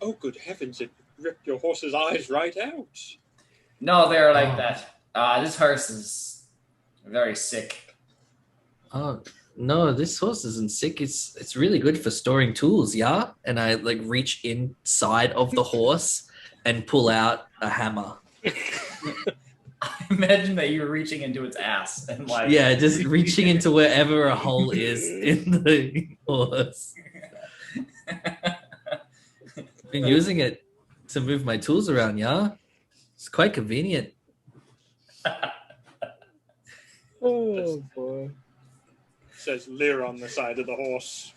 Oh, good heavens! It ripped your horse's eyes right out. No, they're like that. This horse is very sick. Oh no, this horse isn't sick. It's really good for storing tools, yeah. And I like reach inside of the horse and pull out a hammer. I imagine that you're reaching into its ass and like Yeah, just reaching into wherever a hole is in the horse. Been using it to move my tools around, yeah. It's quite convenient. Oh boy. Says Lear on the side of the horse.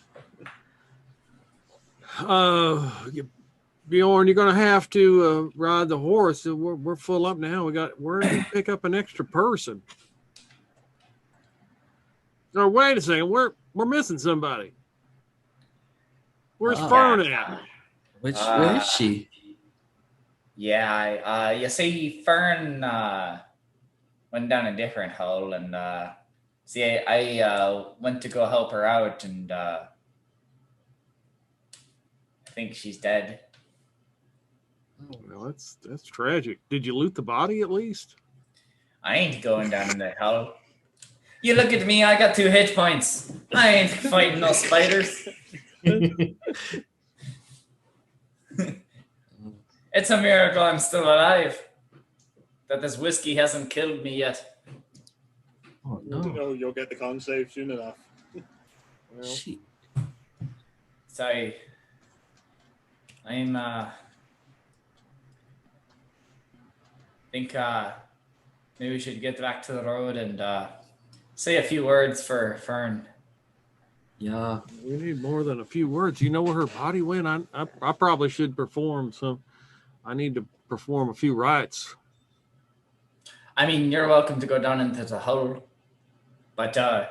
Bjorn, you're gonna have to ride the horse. We're full up now. We're gonna pick up an extra person. Oh, wait a second. We're missing somebody. Where's Oh. Fern at? Where is she? Yeah, you see, Fern, went down a different hole, and see, I went to go help her out, and I think she's dead. Oh, well, that's tragic. Did you loot the body at least? I ain't going down in the hell. You look at me, I got 2 hit points. I ain't fighting no spiders. It's a miracle I'm still alive. That this whiskey hasn't killed me yet. Oh No, no. you'll get the con save soon enough. Well, She, Sorry. I'm think maybe we should get back to the road and say a few words for Fern. yeah. we need more than a few words. You know where her body went? I probably should perform some. I need to perform a few rites. I mean, you're welcome to go down into the hole, but I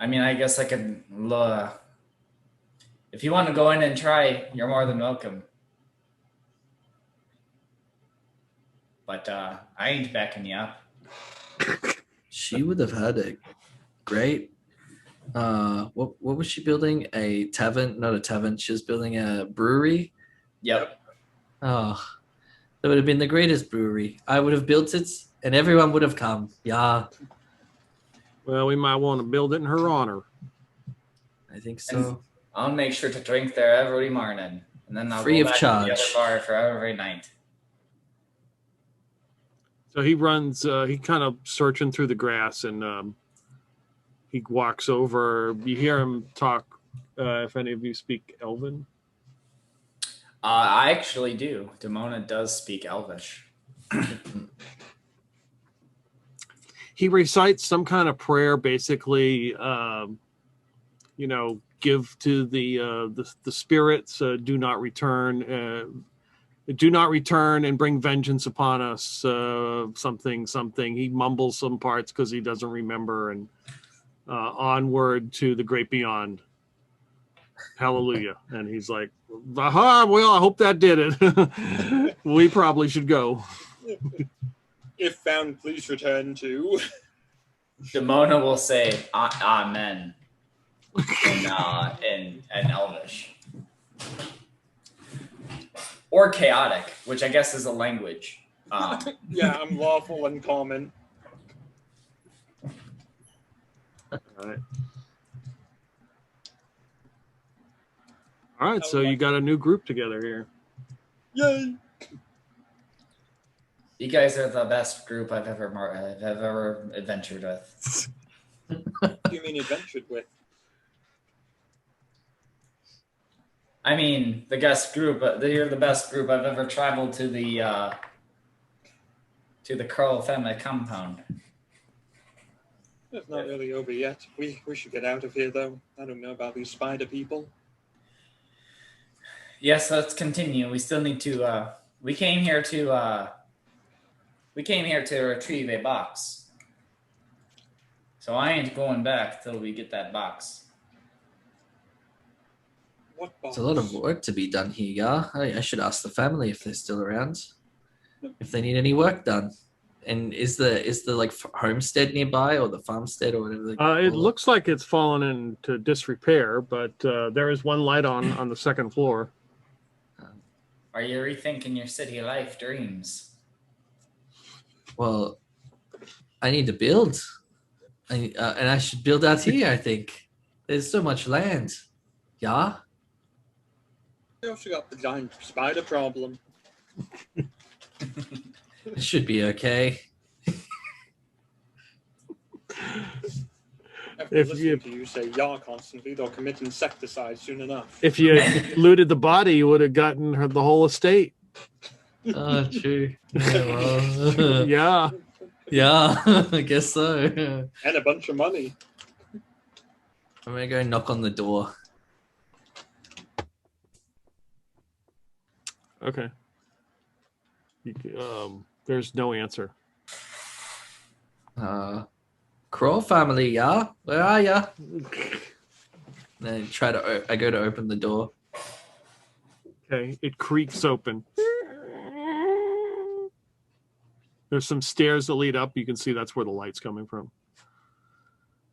mean, I guess I could. If you want to go in and try, you're more than welcome. But I ain't backing you up. She would have had a great. What was she building? A tavern? Not a tavern. She was building a brewery. Yep. Oh, that would have been the greatest brewery. I would have built it, and everyone would have come. Yeah, Well, we might want to build it in her honor. I think so. I'll make sure to drink there every morning, and then I'll Free go of back to the other charge. bar for every night. So he runs. He kind of searching through the grass, and he walks over. You hear him talk. If any of you speak Elven. I actually do. Demoana does speak Elvish. He recites some kind of prayer, basically. Give to the spirits. Do not return. Do not return and bring vengeance upon us. Something. He mumbles some parts because he doesn't remember, and onward to the great beyond. Hallelujah. And he's like, aha, well, I hope that did it. We probably should go. If found, please return to. Demoana will say Amen in Elvish. Or chaotic, which I guess is a language. Yeah, I'm lawful and common. All right, so you got a new group together here. Yay! You guys are the best group I've ever adventured with. What do you mean adventured with? I mean, the guest group. You're the best group I've ever traveled to the Carl family compound. It's not really over yet. We should get out of here, though. I don't know about these spider people. Yes, let's continue. We still need to. We came here to retrieve a box. So I ain't going back till we get that box. What box? There's a lot of work to be done here, yeah. I should ask the family if they're still around, if they need any work done. And is the like homestead nearby or the farmstead or whatever? It looks like it's fallen into disrepair, but there is one light on the second floor. Are you rethinking your city life dreams? Well, I need to build, and I should build out here. I think there's so much land. Yeah. We also got the giant spider problem. It should be okay. After listening to you say "yah" constantly, they'll commit insecticide soon enough. If you looted the body, you would have gotten the whole estate. Oh, true. Yeah, well, Yeah. yeah, I guess so. And a bunch of money. I'm gonna go knock on the door. Okay. There's no answer. Crawl family, yeah? Where are ya? Then I go to open the door. Okay. It creaks open. There's some stairs that lead up. You can see that's where the light's coming from.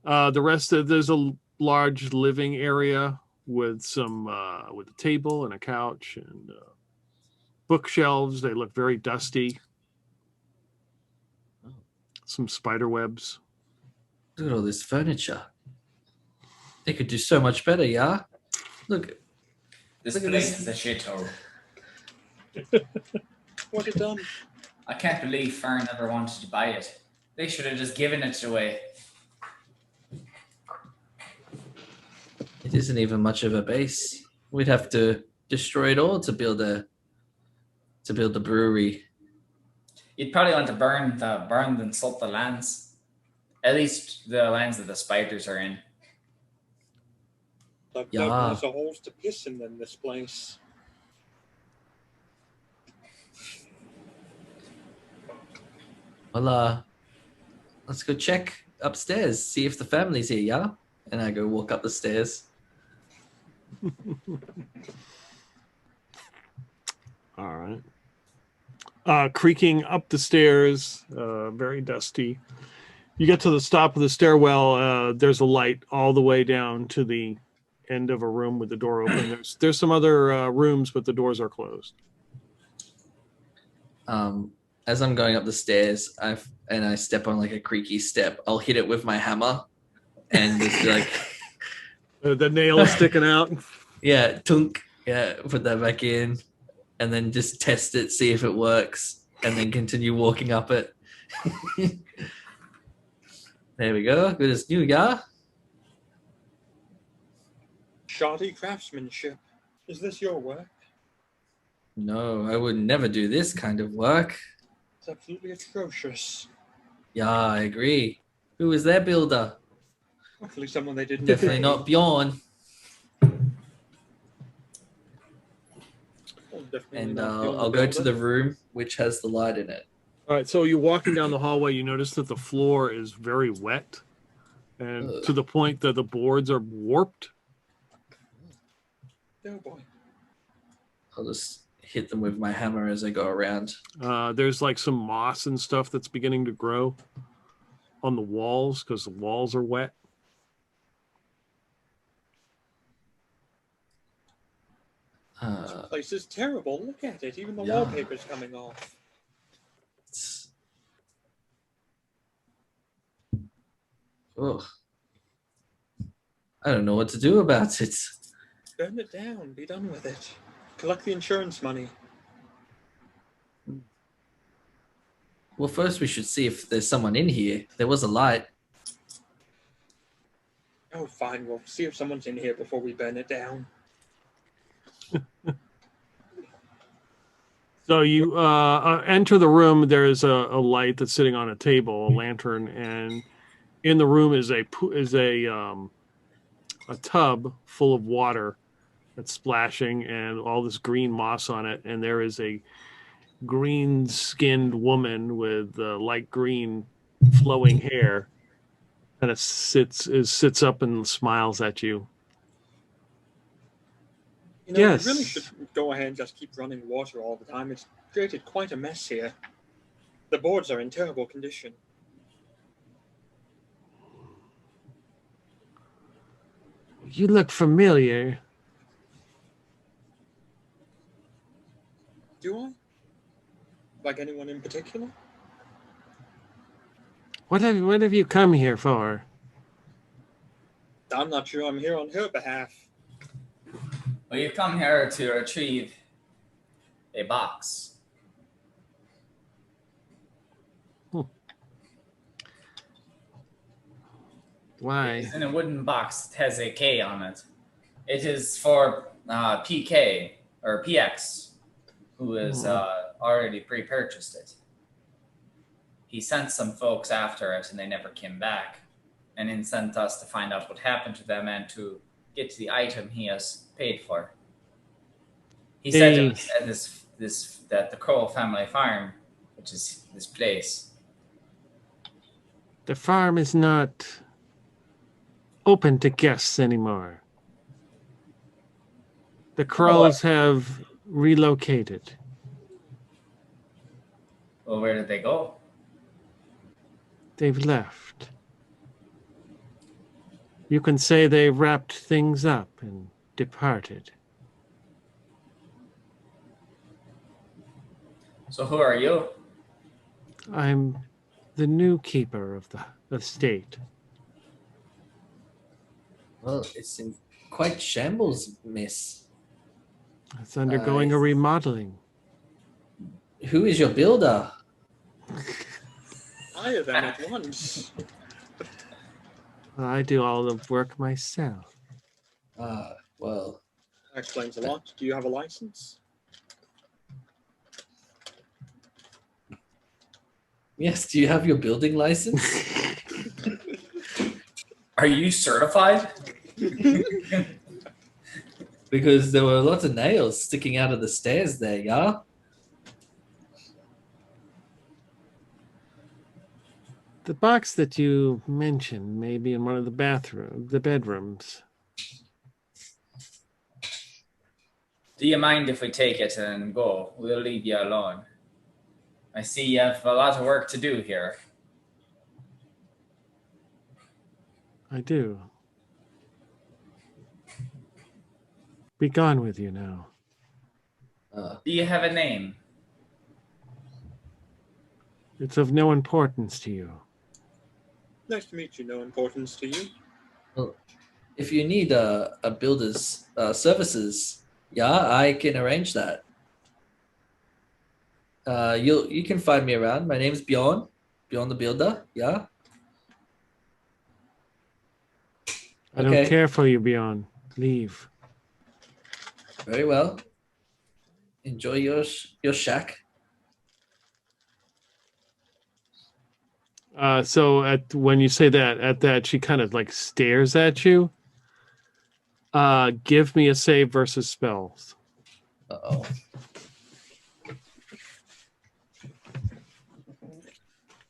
The rest of there's a large living area with some with a table and a couch and bookshelves. They look very dusty. Some spider webs. Look at all this furniture. They could do so much better, yeah? Look. This Look at place this. is a shithole. What it done? I can't believe Fern ever wanted to buy it. They should have just given it away. It isn't even much of a base. We'd have to destroy it all to build a brewery. You'd probably want to burn and salt the lands. At least the lands that the spiders are in. I've Yeah. dug lots of holes to piss in this place. Well, let's go check upstairs, see if the family's here, yeah? And I go walk up the stairs. All right. Creaking up the stairs, very dusty. You get to the top of the stairwell. There's a light all the way down to the end of a room with the door open. There's some other rooms, but the doors are closed. As I'm going up the stairs, I step on like a creaky step. I'll hit it with my hammer, and just be like, The nail is sticking out. yeah, tunk, yeah, put that back in, and then just test it, see if it works, and then continue walking up it. There we go. Good as new, yeah. Shoddy craftsmanship. Is this your work? No, I would never do this kind of work. It's absolutely atrocious. Yeah, I agree. Who was their builder? Hopefully someone they didn't Definitely pay. not Bjorn. Oh, definitely And not Bjorn I'll go to builder. the room which has the light in it. All right, so you're walking down the hallway. You notice that the floor is very wet, and Ugh. to the point that the boards are warped. Oh boy. I'll just hit them with my hammer as I go around. There's like some moss and stuff that's beginning to grow on the walls because the walls are wet. This place is terrible. Look at it. Even the Yeah. wallpaper's coming off. It's... Ugh. I don't know what to do about it. Burn it down. Be done with it. Collect the insurance money. Well, first we should see if there's someone in here. There was a light. Oh, fine. We'll see if someone's in here before we burn it down. So you enter the room. There is a light that's sitting on a table, a lantern, and in the room is a tub full of water that's splashing and all this green moss on it. And there is a green-skinned woman with light green flowing hair, and it sits up and smiles at you. You know, Yes. we really should go ahead and just keep running water all the time. It's created quite a mess here. The boards are in terrible condition. You look familiar. Do I? Like anyone in particular? What have you come here for? I'm not sure I'm here on her behalf. Well, you've come here to retrieve a box. Why? It's in a wooden box. It has a K on it. It is for PK or PX, who has already pre-purchased it. He sent some folks after it, and they never came back. And then sent us to find out what happened to them and to get to the item he has paid for. He said it was at that the Crow family farm, which is this place. The farm is not open to guests anymore. The crows have relocated. Well, where did they go? They've left. You can say they wrapped things up and departed. So who are you? I'm the new keeper of the estate. Well, it's in quite shambles, miss. It's undergoing a remodeling. Who is your builder? Hire them at once. I do all the work myself. Well, That explains a lot. Do you have a license? yes, do you have your building license? Are you certified? Because there were lots of nails sticking out of the stairs there, yeah? The box that you mentioned may be in one of the bedrooms. Do you mind if we take it and go? We'll leave you alone. I see you have a lot of work to do here. I do. Be gone with you now. Do you have a name? It's of no importance to you. Nice to meet you. No importance to you. Well, if you need a builder's services, yeah, I can arrange that. You can find me around. My name's Bjorn. Bjorn the Builder, yeah? I don't care for you, Bjorn. Leave. Very well. Enjoy your shack. So when you say that, at that, she kind of like stares at you. Give me a save versus spells. Uh-oh.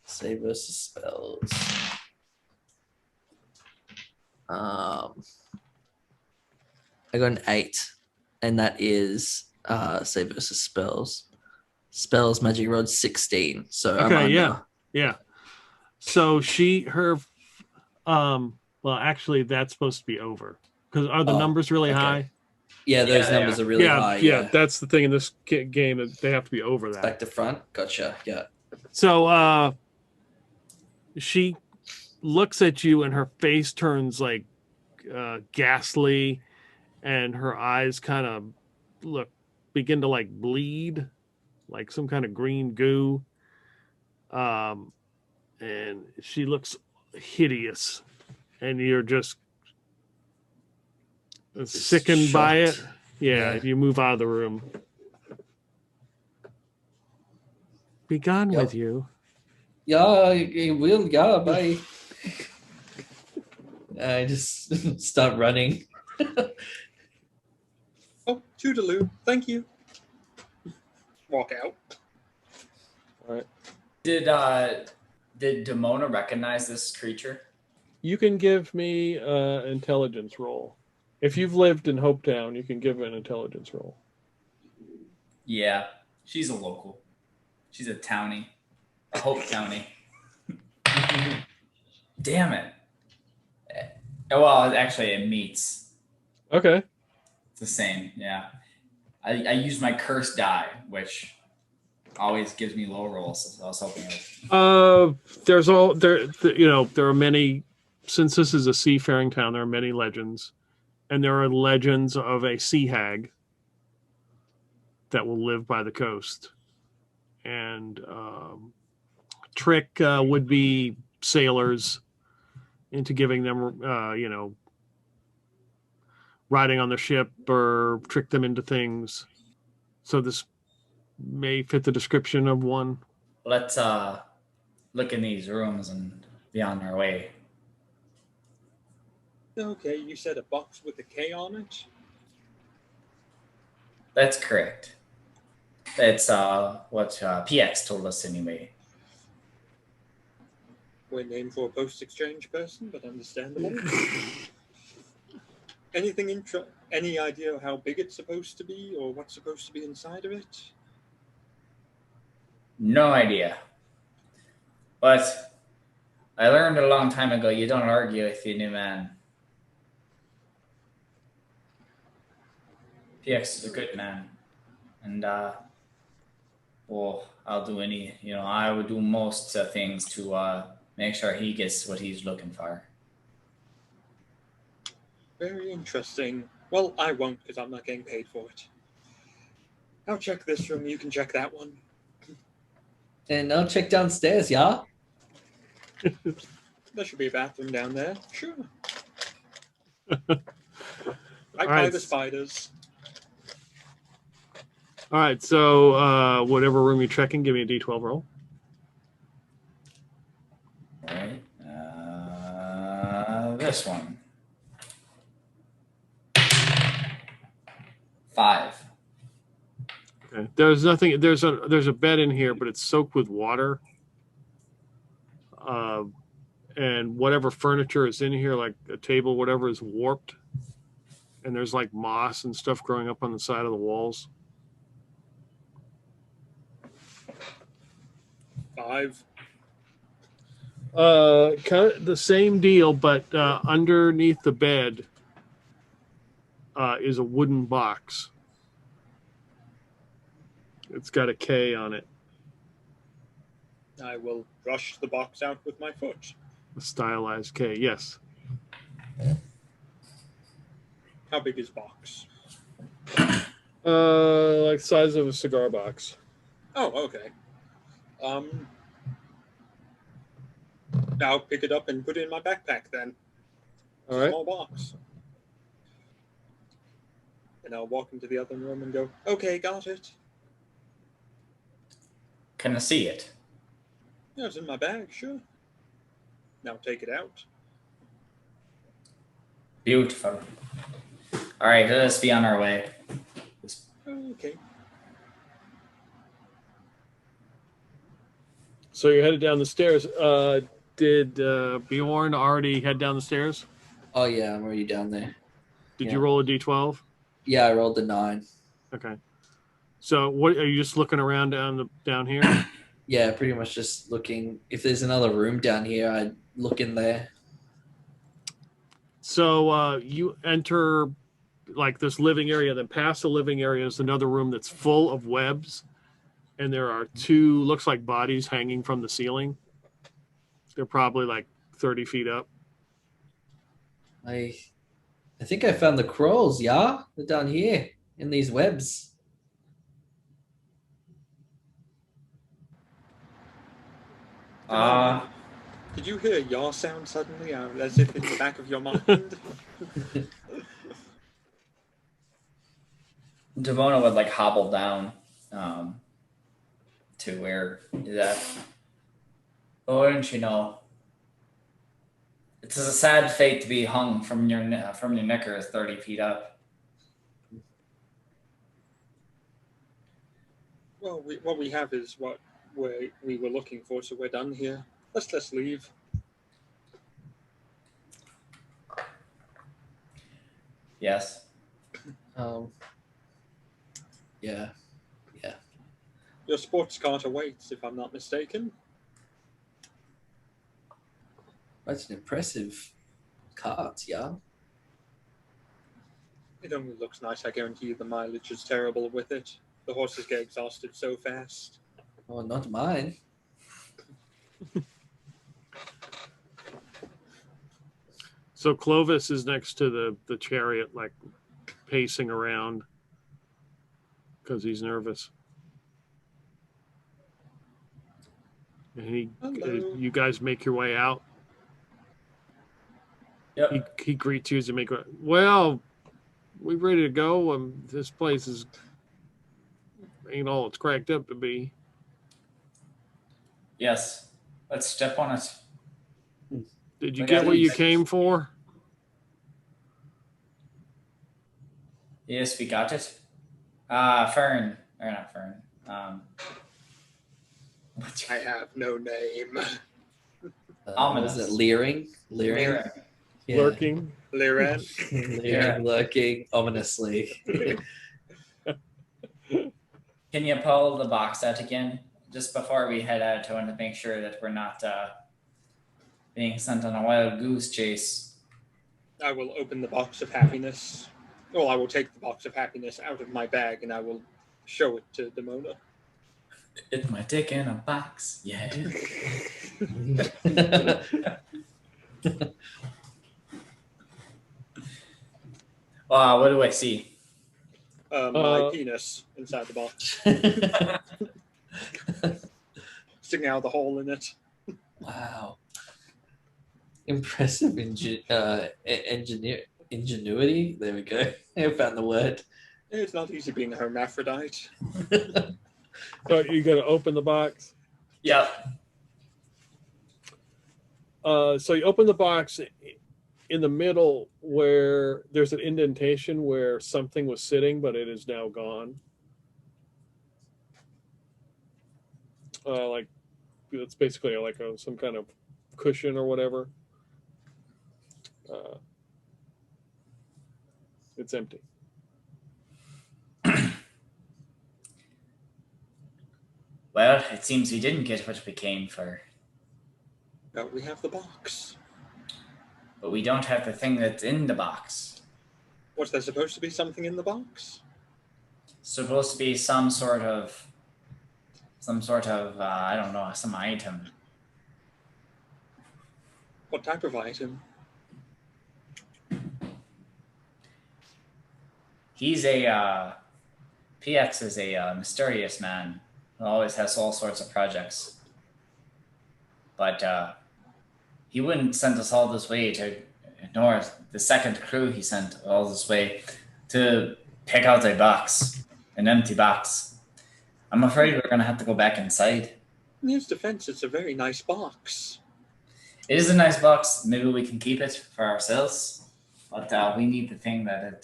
Save versus spells. I got an 8, and that is save versus spells. Spells magic rod 16. So I'm Okay, under. yeah. So well, actually, that's supposed to be over because are the numbers really high? Yeah, those Yeah, numbers are really high. Yeah, that's the thing in this game that they have to be over that. Back to front. Gotcha. Yeah. So she looks at you and her face turns like ghastly and her eyes kind of begin to like bleed like some kind of green goo. And she looks hideous and you're just sickened by it. shocked. Yeah, you move out of the room. Be gone with you. Yeah, it will. Yeah, bye. I just start running. Oh, toodaloo. Thank you. Walk out. All right. Did Demoana recognize this creature? You can give me an intelligence roll. If you've lived in Hopetown, you can give an intelligence roll. Yeah, she's a local. She's a townie. A Hope townie. Damn it. Well, actually, it meets. Okay. It's the same, yeah. I used my cursed die, which always gives me low rolls. So I was hoping. There are many. Since this is a seafaring town, there are many legends, and there are legends of a sea hag that will live by the coast, and trick would be sailors into giving them, riding on the ship or trick them into things. So this may fit the description of one. Let's look in these rooms and be on our way. Okay, you said a box with a K on it? That's correct. That's what PX told us anyway. Weird name for a post-exchange person, but understandable. Any idea how big it's supposed to be or what's supposed to be inside of it? No idea. But I learned a long time ago you don't argue with your new man. PX is a good man. And, well, I'll do I would do most things to make sure he gets what he's looking for. Very interesting. Well, I won't because I'm not getting paid for it. I'll check this room. You can check that one. And I'll check downstairs, yeah? There should be a bathroom down there. Sure. All By right. the spiders. All right, so whatever room you're checking, give me a D12 roll. All right. This one. 5. Okay. There's nothing. There's a bed in here, but it's soaked with water. And whatever furniture is in here, like a table, whatever, is warped. And there's like moss and stuff growing up on the side of the walls. 5. Kind of the same deal, but underneath the bed is a wooden box. It's got a K on it, I will brush the box out with my foot. a stylized K. Yes. How big is box? Like the size of a cigar box. Oh, okay. I'll pick it up and put it in my backpack then. All right. Small box. And I'll walk into the other room and go, okay, got it. Can I see it? Yeah, it's in my bag, sure. Now take it out. Beautiful. All right, let's be on our way. Okay. So you're headed down the stairs. Did Bjorn already head down the stairs? Oh, yeah, I'm already down there. Did Yeah. you roll a D12? Yeah, I rolled the 9. Okay. So what are you just looking around down here? Yeah, pretty much just looking. If there's another room down here, I'd look in there. So you enter like this living area, then past the living area is another room that's full of webs, and there are 2 looks like bodies hanging from the ceiling. They're probably like 30 feet up. I think I found the crawls, yeah? They're down here in these webs. Did you hear your sound suddenly, as if in the back of your mind? Demoana would like hobble down to where is that. Oh, don't you know? It's a sad fate to be hung from your knickers 30 feet up. Well, what we have is what we were looking for, so we're done here. Let's leave. Yes. Yeah. Your sports car awaits, if I'm not mistaken. That's an impressive cart, yeah? It only looks nice. I guarantee you the mileage is terrible with it. The horses get exhausted so fast. Oh, not mine. So Clovis is next to the chariot, like pacing around because he's nervous. And Hello. you guys make your way out. Yep. He greets you as you make. Well, we ready to go. This place ain't all it's cracked up to be. Yes. Let's step on it. Did you We get got what you these. came for? Yes, we got it. Fern. Or not Fern. What's I have no name. Was it leering? Leering? Yeah. Lurking. Liren. Leering, Yeah. lurking ominously. Can you pull the box out again? Just before we head out, I want to make sure that we're not being sent on a wild goose chase. I will open the box of happiness. Well, I will take the box of happiness out of my bag and I will show it to Demoana. It's my dick in a box. Yeah. Wow, what do I see? My penis inside the box, sticking out the hole in it. Wow. Impressive ingenuity. There we go. I found the word. It's not easy being a hermaphrodite. So you got to open the box. Yep. So you open the box in the middle where there's an indentation where something was sitting, but it is now gone. Like it's basically like some kind of cushion or whatever. It's empty. Well, it seems we didn't get what we came for. But we have the box. But we don't have the thing that's in the box. Was there supposed to be something in the box? Supposed to be some sort of I don't know, some item. What type of item? He's PX is a mysterious man who always has all sorts of projects. But he wouldn't send us all this way to ignore the second crew he sent all this way to pick out a box, an empty box. I'm afraid we're going to have to go back inside. In his defense, it's a very nice box. It is a nice box. Maybe we can keep it for ourselves. But we need the thing that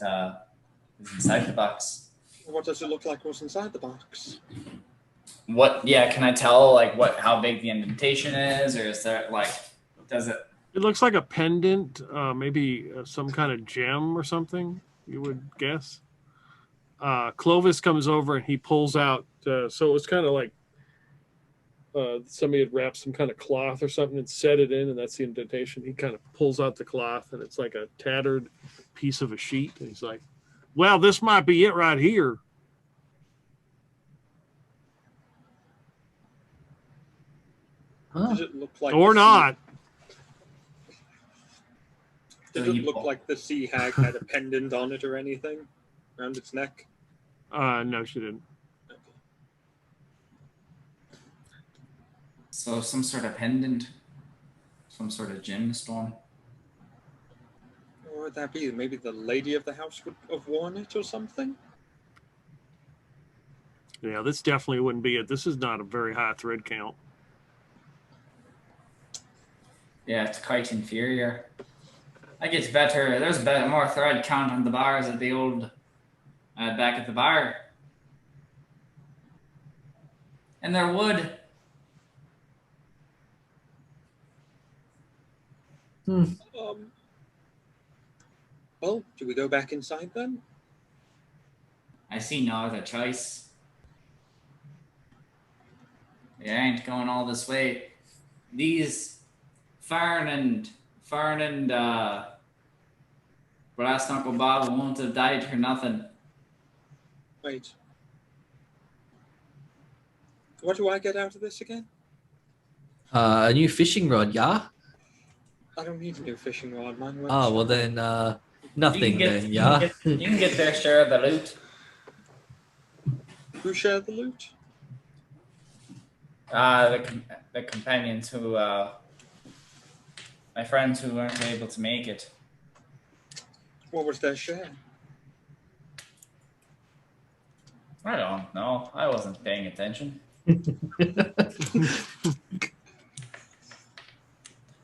is inside the box. What does it look like what's inside the box? What? Yeah, can I tell how big the indentation is, or is there does it? It looks like a pendant, maybe some kind of gem or something, you would guess. Clovis comes over and he pulls out, so it was kind of like somebody had wrapped some kind of cloth or something and set it in, and that's the indentation. He kind of pulls out the cloth, and it's like a tattered piece of a sheet, and he's like, well, this might be it right here. Huh. Does it look like Or not. Did it look like the sea hag had a pendant on it or anything around its neck? No, she didn't. So some sort of pendant, some sort of gemstone. Or would that be? Maybe the lady of the house would have worn it or something? Yeah, this definitely wouldn't be it. This is not a very high thread count. Yeah, it's quite inferior. I get better. There's more thread count on the bars at the old back at the bar. And they're wood. Well, do we go back inside then? I see no other choice. We ain't going all this way. These Fern and Brass Knuckle Bob won't have died for nothing. Wait. What do I get out of this again? A new fishing rod, yeah? I don't need a new fishing rod, mine works. Oh, well then, nothing then, yeah? You can get their share of the loot. Who shared the loot? The companions who, my friends who weren't able to make it. What was their share? I don't know. I wasn't paying attention.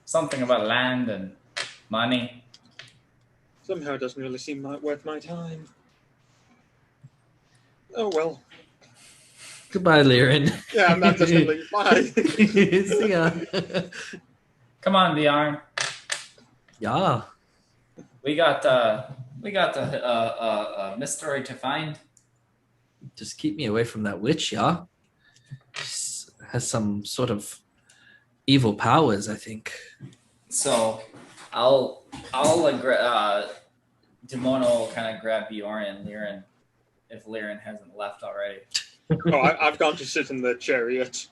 Something about land and money. Somehow it doesn't really seem worth my time. Oh well. Goodbye, Liren. Yeah, I'm not just gonna leave. Bye. See ya. Come on, Bjorn. Yeah. We got a mystery to find. Just keep me away from that witch, yeah? She has some sort of evil powers, I think. So Demoana will kind of grab Bjorn and Liren if Liren hasn't left already. Oh, I've gone to sit in the chariot.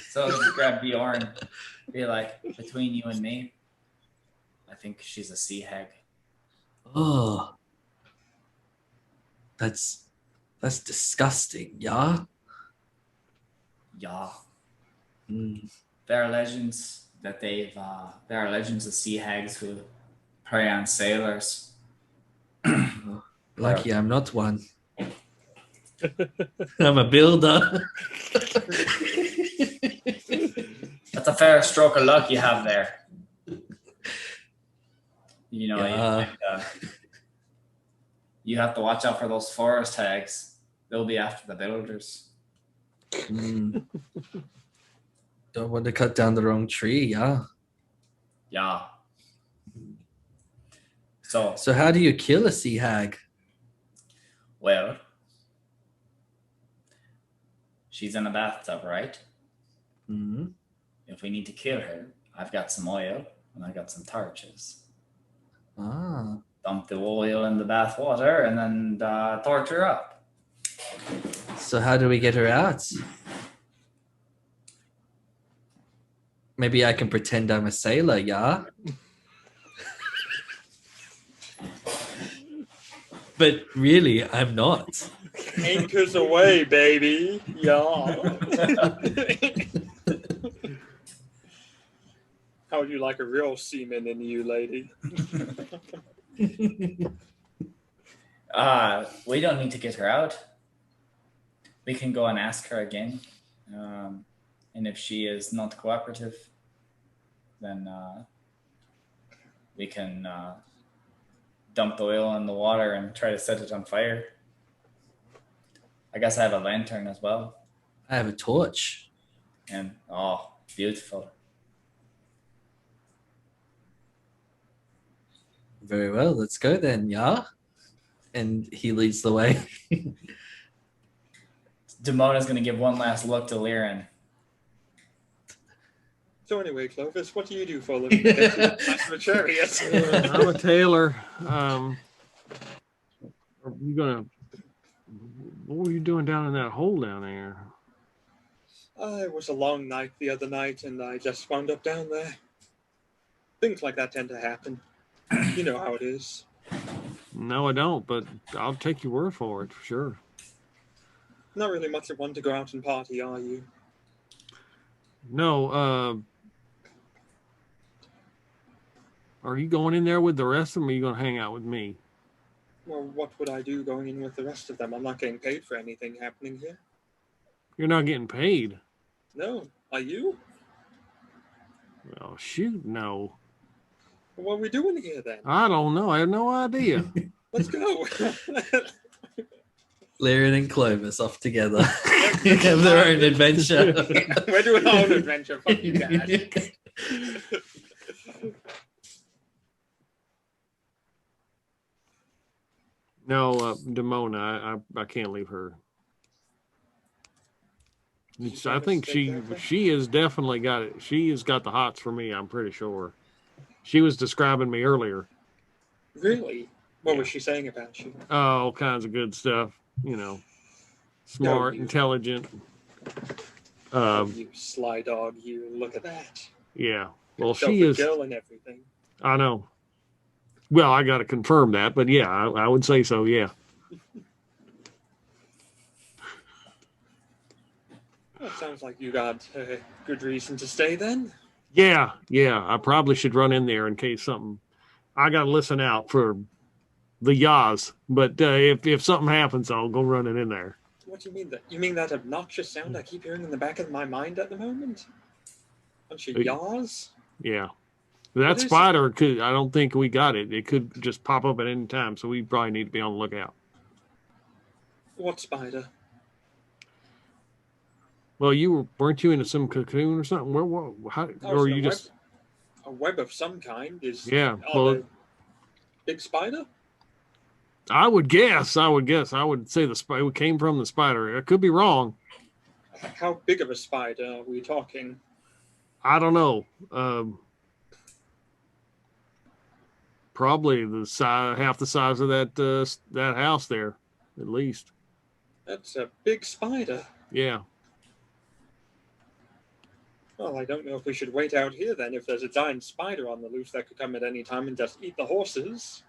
So I'll just grab Bjorn, be like, between you and me, I think she's a sea hag. Oh, that's disgusting. Yeah. Yeah. Mm. There are legends that there are legends of sea hags who prey on sailors. Lucky I'm not one. I'm a builder. That's a fair stroke of luck you have there. You know, you have to watch out for those forest hags. They'll be after the builders. Mm. Don't want to cut down the wrong tree, yeah. Yeah. So how do you kill a sea hag? well, she's in a bathtub, right? Mm-hmm. If we need to kill her, I've got some oil and I got some torches. Ah. Dump the oil in the bath water and then torch her up. So how do we get her out? Maybe I can pretend I'm a sailor, yeah? But really, I'm not. Anchors away, baby. Yeah. How would you like a real seaman in you, lady? We don't need to get her out. We can go and ask her again. And if she is not cooperative, then we can dump the oil in the water and try to set it on fire. I guess I have a lantern as well. I have a torch. And, beautiful. Very well, let's go then, yeah? And he leads the way. Demona's going to give one last look to Liren. So anyway, Clovis, what do you do for a living? I'm a chariot. I'm a tailor. Are you gonna? What were you doing down in that hole down there? It was a long night the other night, and I just wound up down there. Things like that tend to happen. You know how it is. No, I don't, but I'll take your word for it, for sure. Not really much of one to go out and party, are you? No, are you going in there with the rest of them, or are you going to hang out with me? Well, what would I do going in with the rest of them? I'm not getting paid for anything happening here. You're not getting paid. No. Are you? Well, shoot, no. What are we doing here, then? I don't know. I have no idea. Let's go. Liren and Clovis off together. Have their own adventure. We're doing our own adventure. Fuck you guys. No, Demoana, I can't leave her. I think she has definitely got it. She has got the hots for me, I'm pretty sure. She was describing me earlier. Really? What was she saying about you? All kinds of good stuff. You know, smart, intelligent. You sly dog, you. Look at that. Yeah. Well, Yourself she a is. girl and everything. I know. Well, I got to confirm that, but yeah, I would say so. Yeah. Well, sounds like you got a good reason to stay then. Yeah. I probably should run in there in case something. I got to listen out for the yas, but if something happens, I'll go running in there. What do you mean? You mean that obnoxious sound I keep hearing in the back of my mind at the moment? Bunch of yas? Yeah. That spider could. I don't think we got it. It could just pop up at any time, so we probably need to be on the lookout. What spider? Well, weren't you in some cocoon or something? Or you just a web of some kind? Big spider? I would guess. I would say the spider came from the spider. I could be wrong. How big of a spider are we talking? I don't know. probably the size, half the size of that house there, at least. That's a big spider. Yeah. Well, I don't know if we should wait out here then. If there's a giant spider on the loose that could come at any time and just eat the horses.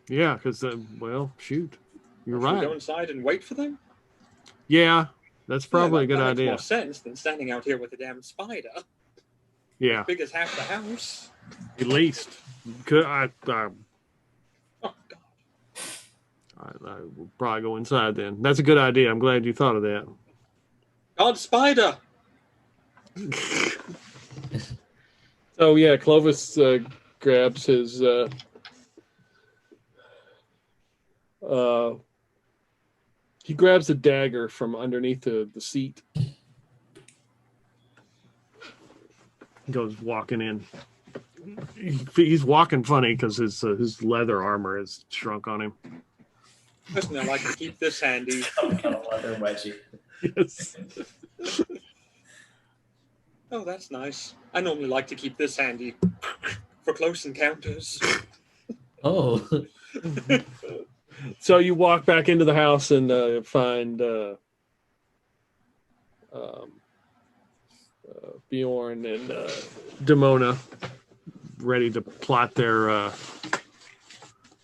Yeah, because well, shoot, you're Should we right. go inside and wait for them? Yeah, that's probably a good that idea. Makes more sense than standing out here with a damn spider. Yeah, Big as half the house. at least. Could I Oh God. I will probably go inside then. That's a good idea. I'm glad you thought of that. God, spider. So yeah, Clovis grabs his he grabs a dagger from underneath the seat. Goes walking in. He's walking funny because his leather armor is shrunk on him. Listen, I like to keep this handy. Some kind of leather wedgie. Yes. Oh, that's nice. I normally like to keep this handy for close encounters. Oh, So you walk back into the house and find Bjorn and Demoana ready to plot their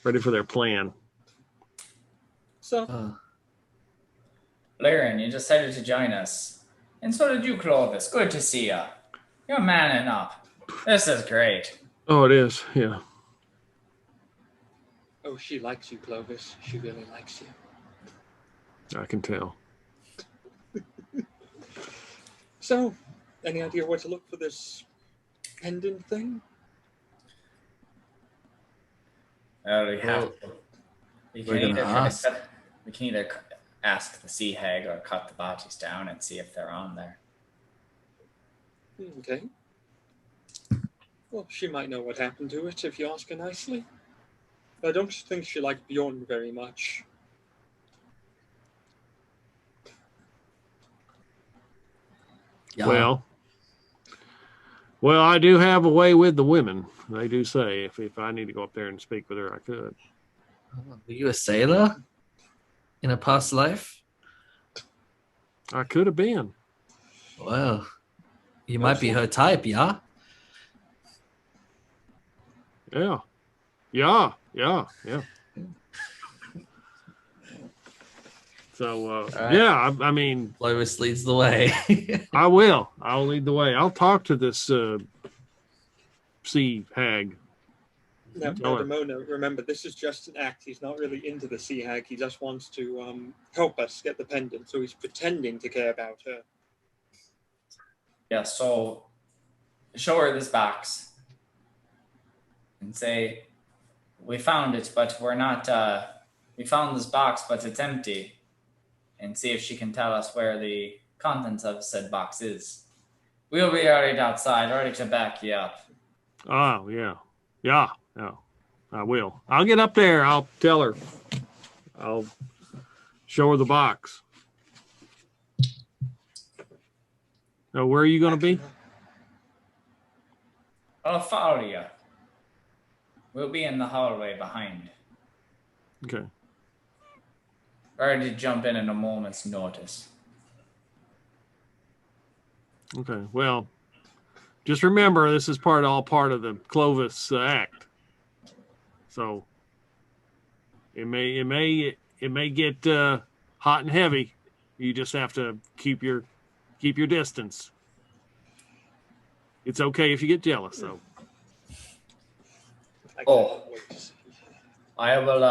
ready for their plan. So, Laren, you decided to join us. And so did you, Clovis. Good to see ya. You're manning up. This is great. Oh, it is. Yeah. oh, she likes you, Clovis. She really likes you. I can tell. So, any idea where to look for this pendant thing? Well, we have to. We we're can gonna either try to ask. we can either ask the sea hag or cut the bodies down and see if they're on there. Okay. Well, she might know what happened to it if you ask her nicely. I don't think she liked Bjorn very much. yeah. Well, I do have a way with the women. They do say if I need to go up there and speak with her, I could. Were you a sailor in a past life? I could have been. Well, you might be her type, yeah? Yeah. So, right. yeah, I mean, Clovis leads the way. I will. I'll lead the way. I'll talk to this sea hag. Now, Tell her. Demoana, remember, this is just an act. He's not really into the sea hag. He just wants to help us get the pendant, so he's pretending to care about her. Yeah, so show her this box and say, we found it, but we're not, we found this box, but it's empty. And see if she can tell us where the contents of said box is. We'll be right outside, ready to back you up. Oh, yeah. Yeah. I will. I'll get up there. I'll tell her. I'll show her the box. Now, where are you going to be? I'll follow you. We'll be in the hallway behind. Okay. Ready to jump in a moment's notice. Okay. Well, just remember this is all part of the Clovis act. So it may get hot and heavy. You just have to keep your distance. It's okay if you get jealous, though. I Oh. can't wait to see. I will,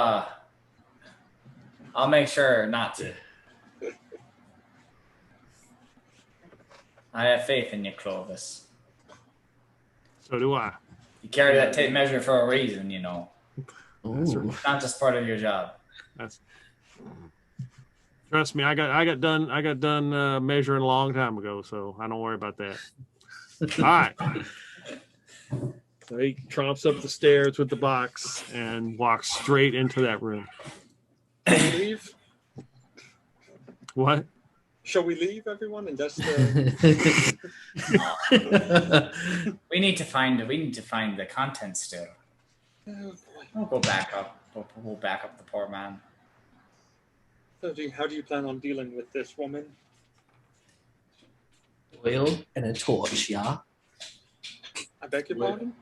I'll make sure not to. I have faith in you, Clovis. So do I. You carry that tape measure for a reason, you know. Ooh. It's not just part of your job. Trust me. I got done measuring a long time ago, so I don't worry about that. All right. So he tromps up the stairs with the box and walks straight into that room. Shall we leave? What? Shall we leave, everyone, and just? We need to find the contents still. Oh boy. We'll go back up. We'll back up the poor man. So how do you plan on dealing with this woman? Oil and a torch, yeah? I beg your pardon?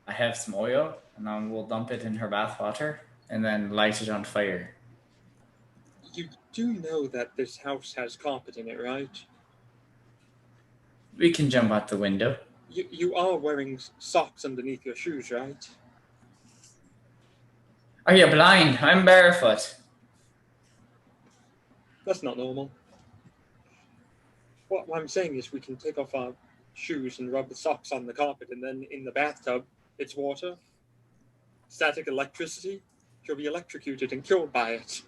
I have some oil, and then we'll dump it in her bathwater, and then light it on fire. You do know that this house has carpet in it, right? We can jump out the window. You are wearing socks underneath your shoes, right? Are you blind? I'm barefoot. That's not normal. What I'm saying is we can take off our shoes and rub the socks on the carpet, and then in the bathtub, it's water. Static electricity. She'll be electrocuted and killed by it.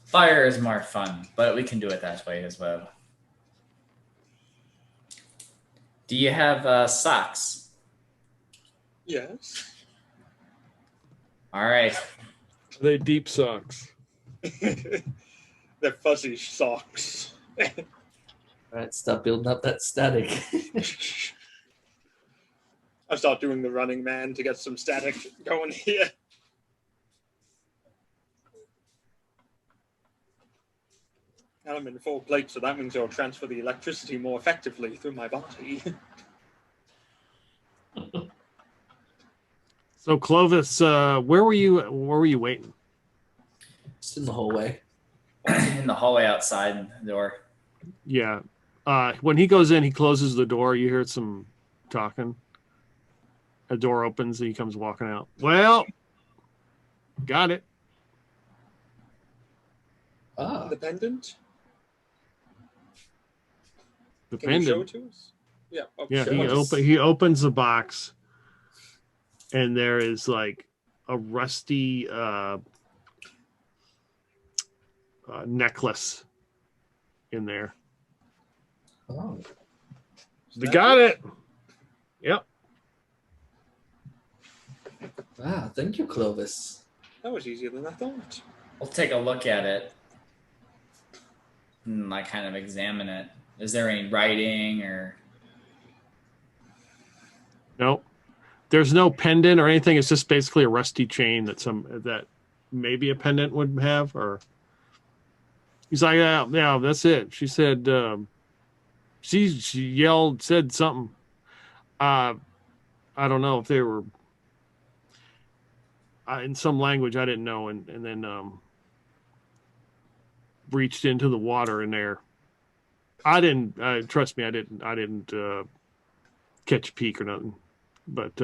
Fire is more fun, but we can do it that way as well. Do you have socks? Yes. All right. They deep socks. They're fuzzy socks. All right, stop building up that static. I start doing the running man to get some static going here. And I'm in full plate, so that means I'll transfer the electricity more effectively through my body. So Clovis, where were you waiting? Just in the hallway. In the hallway outside the door. Yeah. When he goes in, he closes the door. You hear some talking. A door opens and he comes walking out. Well, got it. Ah, The pendant? The Can you show pendant. it to us? Yeah. Oh, Yeah, sure. he opens the box, and there is like a rusty necklace in there. oh. We got it. Yep. Ah, thank you, Clovis. That was easier than I thought. We'll take a look at it and like kind of examine it. Is there any writing or? Nope. There's no pendant or anything. It's just basically a rusty chain that maybe a pendant would have. Or he's like, yeah, that's it. She said, she yelled, said something. I don't know if they were in some language I didn't know, and then reached into the water in there. I didn't trust me. I didn't catch a peek or nothing. But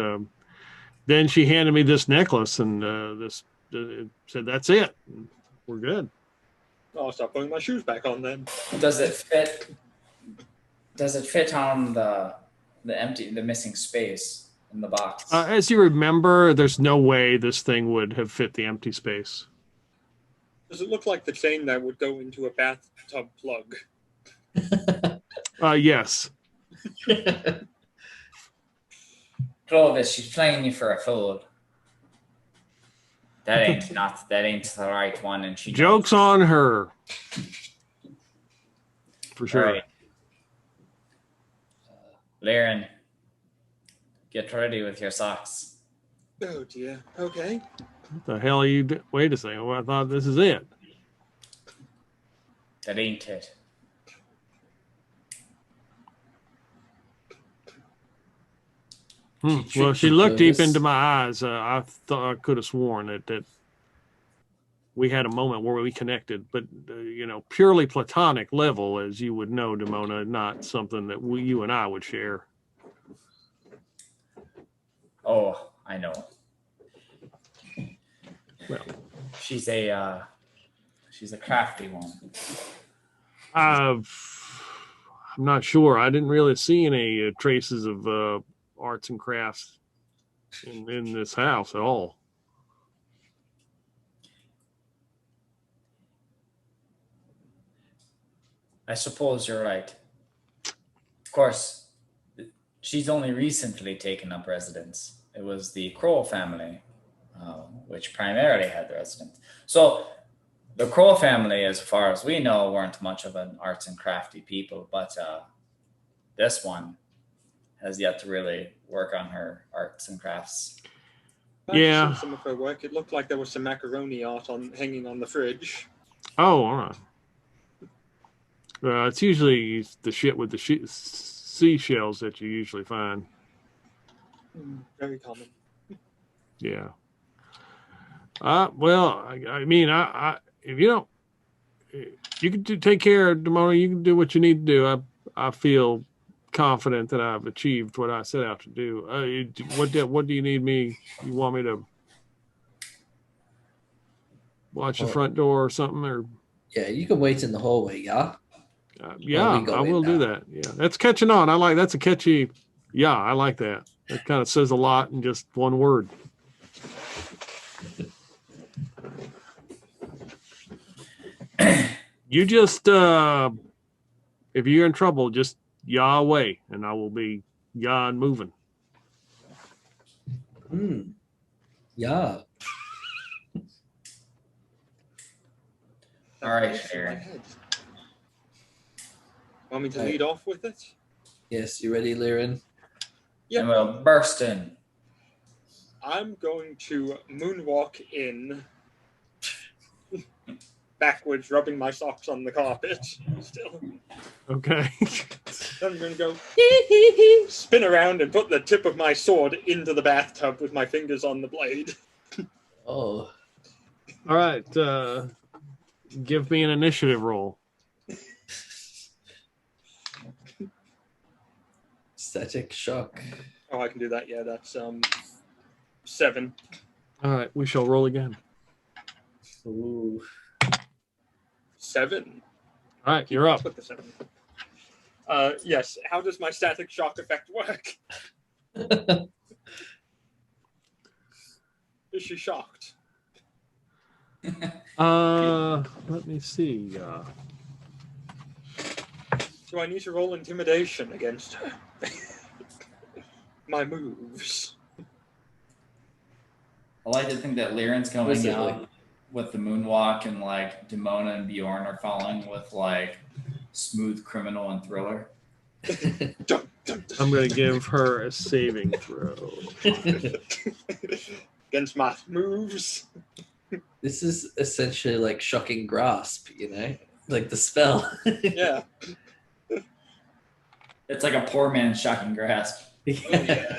then she handed me this necklace, and it said, "That's it. We're good." I'll start putting my shoes back on then. Does it fit? Does it fit on the missing space in the box? As you remember, there's no way this thing would have fit the empty space. Does it look like the chain that would go into a bathtub plug? Yes. Clovis, she's playing you for a fool. That ain't the right one, and she Joke's on her. For sure. All right. Laren, get ready with your socks. Oh dear. Okay. What the hell are you doing? Wait a second. Well, I thought this is it. That ain't it. Well, she looked deep into my eyes. I thought I could have sworn that we had a moment where we connected, but purely platonic level, as you would know, Demoana, not something that you and I would share. Oh, I know. Well, she's a crafty one. I'm not sure. I didn't really see any traces of arts and crafts in this house at all. I suppose you're right. Of course, she's only recently taken up residence. It was the Kroll family, which primarily had the residence. So the Kroll family, as far as we know, weren't much of an arts and crafty people, but this one has yet to really work on her arts and crafts. I've Yeah. seen some of her work. It looked like there was some macaroni art hanging on the fridge. Oh, all right. It's usually the shit with the seashells that you usually find. Very common. Yeah. Well, I mean, if you don't, you can take care of Demoana. You can do what you need to do. I feel confident that I've achieved what I set out to do. What do you need me? You want me to watch the front door or something, or? Yeah, you can wait in the hallway, yeah? Yeah, we go I in will do now. that. Yeah, that's catching on. That's a catchy. Yeah, I like that. That kind of says a lot in just one word. You just, if you're in trouble, just yaw away, and I will be yaw and moving. Yeah. All right, Voice in my Aaron. head. Want me to Right. lead off with it? Yes, you ready, Liren? Yep. And we'll burst in. I'm going to moonwalk in backwards, rubbing my socks on the carpet. Still. Okay. Then I'm going to go spin around and put the tip of my sword into the bathtub with my fingers on the blade. Oh, All right. Give me an initiative roll. static shock. Oh, I can do that. Yeah, that's 7. All right. We shall roll again. Ooh. 7. All right. You're up. Put the 7. Yes. How does my static shock effect work? Is she shocked? Let me see. Do I need to roll intimidation against her? My moves. I like to think that Liren's going What's it out like? with the moonwalk, and like Demoana and Bjorn are following with like smooth criminal and thriller. Dun, dun, dun. I'm going to give her a saving throw. Against my moves. This is essentially like shocking grasp, like the spell. Yeah. It's like a poor man's shocking grasp. Yeah.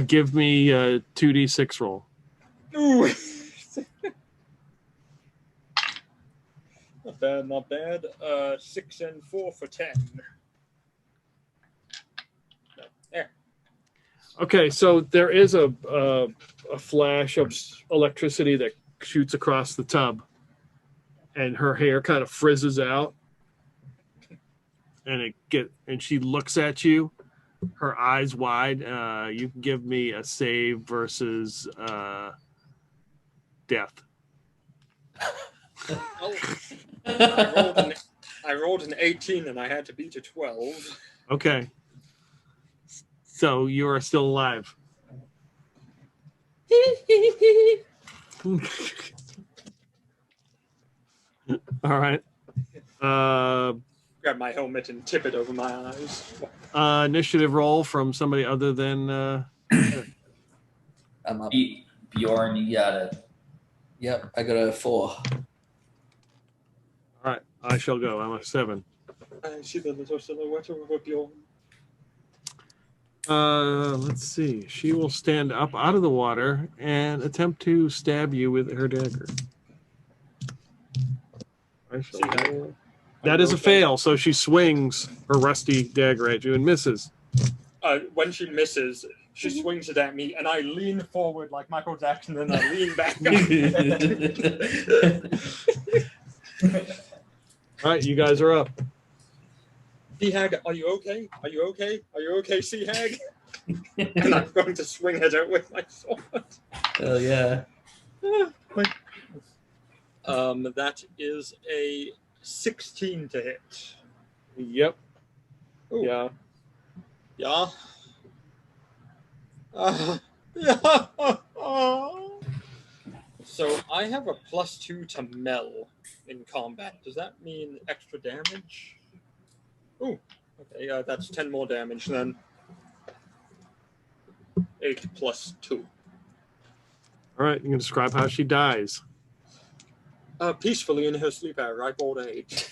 Give me a 2d6 roll. Ooh. Not bad, not bad. 6 and 4 for 10. No, there. Okay, so there is a flash of electricity that shoots across the tub, and her hair kind of frizzes out, and she looks at you, her eyes wide. You can give me a save versus death. Oh, I rolled an 18 and I had to beat a 12. Okay, so you are still alive. All right. Grab my helmet and tip it over my eyes. Initiative roll from somebody other than. I'm up. Bjorn, you got it. Yep, I got a 4. All right, I shall go. I'm a 7. I see the little silhouette of a Bjorn. Let's see. She will stand up out of the water and attempt to stab you with her dagger. I shall See that? roll. That is a fail, so she swings her rusty dagger at you and misses. When she misses, she swings it at me, and I lean forward like Michael Jackson, and I lean back up. All right, you guys are up. Sea-Hag, are you okay? Are you okay? Are you okay, Sea-Hag? And I'm going to swing at her with my sword. Hell yeah. That is a 16 to hit. Yep. Ooh. Yeah. Yeah. So I have a +2 to Mel in combat. Does that mean extra damage? Ooh, Okay, that's 10 more damage then. 8 plus 2. All right, you can describe how she dies. Peacefully in her sleep at ripe old age.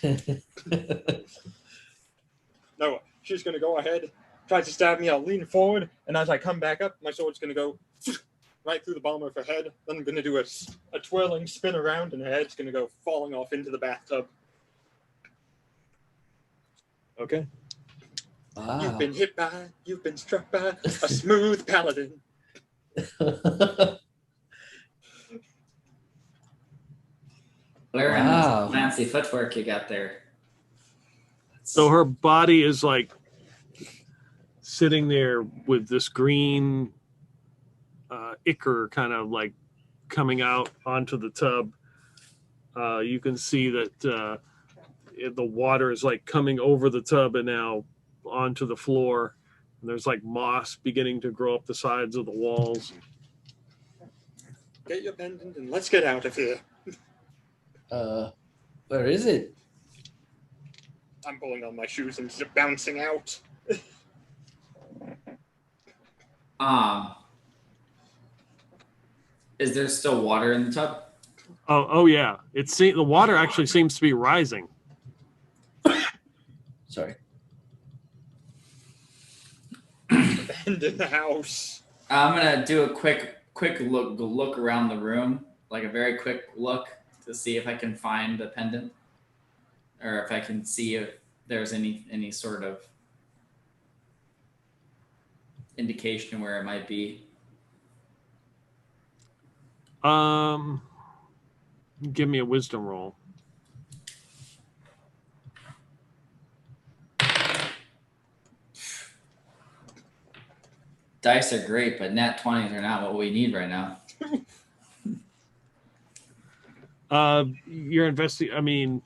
No, she's going to go ahead, try to stab me. I'll lean forward, and as I come back up, my sword's going to go right through the bottom of her head. Then I'm going to do a twirling spin around, and her head's going to go falling off into the bathtub. Okay. Wow. You've been struck by a smooth paladin. Blaring, Wow. fancy footwork you got there. So her body is like sitting there with this green ichor kind of like coming out onto the tub. You can see that the water is like coming over the tub and now onto the floor. And there's like moss beginning to grow up the sides of the walls. Get your pendant and let's get out of here. Where is it? I'm pulling on my shoes and just bouncing out. Is there still water in the tub? Oh yeah. The water actually seems to be rising. Sorry. Abandon the house. I'm gonna do a quick look around the room, like a very quick look to see if I can find the pendant, or if I can see if there's any sort of indication where it might be. Give me a wisdom roll. Dice are great, but nat 20s are not what we need right now. You're investing. I mean,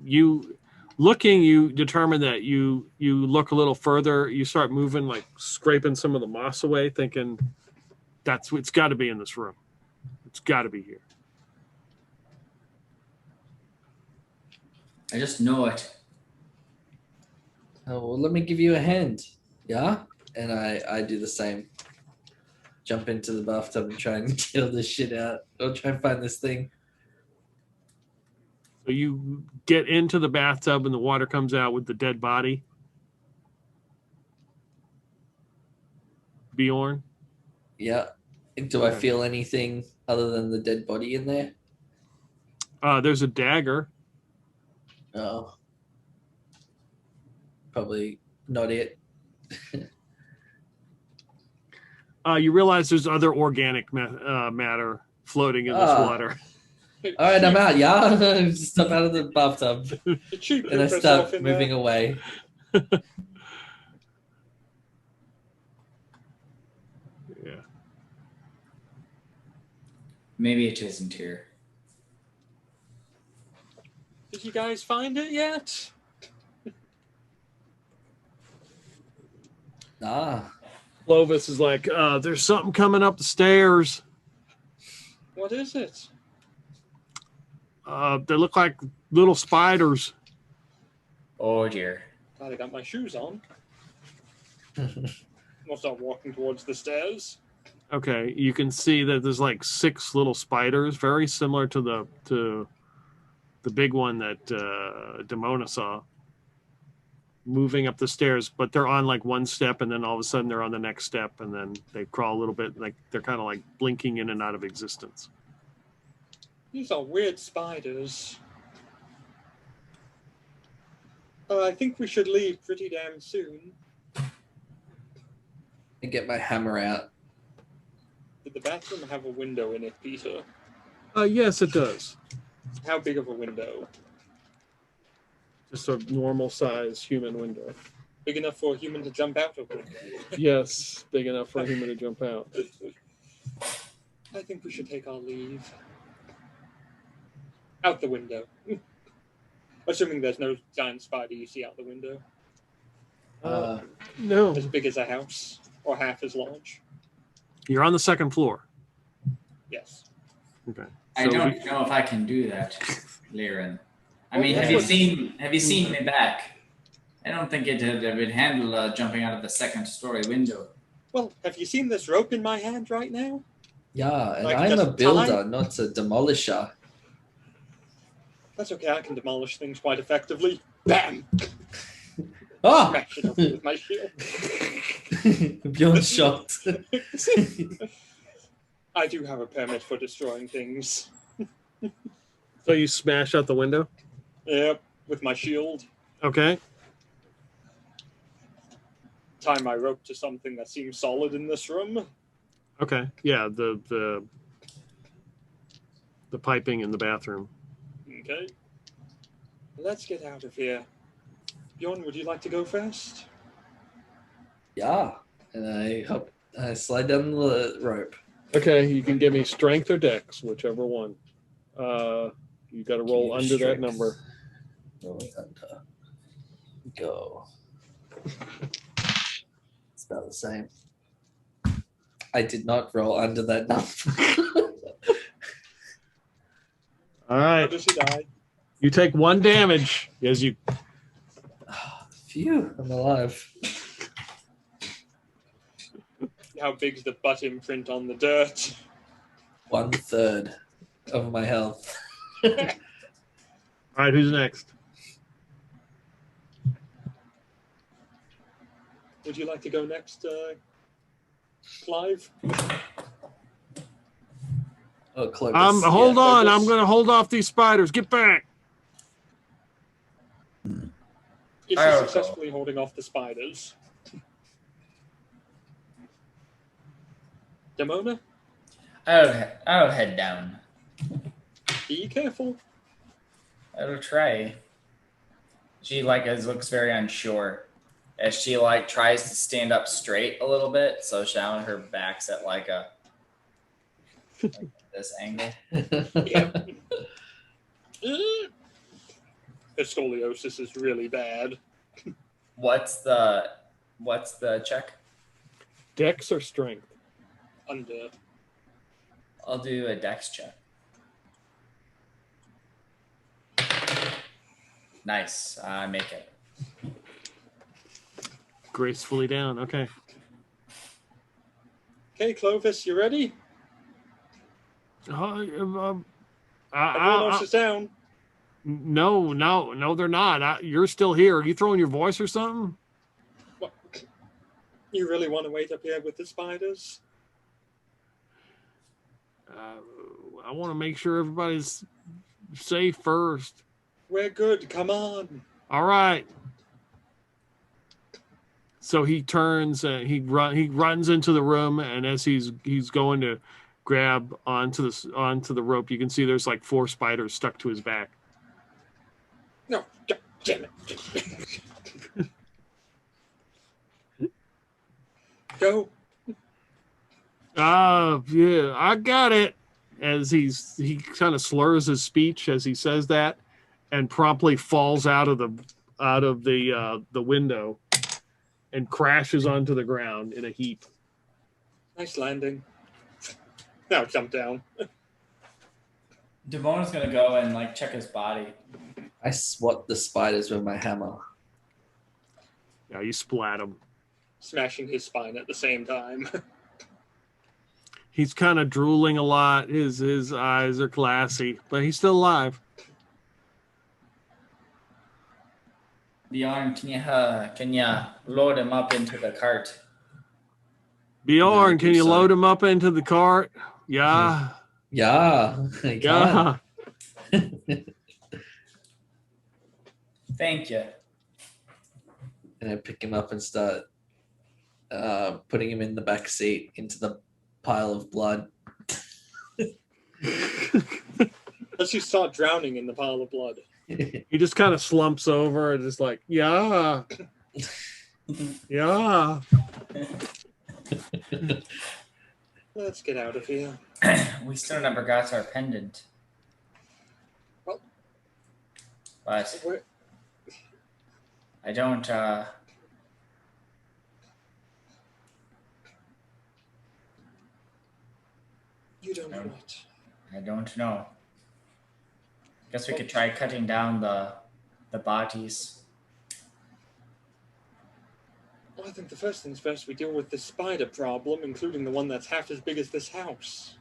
you determine that you look a little further. You start moving, like scraping some of the moss away, thinking it's got to be in this room. It's got to be here. I just know it. Oh, well, let me give you a hand. Yeah? And I do the same. Jump into the bathtub and try and get all this shit out. Or try and find this thing. So you get into the bathtub and the water comes out with the dead body. Bjorn? Yeah. Do I feel anything other than the dead body in there? There's a dagger. Oh. Probably not it. You realize there's other organic matter floating in this water. All right, I'm out, yeah? Step out of the bathtub. And I start moving away. Yeah. Maybe it isn't here. Did you guys find it yet? Clovis is like, there's something coming up the stairs. What is it? They look like little spiders. Oh dear. Glad I got my shoes on. I'll start walking towards the stairs. Okay, you can see that there's like 6 little spiders, very similar to the big one that Demoana saw, moving up the stairs, but they're on like one step, and then all of a sudden they're on the next step, and then they crawl a little bit, like they're kind of like blinking in and out of existence. These are weird spiders. I think we should leave pretty damn soon. I get my hammer out. Did the bathroom have a window in it, Peter? Yes, it does. How big of a window? Just a normal size human window. Big enough for a human to jump out of it? Yes, big enough for a human to jump out. I think we should take our leave. Out the window. Assuming there's no giant spider you see out the window. No. As big as a house, or half as large. You're on the second floor. Yes. Okay. I don't know if I can do that, Liren. I mean, have you seen me back? I don't think it would handle jumping out of the second-story window. Well, have you seen this rope in my hand right now? Yeah, and Like, I'm a just builder, tie- not a demolisher. That's okay, I can demolish things quite effectively. Bam! Oh! Smash it over with my shield. Bjorn shot. I do have a permit for destroying things. So you smash out the window? Yep, with my shield. Okay. Tie my rope to something that seems solid in this room. Okay. Yeah, the piping in the bathroom. Okay. Let's get out of here. Bjorn, would you like to go first? Yeah, and I slide down the rope. Okay, you can give me strength or dex, whichever one. You got to roll under that Strength. number. Rolling under. Go. It's about the same. I did not roll under that number. All How right. does he die? You take 1 damage as you. Phew, I'm alive. How big's the butt imprint on the dirt? 1/3 of my health. All right, who's next? Would you like to go next, Clive? Oh, Clovis. Hold Yeah, on. Clovis. I'm going to hold off these spiders. Get back. Is I'll he go. successfully holding off the spiders? Demoana, I'll head down. be careful. I'll try. She looks very unsure as she tries to stand up straight a little bit, so now her back's at like this angle. Yep. Her scoliosis is really bad. What's the check? Dex or strength? Under. I'll do a dex check. Nice. I make it. Gracefully down. Okay. Okay, Clovis, you ready? Everyone Everyone else is down. No, they're not. You're still here. Are you throwing your voice or something? What? You really want to wait up here with the spiders? I want to make sure everybody's safe first. We're good. Come on. All right. So he turns. He runs into the room, and as he's going to grab onto the rope, you can see there's like 4 spiders stuck to his back. No, God damn it. Go. Yeah, I got it. As he kind of slurs his speech as he says that, and promptly falls out of the window, and crashes onto the ground in a heap. Nice landing. Now jump down. Demona's gonna go and check his body. I swat the spiders with my hammer. Yeah, you splat him. Smashing his spine at the same time. He's kind of drooling a lot. His eyes are glassy, but he's still alive. Bjorn, can you load him up into the cart? Bjorn, I can do you so. load him up into the cart? Yeah. Yeah. I Yeah. Thank you. And I pick him up and start putting him in the back seat into the pile of blood. As you start drowning in the pile of blood. He just kind of slumps over and is like, yeah. Yeah. Let's get out of here. We still never got our pendant. Well, But Where, I don't you don't know what. I don't know. Guess we could try cutting down the bodies. Well, I think the first things first, we deal with the spider problem, including the one that's half as big as this house.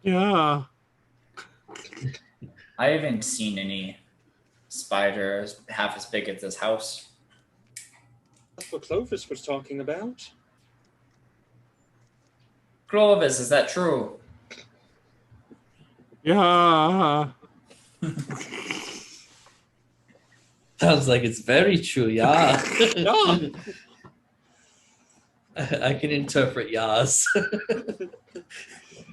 Yeah. I haven't seen any spiders half as big as this house. That's what Clovis was talking about. Clovis, is that true? Yeah. Sounds like it's very true, yeah. Yeah. I can interpret yas.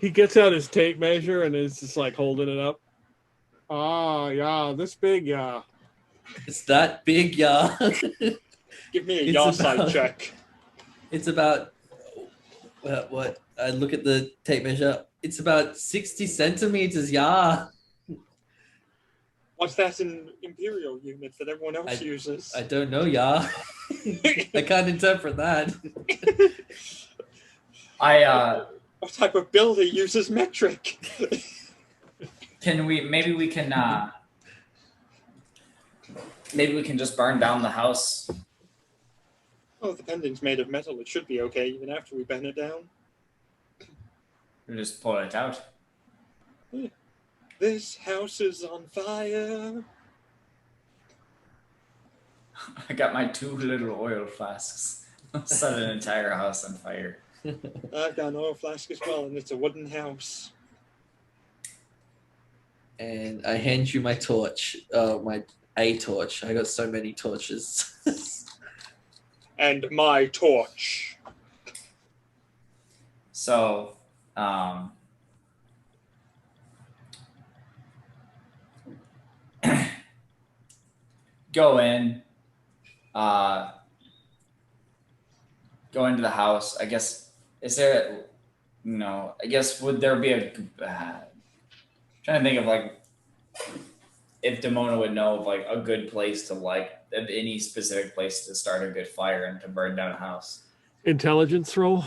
He gets out his tape measure and is just like holding it up. Ah, yeah, this big, yeah. It's that big, yeah. Give me a It's yaw side about- check. It's about what? I look at the tape measure. It's about 60 centimeters, yeah. What's that in imperial units that everyone else uses? I don't know, yeah. I can't interpret that. What type of builder uses metric? Maybe we can just burn down the house. Oh, the pendant's made of metal. It should be okay even after we burn it down. We'll just pull it out. This house is on fire. I got my 2 little oil flasks. Set an entire house on fire. I've got an oil flask as well, and it's a wooden house. And I hand you my torch. A torch. I got so many torches. And my torch. So, go in, go into the house. I guess, is there, I guess, would there be trying to think of like, if Demoana would know of like a good place to of any specific place to start a good fire and to burn down a house. Intelligence roll.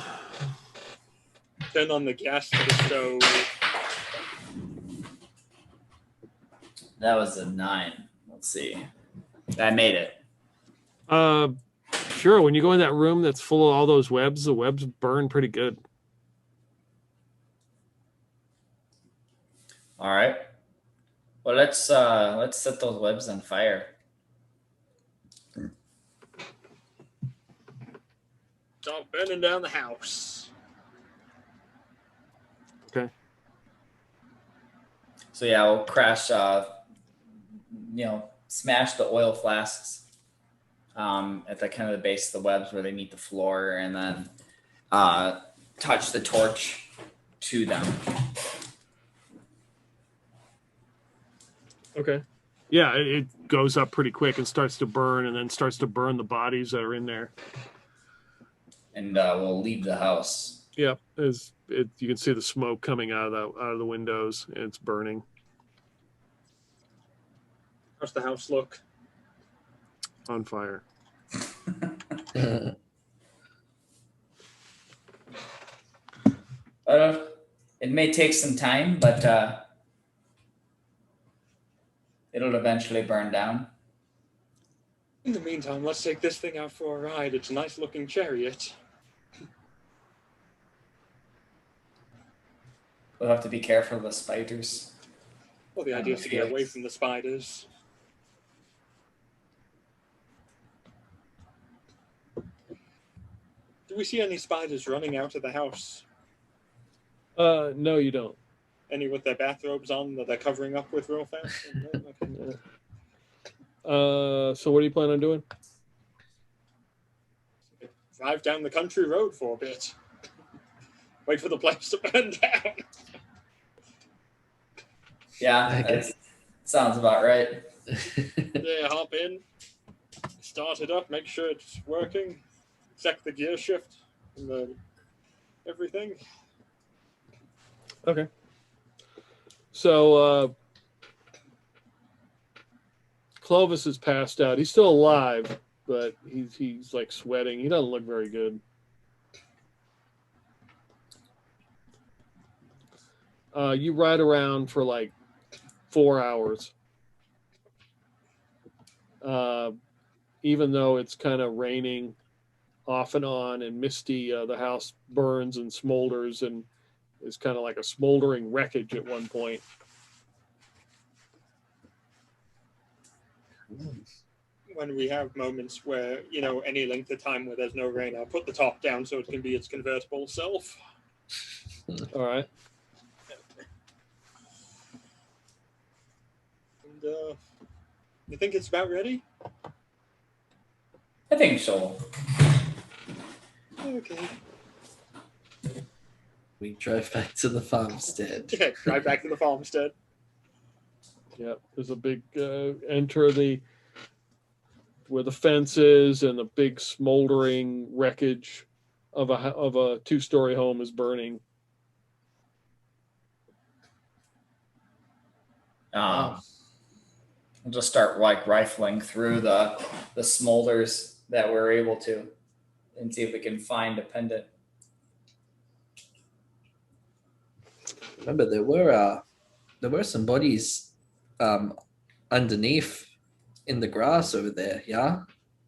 Turn on the gas to the stove. That was a 9. Let's see. I made it. Sure. When you go in that room that's full of all those webs, the webs burn pretty good. All right. Well, let's set those webs on fire. Start burning down the house. Okay. So yeah, we'll crash. Smash the oil flasks at the kind of the base of the webs where they meet the floor, and then touch the torch to them. Okay. Yeah, it goes up pretty quick and starts to burn, and then starts to burn the bodies that are in there. And we'll leave the house. Yeah, you can see the smoke coming out of the windows, and it's burning. How's the house look? On fire. It may take some time, but it'll eventually burn down. In the meantime, let's take this thing out for a ride. It's a nice looking chariot. We'll have to be careful of the spiders. Well, the idea is to get away from the spiders. Do we see any spiders running out of the house? No, you don't. Any with their bathrobes on that they're covering up with real fast? Okay. So what do you plan on doing? Drive down the country road for a bit. Wait for the place to burn down. Yeah, that sounds about right. Yeah, hop in, start it up, make sure it's working, check the gear shift and everything. Okay. So Clovis is passed out. He's still alive, but he's like sweating. He doesn't look very good. You ride around for like 4 hours. even though it's kind of raining off and on and misty, the house burns and smolders and is kind of like a smoldering wreckage at one point. When we have moments where, any length of time where there's no rain, I'll put the top down so it can be its convertible self. All right. And, you think it's about ready? I think so. Okay. We drove back to the farmstead. Yeah, drive back to the farmstead. Yeah, there's a big enter where the fence is, and the big smoldering wreckage of a 2-story home is burning. We'll just start like rifling through the smolders that we're able to, and see if we can find a pendant. Remember, there were some bodies underneath in the grass over there. Yeah.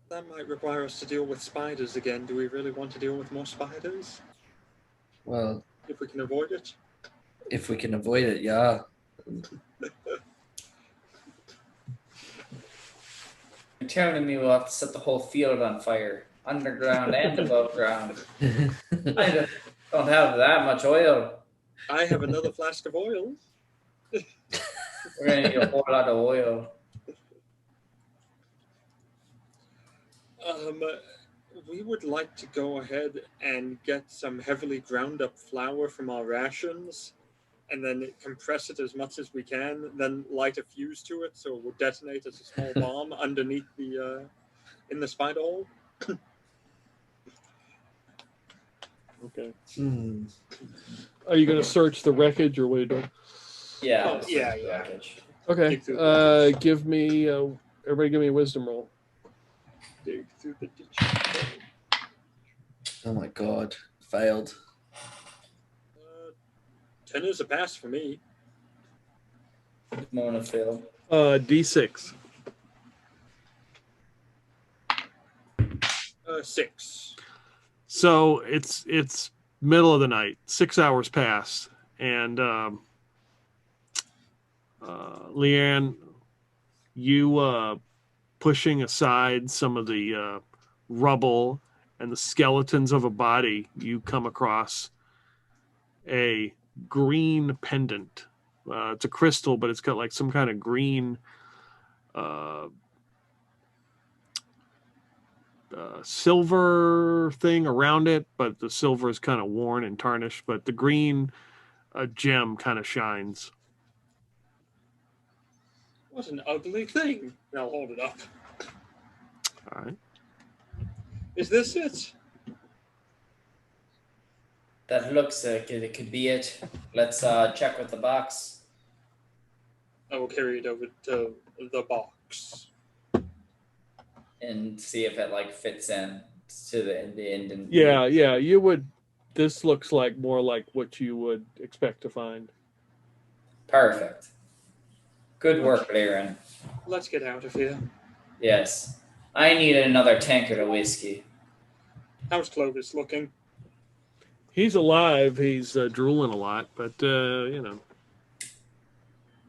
That might require us to deal with spiders again. Do we really want to deal with more spiders? Well, If we can avoid it? if we can avoid it, yeah. You're telling me we'll have to set the whole field on fire, underground and above ground. I don't have that much oil. I have another flask of oil. We're gonna need a whole lot of oil. We would like to go ahead and get some heavily ground up flour from our rations, and then compress it as much as we can, then light a fuse to it so it will detonate as a small bomb underneath in the spider hole. Okay. Hmm. Are you going to search the wreckage, or what are you doing? Yeah. Oh, yeah. Package. Okay. Dig through the Give me everybody. Give me a wisdom roll. Dig through the ditch. Oh my god, failed. 10 is a pass for me. Mona failed. D6. 6. So it's middle of the night. 6 hours pass, and Leanne, you pushing aside some of the rubble and the skeletons of a body, you come across a green pendant. It's a crystal, but it's got like some kind of green silver thing around it, but the silver is kind of worn and tarnished, but the green gem kind of shines. What an ugly thing. Now hold it up. All right. Is this it? That looks like it could be it. Let's check with the box. I will carry it over to the box. And see if it like fits in to the end. And Yeah, you would. This looks like more like what you would expect to find. Perfect. Good work, Aaron. Let's get out of here. Yes. I need another tankard of whiskey. How's Clovis looking? He's alive. He's drooling a lot, but you know.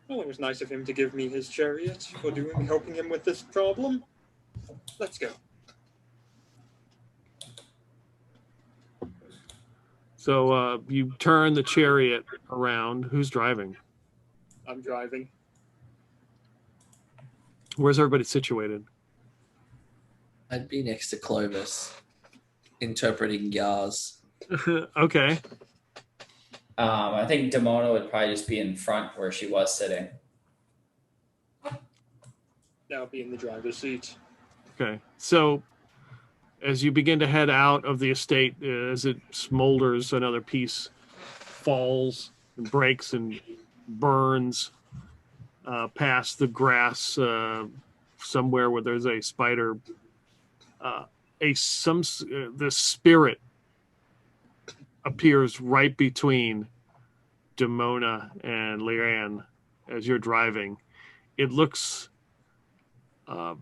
Well, it was nice of him to give me his chariot for helping him with this problem. Let's go. So you turn the chariot around. Who's driving? I'm driving. Where's everybody situated? I'd be next to Clovis, interpreting Yars. Okay. I think Demoana would probably just be in front where she was sitting. Now be in the driver's seat. Okay. So as you begin to head out of the estate, as it smolders, another piece falls and breaks and burns past the grass somewhere where there's a spider. The spirit appears right between Demoana and Liran as you're driving. It looks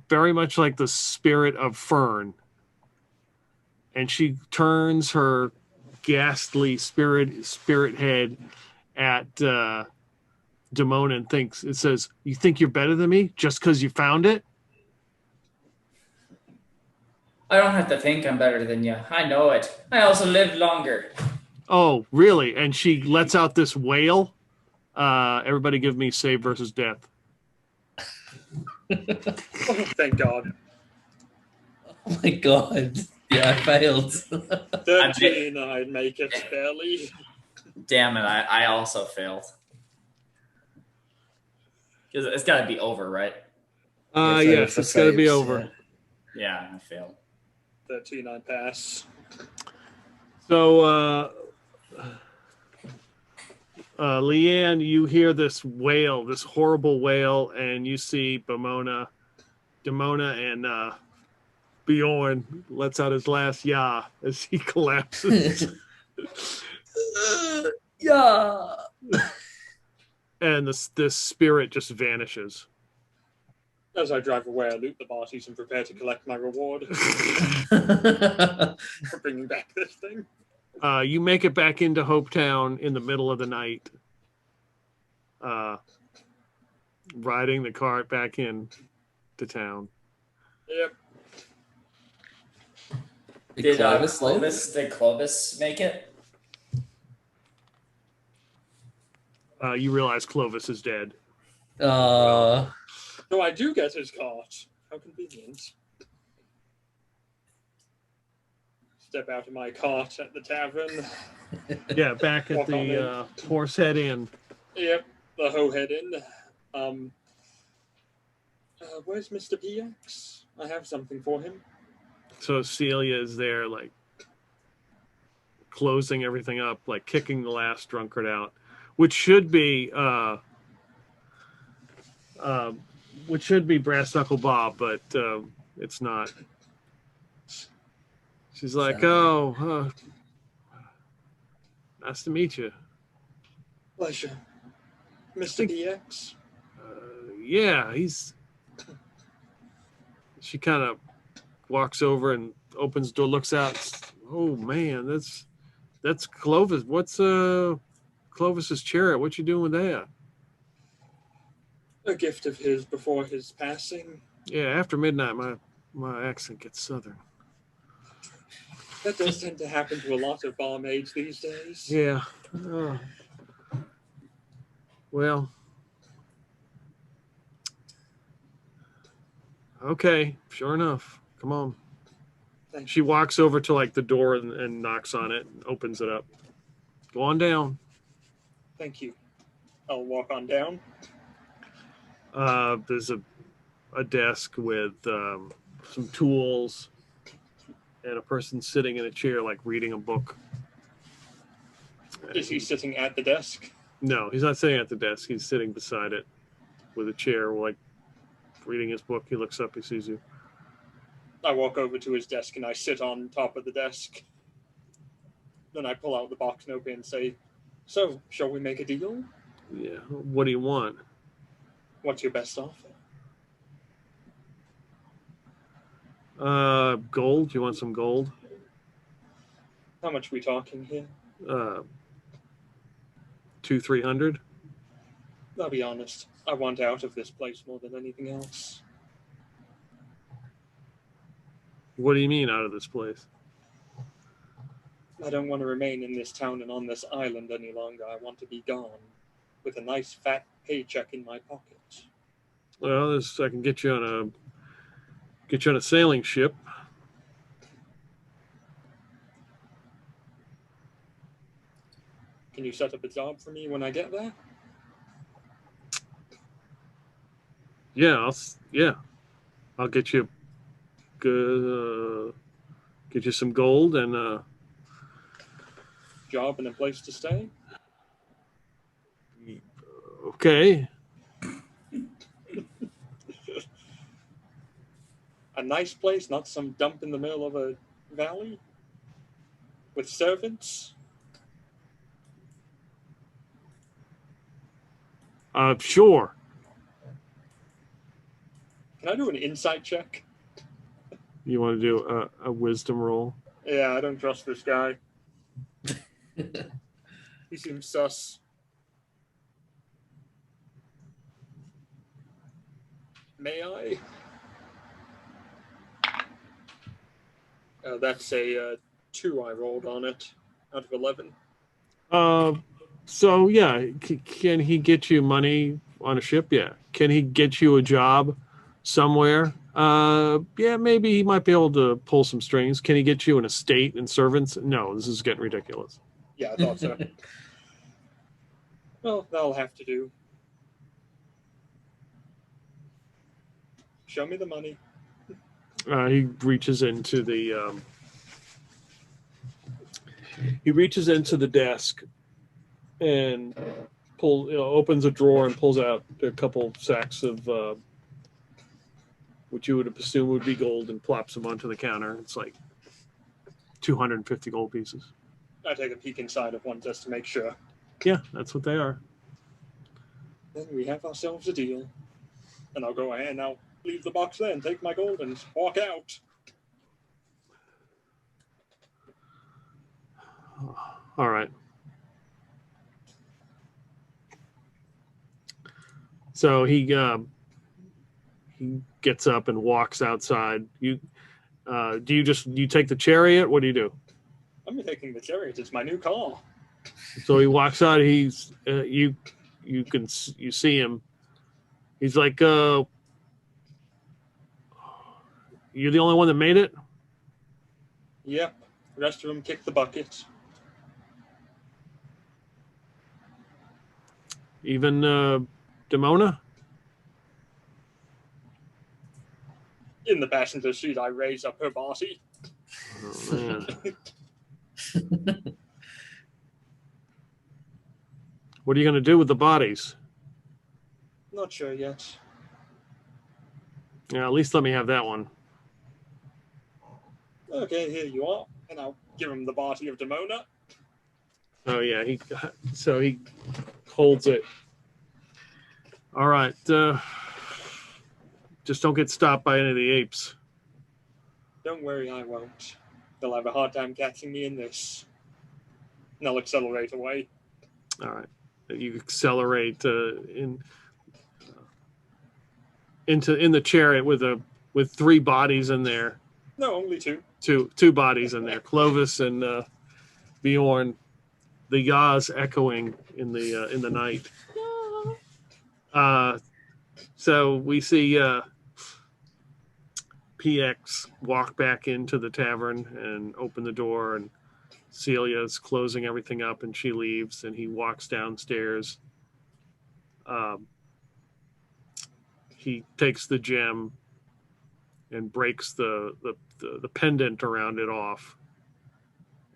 very much like the spirit of Fern. And she turns her ghastly spirit head at Demoana and thinks, it says, "You think you're better than me just because you found it?" I don't have to think I'm better than you. I know it. I also lived longer. Oh, really? And she lets out this wail. Everybody give me save versus death. Oh, thank God. Oh my god. Yeah, I failed. 13, I'd make it, barely. Damn it, I also failed. Because it's got to be over, right? Yes, it's got to be over. Yeah, I failed. 13, I pass. So, Leanne, you hear this wail, this horrible wail, and you see Demoana and Bjorn lets out his last "yah" as he collapses. Yeah. And this spirit just vanishes. As I drive away, I loot the bodies and prepare to collect my reward for bringing back this thing. You make it back into Hopetown in the middle of the night, riding the cart back in to town. Yep. Did Clovis Clovis make it? You realize Clovis is dead. So I do get his cart. How convenient. Step out of my cart at the tavern. Yeah, back at Walk on the Horsehead Inn. Yep, the Hohead Inn. Where's Mr. PX? I have something for him. So Celia is there, like, closing everything up, like kicking the last drunkard out, which should be Brass Knuckle Bob, but it's not. She's like, "Oh, nice to meet you." Pleasure. Mr. PX? Yeah, he's. She kind of walks over and opens the door, looks out. Oh man, that's Clovis. What's Clovis's chariot? What you doing with that? A gift of his before his passing. Yeah, after midnight, my accent gets southern. That does tend to happen to a lot of barmaids these days. Yeah. Well. Okay, sure enough. Come on. Thank She walks over to like the door and knocks on it and opens it up. Go on down. Thank you. I'll walk on down. There's a desk with some tools and a person sitting in a chair, like reading a book. Is he sitting at the desk? No, he's not sitting at the desk. He's sitting beside it with a chair, like reading his book. He looks up, he sees you. I walk over to his desk and I sit on top of the desk. Then I pull out the box and open and say, "So, shall we make a deal? Yeah. What do you want? What's your best offer?" Gold. You want some gold? How much are we talking here? 200-300. I'll be honest. I want out of this place more than anything else. What do you mean out of this place? I don't want to remain in this town and on this island any longer. I want to be gone, with a nice fat paycheck in my pocket. Well, I can get you on a sailing ship. Can you set up a job for me when I get there? Yeah, I'll get you some gold and Job and a place to stay? okay. A nice place, not some dump in the middle of a valley? With servants? Sure. Can I do an insight check? You want to do a wisdom roll? Yeah, I don't trust this guy. He seems sus. May I? That's a 2 I rolled on it out of 11. So yeah, can he get you money on a ship? Yeah. Can he get you a job somewhere? Yeah, maybe he might be able to pull some strings. Can he get you an estate and servants? No, this is getting ridiculous. Yeah, I thought so. Well, that'll have to do. Show me the money. He reaches into the desk and opens a drawer and pulls out a couple sacks of what you would assume would be gold and plops them onto the counter. It's like 250 gold pieces. I take a peek inside of one just to make sure. Yeah, that's what they are. Then we have ourselves a deal. And I'll go ahead and I'll leave the box there and take my gold and walk out. All right. So he gets up and walks outside. You take the chariot? What do you do? I'm taking the chariot. It's my new car. So he walks out. He's you see him. He's like, "You're the only one that made it?" Yep. The rest of them kicked the bucket. Even Demoana? In the passenger seat, I raise up her body. Oh, man. What are you going to do with the bodies? Not sure yet. Yeah, at least let me have that one. Okay, here you are. And I'll give him the body of Demoana. Oh yeah, he holds it. All right, just don't get stopped by any of the apes. Don't worry, I won't. They'll have a hard time catching me in this. And I'll accelerate away. All right, you accelerate in the chariot with 3 bodies in there. No, only 2. Two bodies in there. Clovis and Bjorn. The yaws echoing in the night. So we see PX walk back into the tavern and open the door, and Celia's closing everything up, and she leaves, and he walks downstairs. He takes the gem and breaks the pendant around it off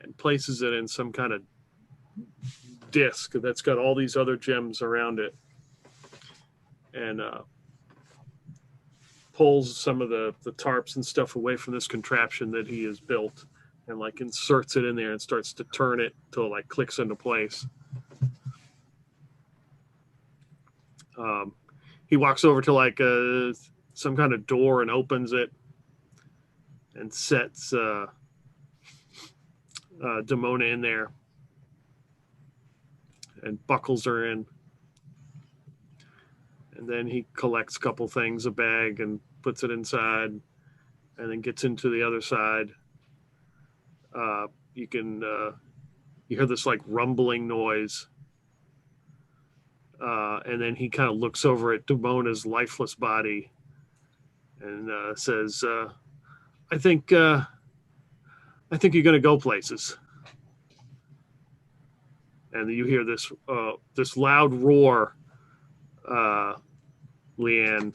and places it in some kind of disc that's got all these other gems around it, and pulls some of the tarps and stuff away from this contraption that he has built, and like inserts it in there and starts to turn it till it like clicks into place. He walks over to like some kind of door and opens it and sets Demoana in there and buckles her in. And then he collects a couple things, a bag, and puts it inside, and then gets into the other side. You hear this like rumbling noise. And then he kind of looks over at Demoana's lifeless body and says, I think you're going to go places. And you hear this loud roar, Leanne,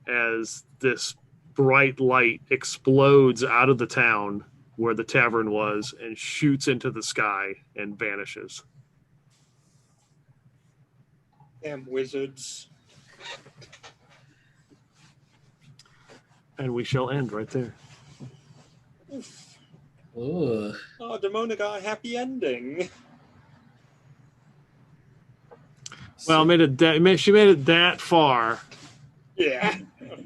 as this bright light explodes out of the town where the tavern was and shoots into the sky and vanishes. Damn wizards. And we shall end right there. Oof. Ooh. Oh, Demoana got a happy ending. Well, she made it that far. Yeah.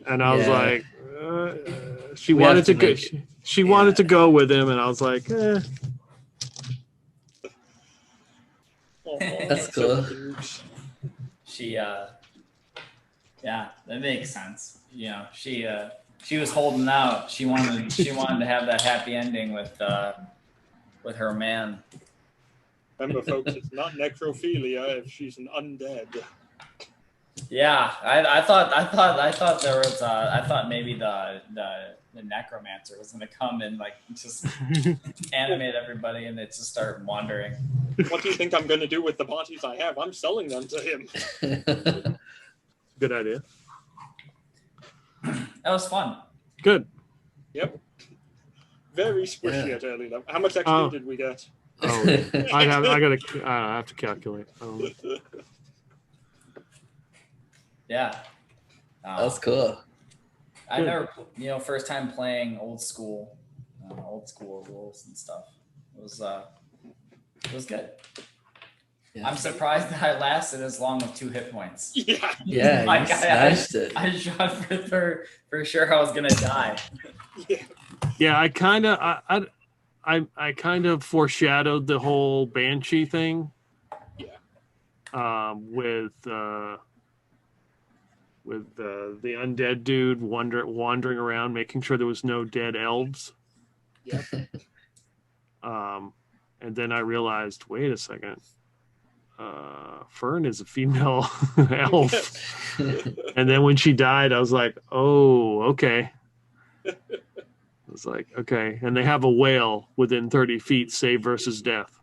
And I was Yeah. like, she We wanted have to to go. make- She wanted to go with him, and I was like, Oh, That's so cool. cute. She yeah, that makes sense. You know, she was holding out. She wanted to have that happy ending with her man. Remember, folks, it's not necrophilia if she's an undead. Yeah, I thought there was I thought maybe the necromancer was gonna come and like just animate everybody and it just start wandering. What do you think I'm going to do with the bodies I have? I'm selling them to him. good idea. That was fun. Good. Yep. Very squishy Yeah. at early level. How much XP Oh. did we get? Oh, I have to calculate. Yeah. That's cool. I never, first time playing old school rules and stuff. It was good. Yeah. I'm surprised that I lasted as long with 2 hit points. Yeah. Yeah, you Like, smashed it. I shot for sure I was gonna die. Yeah. Yeah, I kind of foreshadowed the whole banshee thing. Yeah. With the undead dude wandering around, making sure there was no dead elves. Yep. And then I realized, wait a second, Fern is a female elf. And then when she died, I was like, oh, okay. I was like, okay. And they have a whale within 30 feet, save versus death.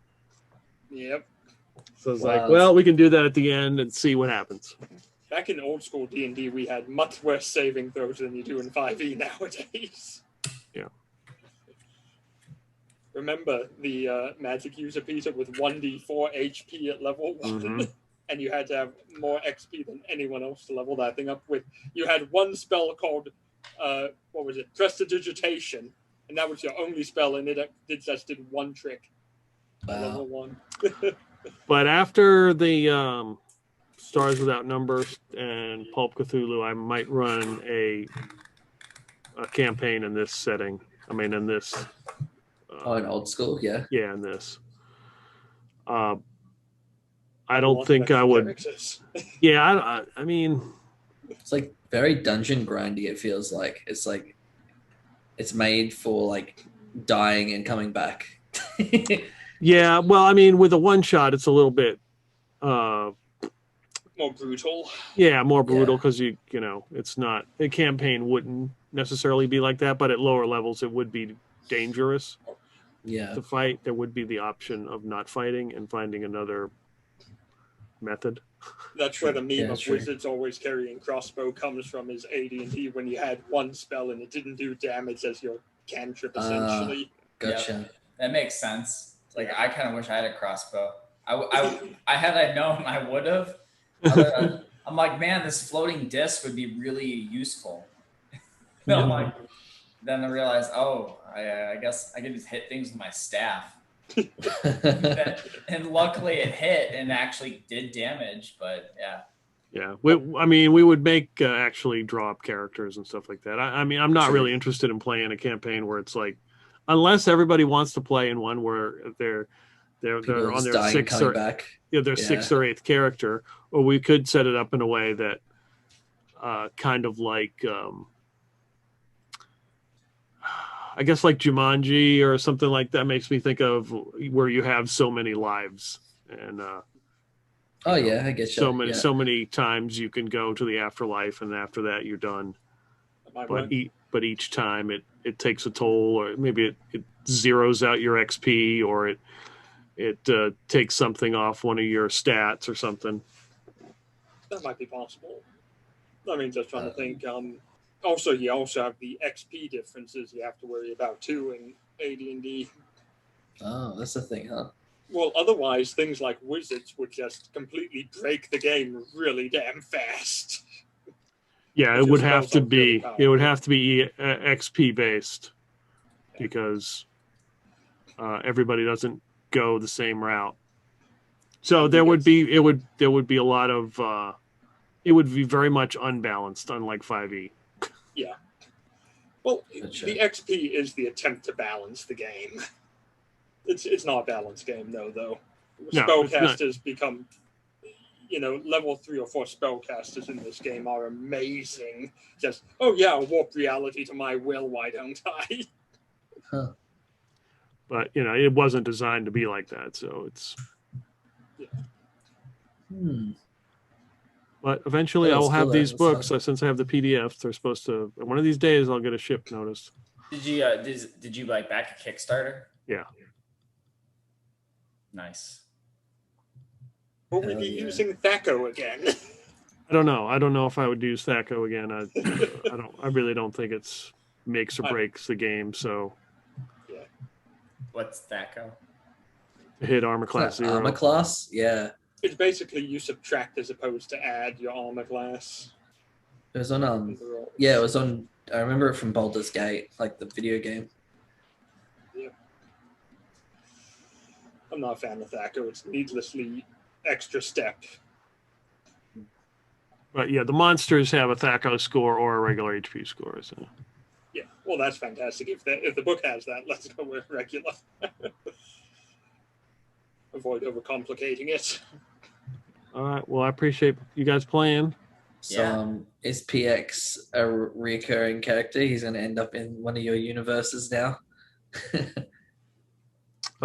Yep. So I was Wow. like, well, we can do that at the end and see what happens. Back in old school D&D, we had much worse saving throws than you do in 5e nowadays. Yeah. Remember the magic user Peter with 1d4 HP at level 1? Mhm. And you had to have more XP than anyone else to level that thing up with. You had one spell called, Prestidigitation. And that was your only spell, and it just did one trick. At level 1. But after the Stars Without Number and Pulp Cthulhu, I might run a campaign in this setting. I mean, in this. In old school, yeah. Yeah, in this. I don't think I would. Characters. Yeah, I mean, It's like very dungeon grindy, it feels like. It's like it's made for like dying and coming back. yeah. Well, I mean, with a one shot, it's a little bit. More brutal. Yeah, more brutal because you know it's not a campaign wouldn't necessarily be like that, but at lower levels it would be dangerous Yeah. to fight. There would be the option of not fighting and finding another method. That's where the meme Yeah, of true. wizards always carrying crossbow comes from, is AD&D when you had one spell and it didn't do damage as your cantrip, essentially. Gotcha. That makes sense. It's like I kind of wish I had a crossbow. Had I known, I would have. I'm like, man, this floating disc would be really useful. I'm like, then I realized, I guess I can just hit things with my staff. And luckily it hit and actually did damage, but yeah. Yeah, we would make actually draw up characters and stuff like that. I mean, I'm not True. really interested in playing a campaign where it's like, unless everybody wants to play in one where they're People are on just their dying sixth coming or back. their sixth or eighth character, or we could set it up in a way that kind of like I guess like Jumanji or something like that makes me think of where you have so many lives and Oh yeah, I get you. so many times you can go to the afterlife, and after that you're done. Am I But right? but each time it takes a toll, or maybe it zeroes out your XP, or it takes something off one of your stats or something. That might be possible. I mean, just trying to think. Also, you also have the XP differences you have to worry about too in AD&D. Oh, that's the thing, huh? Well, otherwise, things like wizards would just completely break the game really damn fast. Yeah, Which it would is have also to really be. powerful. It would have to be XP based, because everybody doesn't go the same route. So there would be a lot of. It would be very much unbalanced, unlike 5e. Well, Gotcha. the XP is the attempt to balance the game. It's not a balanced game, though. No, it's not. Spellcasters become, level 3 or 4 spellcasters in this game are amazing. Just, oh yeah, I'll warp reality to my will, why don't I? But it wasn't designed to be like that, so it's. But eventually, That I was will have cool, these that was books. fun. Since I have the PDFs, they're supposed to. One of these days, I'll get a ship notice. Did you did you like back a Kickstarter? Yeah. Nice. Will we Hell be yeah. using Thaco again? I don't know. I don't know if I would use Thaco again. I don't. I really don't think it's makes or breaks the game. So What's Thaco? to hit armor class 0. Armor class? Yeah. It's basically you subtract as opposed to add your armor class. It was on yeah, it was on I remember it from Baldur's Gate, like the video game. I'm not a fan of Thaco. It's needlessly extra step. But yeah, the monsters have a Thaco score or a regular HP score. So. Yeah, well, that's fantastic. If the book has that, let's go with regular. Avoid overcomplicating it. All right. Well, I appreciate you guys playing. So is PX a recurring character? He's going to end up in one of your universes now.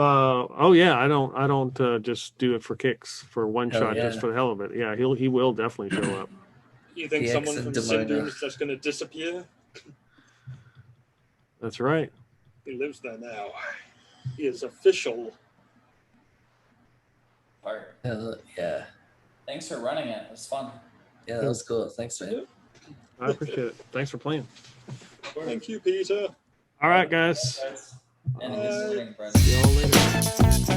Oh yeah, I don't just do it for kicks for one shot just for the hell of it. Yeah, he will definitely show up. You think PX someone and from Demoana. Sindon is just going to disappear? That's right. He lives there now. He is official. Part. Yeah. Thanks for running it. It was fun. Yeah, that was cool. Thanks, man. I appreciate it. Thanks for playing. Thank you, Peter. All right, guys. And good morning, Brendan. See y'all later.